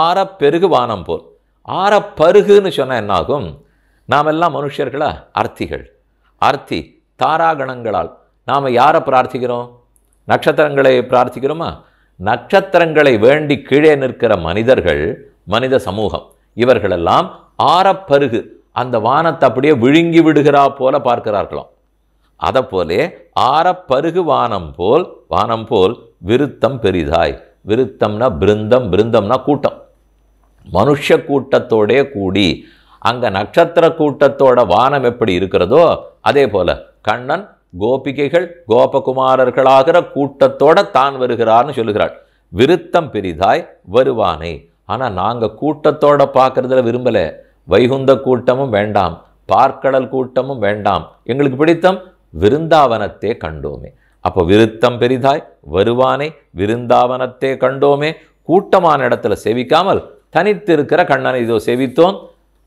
ஆர பெருகு வானம் போல். ஆர பருகுன்னு சொன்னால் என்னாகும்? நாம் எல்லாம் மனுஷர்களா? அர்த்திகள். அர்த்தி தாராகணங்களால் நாம் யாரை பிரார்த்திக்கிறோம்? நட்சத்திரங்களை பிரார்த்திக்கிறோமா? நட்சத்திரங்களை வேண்டி கீழே நிற்கிற மனிதர்கள், மனித சமூகம், இவர்களெல்லாம் ஆரப்பருகு, அந்த வானத்தை அப்படியே விழுங்கி விடுகிறா போல பார்க்கிறார்களாம். அதை போலே ஆரப்பருகு வானம் போல், வானம் போல் விருத்தம் பெரிதாய். விருத்தம்னா பிருந்தம், பிருந்தம்னா கூட்டம். மனுஷ கூட்டத்தோடே கூடி அங்கே நட்சத்திர கூட்டத்தோட வானம் எப்படி இருக்கிறதோ அதே போல கண்ணன் கோபிகைகள் கோபகுமாரர்களாகிற கூட்டத்தோட தான் வருகிறார்னு சொல்லுகிறாள். விருத்தம் பெரிதாய் வருவானே. ஆனால் நாங்கள் கூட்டத்தோட பார்க்கறதுல விரும்பலை. வைகுந்த கூட்டமும் வேண்டாம், பார்க்கடல் கூட்டமும் வேண்டாம். எங்களுக்கு பிடித்தம் விருந்தாவனத்தே கண்டோமே. அப்போ விருத்தம் பெரிதாய் வருவானே, விருந்தாவனத்தே கண்டோமே. கூட்டமான இடத்துல சேவிக்காமல் தனித்து இருக்கிற கண்ணனை இதோ சேவித்தோம்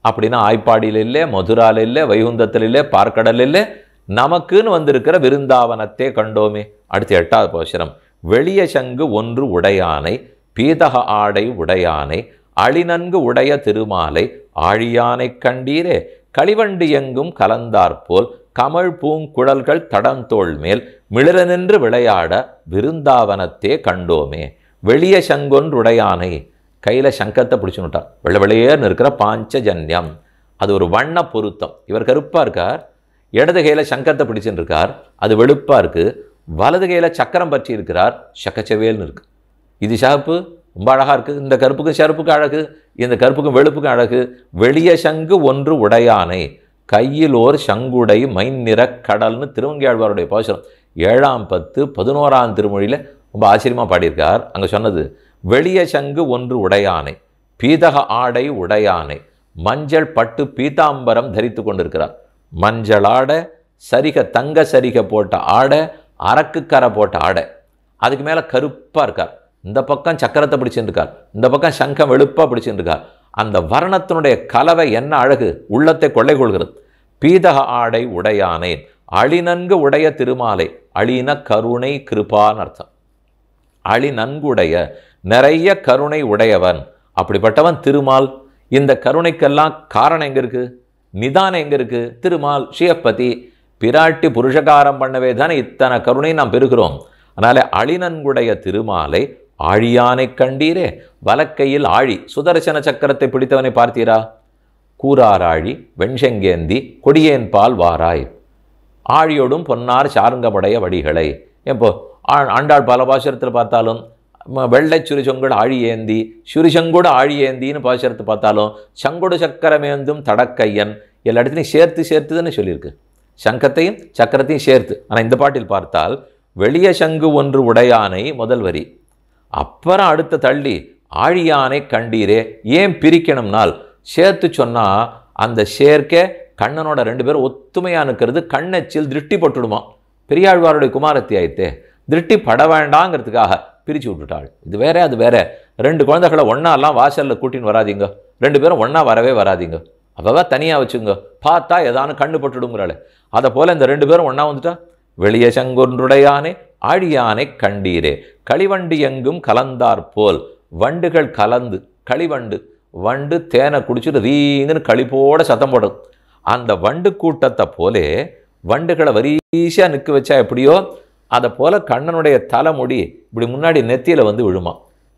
அப்படின்னா ஆய்ப்பாடியில் இல்லை, மதுராவில் இல்லை, வைகுந்தத்தில் இல்லை, பார்க்கடல் இல்லை, நமக்குன்னு வந்திருக்கிற விருந்தாவனத்தே கண்டோமே. அடுத்து 8வது பாசுரம். வெளிய சங்கு ஒன்று உடையானை, பீதக ஆடை உடையானை, அழிநன்கு உடைய திருமாலை, ஆழியானை கண்டீரே. களிவண்டு எங்கும் கலந்தாற்போல் கமழ் பூங்குழல்கள் தடந்தோள் மேல் மிளிர நின்று விளையாட விருந்தாவனத்தே கண்டோமே. வெளிய சங்கொன்றுடையானை, கையில் சங்கத்தை பிடிச்சுனுட்டார். வெள்ளை வெள்ளையேன்னு இருக்கிற பாஞ்சஜன்யம், அது ஒரு வண்ண பொருத்தம். இவர் கருப்பாக இருக்கார், இடது கையில் சங்கத்தை பிடிச்சுன்னு இருக்கார், அது வெளுப்பாக இருக்குது. வலது கையில் சக்கரம் பற்றி இருக்கிறார், சக்கச்சவேல்னு இருக்கு. இது சிவப்பு ரொம்ப அழகாக இருக்குது. இந்த கருப்புக்கும் சிறப்புக்கும் அழகு, இந்த கருப்புக்கும் வெளுப்புக்கும் அழகு. வெளிய சங்கு ஒன்று உடையானை, கையில் ஓர் சங்குடை மைன் நிற கடல்னு திருவங்கியாழ்வாருடைய பாசுரம் 7ஆம் 10 11ஆம் திருமொழியில் ரொம்ப ஆச்சரியமாக பாடியிருக்கார். அங்கே சொன்னது வெளிய சங்கு ஒன்று உடையானை, பீதக ஆடை உடையானை, மஞ்சள் பட்டு பீதாம்பரம் தரித்து கொண்டிருக்கிறார். மஞ்சள் ஆடை, சரிகை தங்க சரிகை போட்ட ஆடை, அரக்குக்கரை போட்ட ஆடை, அதுக்கு மேலே கருப்பாக இருக்கார். இந்த பக்கம் சக்கரத்தை பிடிச்சுட்டு இருக்கார், இந்த பக்கம் சங்கம் வெளுப்பாக பிடிச்சுட்டு இருக்கார். அந்த வர்ணத்தினுடைய கலவை என்ன அழகு, உள்ளத்தை கொள்ளை கொள்கிறது. பீதக ஆடை உடையானை, அழிநன்கு உடைய திருமாலை. அழின கருணை கிருபான்னு அர்த்தம். அழி நன்குடைய, நிறைய கருணை உடையவன், அப்படிப்பட்டவன் திருமால். இந்த கருணைக்கெல்லாம் காரணம் எங்கே இருக்குது? நிதானம் எங்கே இருக்குது? திருமால் ஸ்ரீயப்பதி பிராட்டி புருஷகாரம் பண்ணவே தானே இத்தனை கருணை நாம் பெறுகிறோம். அதனால் அழிநன்குடைய திருமாலை ஆழியானை கண்டீரே. வலக்கையில் ஆழி, சுதர்சன சக்கரத்தை பிடித்தவனை பார்த்தீரா? கூறாராழி வெண்செங்கேந்தி கொடியேன் பால் வாராய், ஆழியோடும் பொன்னார் சாருங்கமுடைய வடிகளை. இப்போ ஆண்டாள் பல பாசுரத்தில் பார்த்தாலும் வெள்ளை சுரிசொங்கோடு ஆழியேந்தி, சுரிசங்கோடு ஆழியேந்தின்னு பாசுரத்தை பார்த்தாலும் சங்கொடு சக்கரமேந்தும் தடக்கையன், எல்லா இடத்துலையும் சேர்த்து சேர்த்துன்னு சொல்லியிருக்கு. சங்கத்தையும் சக்கரத்தையும் சேர்த்து. ஆனால் இந்த பாட்டில் பார்த்தால் வெளிய சங்கு ஒன்று உடையானை முதல் வரி. அப்புறம் அடுத்த தள்ளி ஆழியானை கண்டீரே. ஏன் பிரிக்கணும்னால் சேர்த்து சொன்னால் அந்த சேர்க்க கண்ணனோட 2 பேரும் ஒத்துமையாக நிற்கிறது. கண்ணச்சில் திருஷ்டி பட்டுடுமா. பெரியாழ்வாருடைய குமாரத்தி ஆயிட்டே திருஷ்டி பட வேண்டாங்கிறதுக்காக பிரித்து விட்டுட்டாள். இது வேற அது வேற. 2 குழந்தைகளை ஒன்னாலாம் வாசலில் கூட்டின்னு வராதிங்க. 2 பேரும் ஒன்றா வரவே வராதிங்க. அவ தனியாக வச்சுங்க. பார்த்தா ஏதானு கண்ணு பட்டுடுங்கிறாள். அதை போல் இந்த 2 பேரும் ஒன்றா வந்துட்டா. வெளிய சங்கொன்றுடையானே ஆழியானை கண்டீரே. களிவண்டு எங்கும் கலந்தார் போல். வண்டுகள் கலந்து களிவண்டு வண்டு தேனை குடிச்சிட்டு ரீங்கன்னு களிப்போட சத்தம் போடுறது. அந்த வண்டு கூட்டத்தை போலே வண்டுகளை வரிசையாக நிற்க வச்சா எப்படியோ அதை போல் கண்ணனுடைய தலைமுடி இப்படி முன்னாடி நெத்தியில் வந்து விழுமா.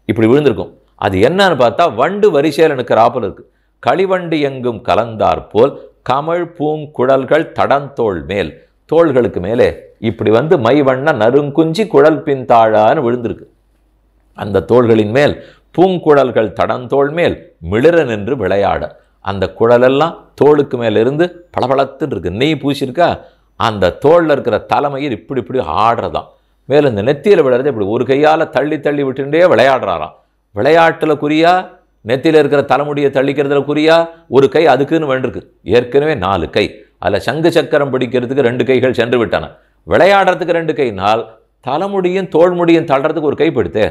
இப்படி விழுந்திருக்கும். அது என்னன்னு பார்த்தா வண்டு வரிசையில் நிற்கிற ஆப்பல் இருக்கு. களிவண்டு எங்கும் கலந்தார் போல் கமழ் பூங்குழல்கள் தடந்தோள் மேல். தோள்களுக்கு மேலே இப்படி வந்து மைவண்ண நறுங்குஞ்சி குழல் பின்தாழான்னு விழுந்திருக்கு. அந்த தோள்களின் மேல் பூங்குழல்கள் தடந்தோள் மேல் மிளிர நின்று விளையாட. அந்த குழலெல்லாம் தோளுக்கு மேலிருந்து பளபளத்துன்னு இருக்கு. நெய் பூசியிருக்கா. அந்த தோளில் இருக்கிற தலைமையில் இப்படி இப்படி ஆடுறதான். மேலும் இந்த நெத்தியில் விளையாடுறது இப்படி ஒரு கையால் தள்ளி தள்ளி விட்டுட்டே விளையாடுறாராம். விளையாட்டில் குறியா நெத்தியில் இருக்கிற தலைமுடியை தள்ளிக்கிறதுல குறியா ஒரு கை அதுக்குன்னு வேண்டிருக்கு. ஏற்கனவே 4 கை. அதில் சங்கு சக்கரம் பிடிக்கிறதுக்கு 2 கைகள் சென்று விட்டன. விளையாடுறதுக்கு 2 கைனால் தலைமுடியும் தோள்முடியும் தள்ளுறதுக்கு ஒரு கை பிடித்தே.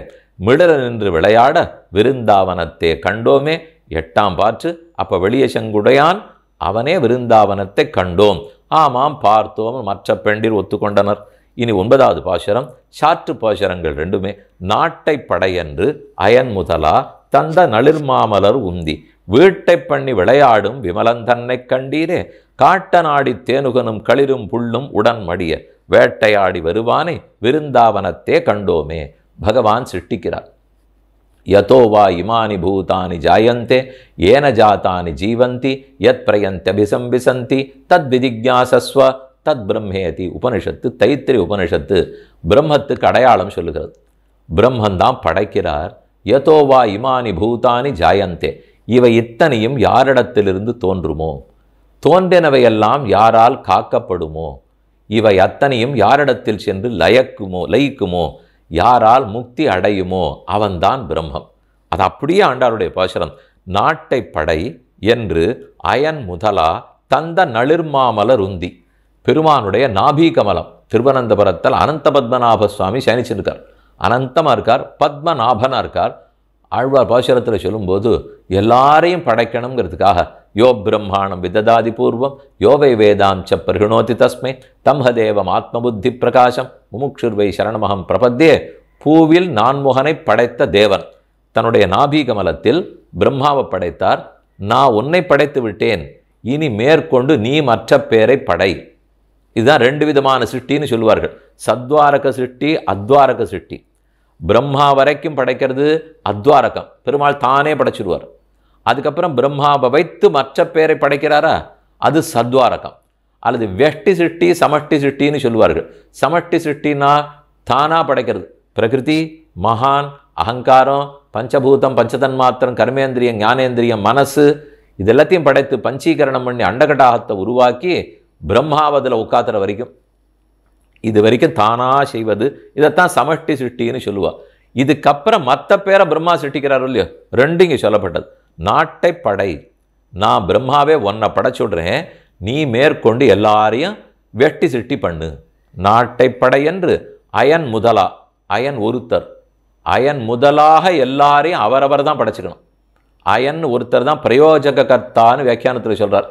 மிடர நின்று விளையாட விருந்தாவனத்தே கண்டோமே. 8ஆம் பாற்று. அப்போ வெளிய சங்குடையான் அவனே விருந்தாவனத்தை கண்டோம். ஆமாம் பார்த்தோம் மற்ற பெண்டிர் ஒத்துக்கொண்டனர். இனி 9வது பாசுரம். சாற்று பாசுரங்கள் 2மே. நாட்டை படையன்று அயன் முதலா தந்த நளிர்மாமலர் உந்தி வீட்டை பண்ணி விளையாடும் விமலன் தன்னை கண்டீரே. காட்ட நாடி தேனுகனும் களிரும் புல்லும் உடன் மடிய வேட்டையாடி வருவானை விருந்தாவனத்தே கண்டோமே. பகவான் சிருஷ்டிக்கிறார். யதோவா இமானி பூதானி ஜாயந்தே ஏன ஜாதானி ஜீவந்தி யத் பிரயந்தபிசம்பிசந்தி தத் விதிஜ்ஞாசஸ்வ தத் பிரம்மேதி. உபனிஷத்து தைத்திரி உபனிஷத்து பிரம்மத்துக்கு அடையாளம் சொல்லுகிறது. பிரம்மந்தான் படைக்கிறார். யதோவா இமானி பூதானி ஜாயந்தே. இவை இத்தனையும் யாரிடத்திலிருந்து தோன்றுமோ, தோன்றினவையெல்லாம் யாரால் காக்கப்படுமோ, இவை அத்தனையும் யாரிடத்தில் சென்று லயிக்குமோ, யாரால் முக்தி அடையுமோ அவன்தான் பிரம்மம். அது அப்படியே ஆண்டாருடைய பாசுரம். நாட்டை படை என்று அயன் முதலா தந்த நளிர்மாமலர் உந்தி. பெருமானுடைய நாபீகமலம். திருவனந்தபுரத்தில் அனந்த பத்மநாப சுவாமி சயனிச்சிருக்கார். அனந்தமாக இருக்கார், பத்மநாபனாக இருக்கார். ஆழ்வார் பாசுரத்தில் சொல்லும்போது எல்லாரையும் படைக்கணுங்கிறதுக்காக யோ பிரம்மாணம் விததாதி பூர்வம் யோவை வேதாம் ச பரிணோதி தஸ்மை தம்ஹதேவம் ஆத்மபுத்தி பிரகாசம் முமுக்ஷுர்வை சரணமகம் பிரபத்தே. பூவில் நான்முகனை படைத்த தேவன் தன்னுடைய நாபீகமலத்தில் பிரம்மாவை படைத்தார். நான் உன்னை படைத்து விட்டேன், இனி மேற்கொண்டு நீ மற்ற பேரை படை. இதுதான் 2 விதமான சிருஷ்டின்னு சொல்லுவார்கள். சத்வாரக சிருஷ்டி, அத்வாரக சிருஷ்டி. பிரம்மா வரைக்கும் படைக்கிறது அத்வாரகம். பெருமாள் தானே படைச்சிடுவார். அதுக்கப்புறம் பிரம்மாவை வைத்து மற்ற பேரை படைக்கிறாரா, அது சத்வாரகம். அல்லது வெஷ்டி சிருஷ்டி சமஷ்டி சிருஷ்டின்னு சொல்லுவார்கள். சமஷ்டி சிருஷ்டினா தானா படைக்கிறது. பிரகிருதி, மகான், அகங்காரம், பஞ்சபூதம், பஞ்சதன்மாத்திரம், கர்மேந்திரியம், ஞானேந்திரியம், மனசு, இதெல்லாத்தையும் படைத்து பஞ்சீகரணம் பண்ணி அண்டகடாகத்தை உருவாக்கி பிரம்மாவதில் உட்காத்துற வரைக்கும் இது வரைக்கும் தானா செய்வது. இதைத்தான் சமஷ்டி சிருஷ்டின்னு சொல்லுவா. இதுக்கப்புறம் மற்ற பேரை பிரம்மா சிருஷ்டிக்கிறாரோ இல்லையோ, 2 இங்கே சொல்லப்பட்டது. நாட்டை படை, நான் பிரம்மாவே உன்னை படைச்சுடுறேன், நீ மேற்கொண்டு எல்லாரையும் வெட்டி சிருஷ்டி பண்ணு. நாட்டை படை என்று அயன் முதலா. அயன் ஒருத்தர். அயன் முதலாக எல்லாரையும் அவரவர் தான் படைச்சுக்கணும். அயன் ஒருத்தர் தான் பிரயோஜக கர்த்தான்னு வியாக்கியானத்தில் சொல்கிறார்.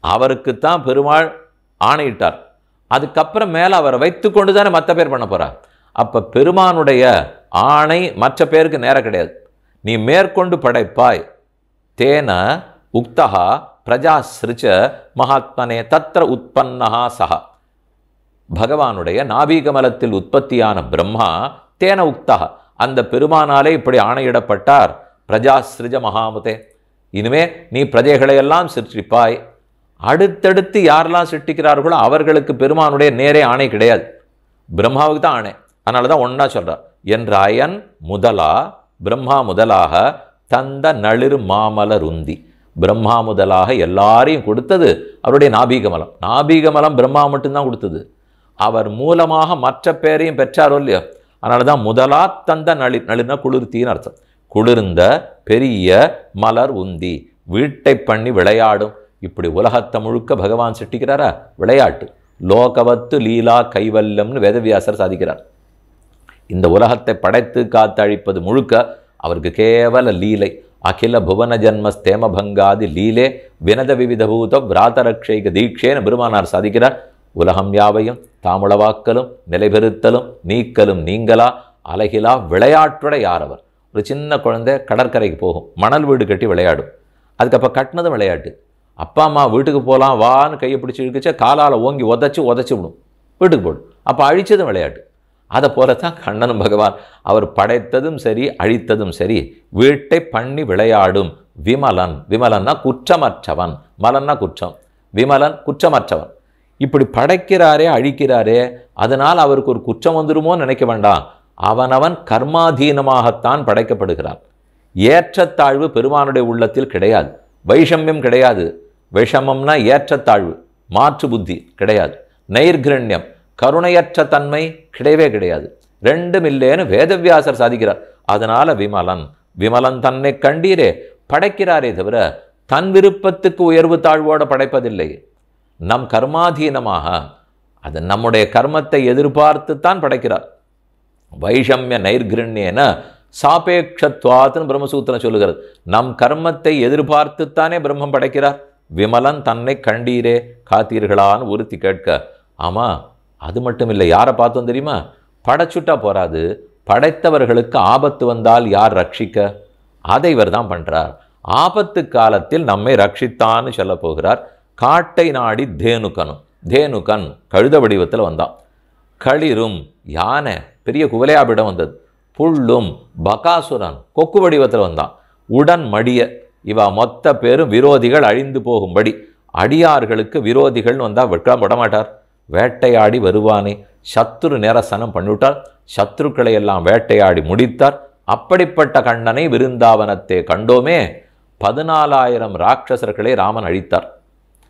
அவருக்குத்தான் பெருமாள் ஆணையிட்டார். அதுக்கப்புறம் மேலே அவரை வைத்து கொண்டு தானே மற்ற பேர் பண்ண போகிறார். அப்போ பெருமானுடைய ஆணை மற்ற பேருக்கு நேரம் கிடையாது. நீ மேற்கொண்டு படைப்பாய். தேன உக்தகா பிரஜாஸ்ருச்ச மகாத்மனே தத்திர உற்பன்னஹா சஹா. பகவானுடைய நாபீகமலத்தில் உற்பத்தியான பிரம்மா தேன உக்தகா, அந்த பெருமானாலே இப்படி ஆணையிடப்பட்டார். பிரஜாஸ்ருஜ மகாமுதே, இனிமே நீ பிரஜைகளையெல்லாம் சிருஷ்டிப்பாய். அடுத்தடுத்து யாரெல்லாம் சிருஷ்டிக்கிறார்களோ அவர்களுக்கு பெருமானுடைய நேரே ஆணை கிடையாது, பிரம்மாவுக்கு தான் ஆணை. அதனால தான் ஒன்றா சொல்கிறார். என்ற அயன் முதலா, பிரம்மா முதலாக தந்த நளிர் மாமலர் உந்தி. பிரம்மா முதலாக எல்லாரையும் கொடுத்தது அவருடைய நாபீகமலம். நாபீகமலம் பிரம்மா மட்டும்தான் கொடுத்தது. அவர் மூலமாக மற்ற பேரையும் பெற்றாரோ இல்லையோ. அதனால தான் முதலா தந்த நளின குளிர்த்தின்னு அர்த்தம். குளிர்ந்த பெரிய மலர் உந்தி வீட்டை பண்ணி விளையாடும். இப்படி உலகத்தை முழுக்க பகவான் சிருஷ்டிக்கிறாரா? விளையாட்டு. லோகவத்து லீலா கைவல்லம்னு வேதவியாசர் சாதிக்கிறார். இந்த உலகத்தை படைத்து காத்து அழிப்பது முழுக்க அவருக்கு கேவல லீலை. அகில புவன ஜன்ம ஸ்தேமபங்காதி லீலே வினத விவிதபூத விராதரக்ஷைக தீட்சேன்னு பெருமானார் சாதிக்கிறார். உலகம் யாவையும் தாமுளவாக்கலும் நிலைபெறுத்தலும் நீக்கலும் நீங்களா அழகிலா விளையாட்டுட யாரவர். ஒரு சின்ன குழந்தை கடற்கரைக்கு போகும், மணல் வீடு கட்டி விளையாடும். அதுக்கப்புறம் கட்டினதும் விளையாட்டு. அப்பா அம்மா வீட்டுக்கு போகலாம் வான்னு கையை பிடிச்சி இழுக்கிச்சா காலால் ஓங்கி உதச்சி விடும், வீட்டுக்கு போடும். அப்போ அழித்ததும் விளையாட்டு. அதை போலத்தான் கண்ணனும் பகவான். அவர் படைத்ததும் சரி அழித்ததும் சரி வீட்டை பண்ணி விளையாடும் விமலன். விமலன்னா குற்றமற்றவன், மலன்னா குற்றம், விமலன் குற்றமற்றவன். இப்படி படைக்கிறாரே அழிக்கிறாரே, அதனால் அவருக்கு ஒரு குற்றம் வந்துடுமோ நினைக்க வேண்டாம். அவனவன் கர்மாதீனமாகத்தான் படைக்கப்படுகிறான். ஏற்றத்தாழ்வு பெருமானுடைய உள்ளத்தில் கிடையாது, வைஷமியம் கிடையாது. விஷமம்னா ஏற்றத்தாழ்வு, மாற்று புத்தி கிடையாது. நைர்கிரண்யம் கருணையற்ற தன்மை கிடையவே கிடையாது. ரெண்டும் இல்லைன்னு வேதவியாசர் சாதிக்கிறார். அதனால விமலன், விமலன் தன்னை கண்டீரே படைக்கிறாரே தவிர தன் விருப்பத்துக்கு உயர்வு தாழ்வோடு படைப்பதில்லை. நம் கர்மாதீனமாக அது நம்முடைய கர்மத்தை எதிர்பார்த்துத்தான் படைக்கிறார். வைஷமிய நைர்கிரண்யேன சாபேக்ஷத்வாத்னு பிரம்மசூத்திரம் சொல்லுகிறது. நம் கர்மத்தை எதிர்பார்த்துத்தானே பிரம்மம் படைக்கிறார். விமலன் தன்னை கண்டீரே காத்தீர்களான்னு உறுத்தி கேட்க, ஆமாம் அது மட்டும் இல்லை, யாரை பார்த்தோம் தெரியுமா? படைச்சுட்டா போராது, படைத்தவர்களுக்கு ஆபத்து வந்தால் யார் ரட்சிக்க? அதை இவர் தான் பண்ணுறார். ஆபத்து காலத்தில் நம்மை ரட்சித்தான்னு சொல்ல போகிறார். காட்டை நாடி தேனுக்கனும், தேனுக்கன் கழுத வடிவத்தில் வந்தான். களிரும் யானை பெரிய குவலையாபிடம் வந்தது. புள்ளும் பகாசுரன் கொக்கு வடிவத்தில் வந்தான். உடன் மடிய இவா மொத்த பேரும் விரோதிகள் அழிந்து போகும்படி அடியார்களுக்கு விரோதிகள்னு வந்தால் விடமாட்டார். வேட்டையாடி வருவானே, சத்ரு நிரசனம் பண்ணிவிட்டார். சத்ருக்களை எல்லாம் வேட்டையாடி முடித்தார். அப்படிப்பட்ட கண்ணனை விருந்தாவனத்தை கண்டோமே. 14,000 ராட்சசர்களை ராமன் அழித்தார்.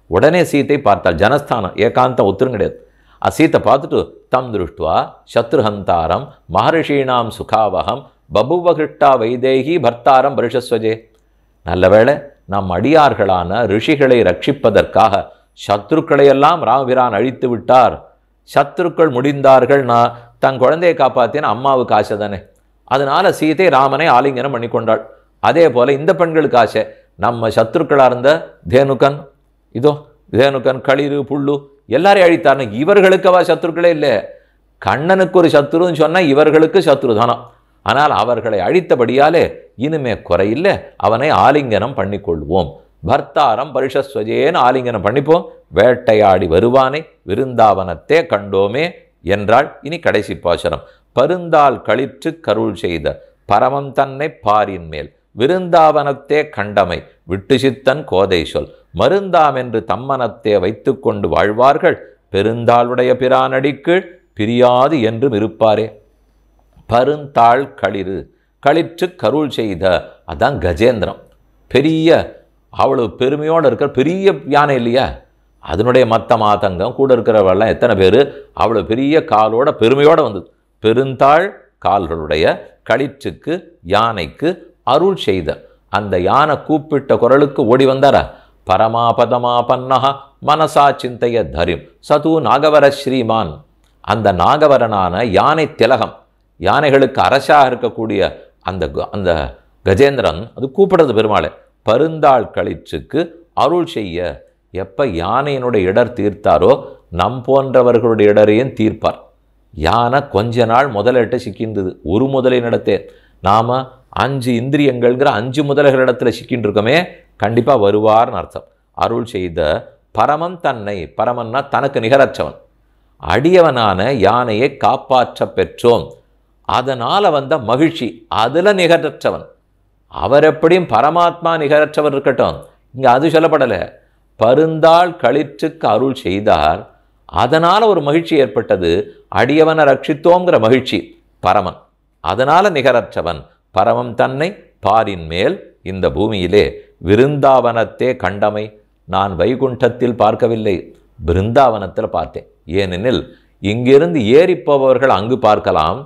உடனே சீத்தை பார்த்தாள். ஜனஸ்தானம் ஏகாந்தம் ஒத்துரும் கிடையாது. சீத்தை பார்த்துட்டு தம் திருஷ்டுவா சத்ருஹந்தாரம் மகர்ஷீணாம் சுகாவகம் பபுவகிருஷ்டா வைதேகி பர்த்தாரம் பரிஷஸ்வஜே. நல்ல வேளை நம் அடியார்களான ரிஷிகளை ரட்சிப்பதற்காக சத்ருக்களையெல்லாம் ராமபிரான் அழித்து விட்டார். சத்ருக்கள் முடிந்தார்கள். நான் தன் குழந்தையை காப்பாற்றின அம்மாவுக்கு ஆசை தானே. அதனால சீதை ராமனை ஆலிங்கனம் பண்ணி கொண்டாள். அதே போல இந்த பெண்களுக்கு ஆசை. நம்ம சத்ருக்களாக இருந்த தேனுக்கன், இதோ தேனுக்கன் களிறு புல்லு எல்லாரையும் அழித்தார்னு. இவர்களுக்கு அவ சத்ருக்களே இல்லை. கண்ணனுக்கு ஒரு சத்ருன்னு சொன்னால் இவர்களுக்கு சத்ரு தானம். ஆனால் அவர்களை அழித்தபடியாலே இனிமே குறையில்லை, அவனை ஆலிங்கனம் பண்ணிக்கொள்வோம். பர்த்தாரம் பரிஷஸ்வஜேன்னு ஆலிங்கனம் பண்ணிப்போம். வேட்டையாடி வருவானை விருந்தாவனத்தே கண்டோமே என்றாள். இனி கடைசி பாசுரம். பருந்தால் களிற்று கருள் செய்த பரமம் தன்னை பாரின் மேல் விருந்தாவனத்தே கண்டமை விட்டு சித்தன் கோதை சொல் மருந்தாம் என்று தம்மனத்தே வைத்து கொண்டு வாழ்வார்கள் பெருந்தாளுடைய பிரானடிக்கீழ் பிரியாது என்றும் இருப்பாரே. பருந்தாள் களிறு, களிற்று கருள் செய்த, அதான் கஜேந்திரம். பெரிய அவ்வளவு பெருமையோடு இருக்கிற பெரிய யானை இல்லையா, அதனுடைய மத்த மாதங்கம் கூட இருக்கிறவெல்லாம் எத்தனை பேர் அவ்வளோ பெரிய காலோட பெருமையோடு வந்தது. பெருந்தாள் கால்களுடைய களிற்றுக்கு யானைக்கு அருள் செய்த. அந்த யானை கூப்பிட்ட குரலுக்கு ஓடி வந்தாரா? பரமாபதமாபன்னஹ மனசா சிந்தைய தரிம் சது நாகவர ஸ்ரீமான். அந்த நாகவரனான யானை திலகம், யானைகளுக்கு அரசாக இருக்கக்கூடிய அந்த கஜேந்திரன் அது கூப்பிடுறது பெருமாளை. பருந்தாள் களிற்றுக்கு அருள் செய்ய. எப்போ யானையினுடைய இடர் தீர்த்தாரோ நம் போன்றவர்களுடைய இடரையும் தீர்ப்பார். யானை கொஞ்ச நாள் முதலிட்ட சிக்கின்றது. ஒரு முதலினிடத்தே நாம் 5 இந்திரியங்கள்ங்கிற 5 முதல்களிடத்தில் சிக்கின்னு இருக்கோமே, கண்டிப்பாக வருவார்னு அர்த்தம். அருள் செய்த பரமன் தன்னை, பரமன்னா தனக்கு நிகரற்றவன், அடியவனான யானையை காப்பாற்ற பெற்றோம். அதனால் வந்த மகிழ்ச்சி, அதில் நிகரற்றவன். அவர் எப்படியும் பரமாத்மா நிகரற்றவர் இருக்கட்டும், இங்கே அது சொல்லப்படலை. பருந்தாள் களிற்றுக்கு அருள் செய்தார், அதனால் ஒரு மகிழ்ச்சி ஏற்பட்டது. அடியவனை ரட்சித்தோங்கிற மகிழ்ச்சி பரமன், அதனால் நிகரற்றவன். பரமம் தன்னை பாரின் மேல் இந்த பூமியிலே விருந்தாவனத்தே கண்டமை. நான் வைகுண்டத்தில் பார்க்கவில்லை, பிருந்தாவனத்தில் பார்த்தேன். ஏனெனில் இங்கிருந்து ஏறிப்போபவர்கள் அங்கு பார்க்கலாம்,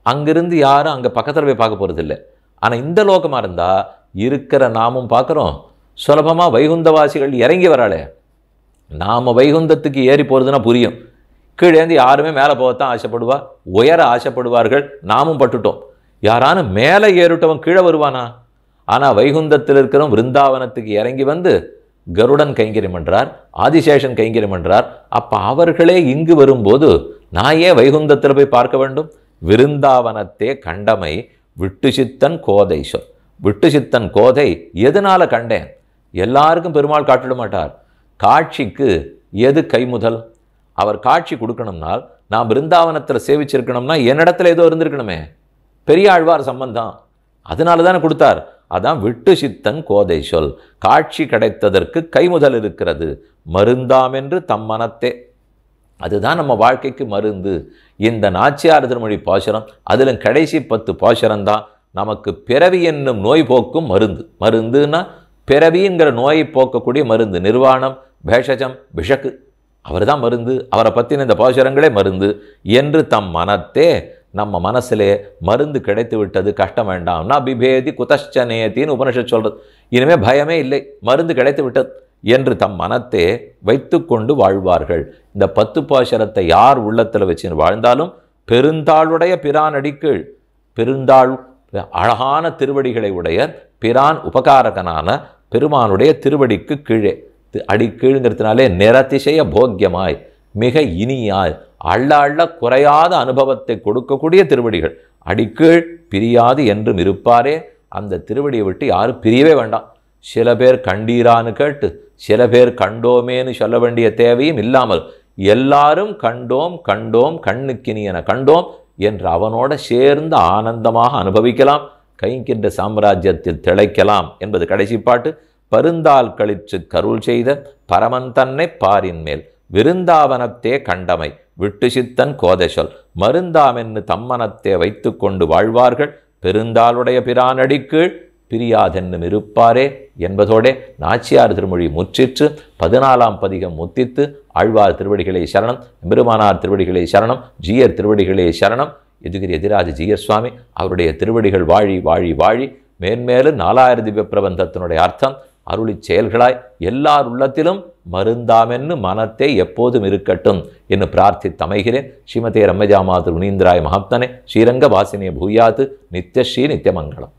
அங்கிருந்து யாரும் அங்கே பக்கத்தில் போய் பார்க்க போகிறதில்லை. ஆனால் இந்த லோகமாக இருந்தால் இருக்கிற நாமும் பார்க்குறோம், சுலபமாக வைகுந்தவாசிகள் இறங்கி வராளே. நாம் வைகுந்தத்துக்கு ஏறி போகிறதுனா புரியும், கீழேந்து யாருமே மேலே போகத்தான் ஆசைப்படுவா, உயர ஆசைப்படுவார்கள். நாமும் பட்டுட்டோம். யாரான மேலே ஏறிட்டவன் கீழே வருவானா? ஆனால் வைகுந்தத்தில் இருக்கிறவன் விருந்தாவனத்துக்கு இறங்கி வந்து கருடன் கைங்கரியம் என்றார், ஆதிசேஷன் கைங்கரியம் என்றார். அப்போ அவர்களே இங்கு வரும்போது நான் ஏன் வைகுந்தத்தில் போய் பார்க்க வேண்டும்? விருந்தாவனத்தே கண்டமை விட்டு சித்தன் கோதை சொல். விட்டு சித்தன் கோதை எதனால கண்டேன்? எல்லாருக்கும் பெருமாள் காட்டிட மாட்டார். காட்சிக்கு எது கைமுதல்? அவர் காட்சி கொடுக்கணும்னால் நான் பிருந்தாவனத்தில் சேவிச்சிருக்கணும்னா என்னிடத்துல ஏதோ இருந்திருக்கணுமே. பெரியாழ்வார் சம்பந்தம், அதனால தானே கொடுத்தார். அதான் விட்டு சித்தன் கோதை சொல். காட்சி கிடைத்ததற்கு கைமுதல் இருக்கிறது. மருந்தாம் என்று தம் மனத்தே, அதுதான் நம்ம வாழ்க்கைக்கு மருந்து. இந்த நாச்சியார் திருமொழி பாசுரம், அதிலும் கடைசி 10 பாசுரம்தான் நமக்கு பிறவி என்னும் நோய் போக்கும் மருந்து. மருந்துன்னா பிறவிங்கிற நோயை போக்கக்கூடிய மருந்து. நிர்வாணம், பேஷஜம், விஷக்கு, அவர் தான் மருந்து. அவரை பற்றின இந்த பாசுரங்களே மருந்து என்று தம் மனத்தே, நம்ம மனசிலே மருந்து கிடைத்து விட்டது, கஷ்டம் வேண்டாம். நான் பிபேதி குதஷ்சனேத்தின்னு உபனிஷத் சொல்கிறது. இனிமேல் பயமே இல்லை, மருந்து கிடைத்து விட்டது என்று தம் மனத்தே வைத்து கொண்டு வாழ்வார்கள். இந்த 10 பாசுரத்தை யார் உள்ளத்தில் வச்சு வாழ்ந்தாலும் பெருந்தாளுடைய பிரான் அடிக்கீழ், பெருந்தாள் அழகான திருவடிகளை உடைய பிரான் உபகாரகனான பெருமானுடைய திருவடிக்கு கீழே, அடிக்கீழ்ங்கிறதுனாலே நிரதிசய போக்கியமாய் மிக இனியாய் அள்ள அள்ள குறையாத அனுபவத்தை கொடுக்கக்கூடிய திருவடிகள். அடிக்கீழ் பிரியாது என்றும் இருப்பாரே. அந்த திருவடியை விட்டு யாரும் பிரியவே வேண்டாம். சில பேர் கண்டீரான்னு கேட்டு சில பேர் கண்டோமேன்னு சொல்ல வேண்டிய தேவையும் இல்லாமல் எல்லாரும் கண்டோம் கண்டோம் கண்ணுக்கினியன கண்டோம் என்று அவனோட சேர்ந்து ஆனந்தமாக அனுபவிக்கலாம், கைங்கின்ற சாம்ராஜ்யத்தில் திளைக்கலாம் என்பது கடைசி பாட்டு. பருந்தால் கழிச்சு கருள் செய்த பரமன் தன்னை பாரின் மேல் விருந்தாவனத்தே கண்டமை விட்டு சித்தன் கோதைசொல் மருந்தாமென்னு தம்மனத்தே வைத்து கொண்டு வாழ்வார்கள். பெருந்தாளுடைய பிரானடிக்கீழ் பிரியாதென்னும் இருப்பாரே என்பதோடே நாச்சியார் திருமொழி முற்றிற்று. 14ஆம் பதிகம் முத்தித்து ஆழ்வார் திருவடிகளே சரணம், பெருமானார் திருவடிகளே சரணம், ஜீயர் திருவடிகளே சரணம். எதுகிரி எதிராஜ ஜீயர் சுவாமி அவருடைய திருவடிகள் வாழி வாழி வாழி மேன்மேலும் 4000 திவ்ய பிரபந்தத்தினுடைய அர்த்தம் அருளி செயல்களாய் எல்லார் உள்ளத்திலும் மருந்தாமென்னு மனத்தை எப்போதும் இருக்கட்டும் என்று பிரார்த்தித்து அமைகிறேன். ஸ்ரீமதே ரம்மஜாமாது முனீந்திராய மகாத்மனே ஸ்ரீரங்க வாசினே பூயாத்து நித்யஸ்ரீ நித்தியமங்கலம்.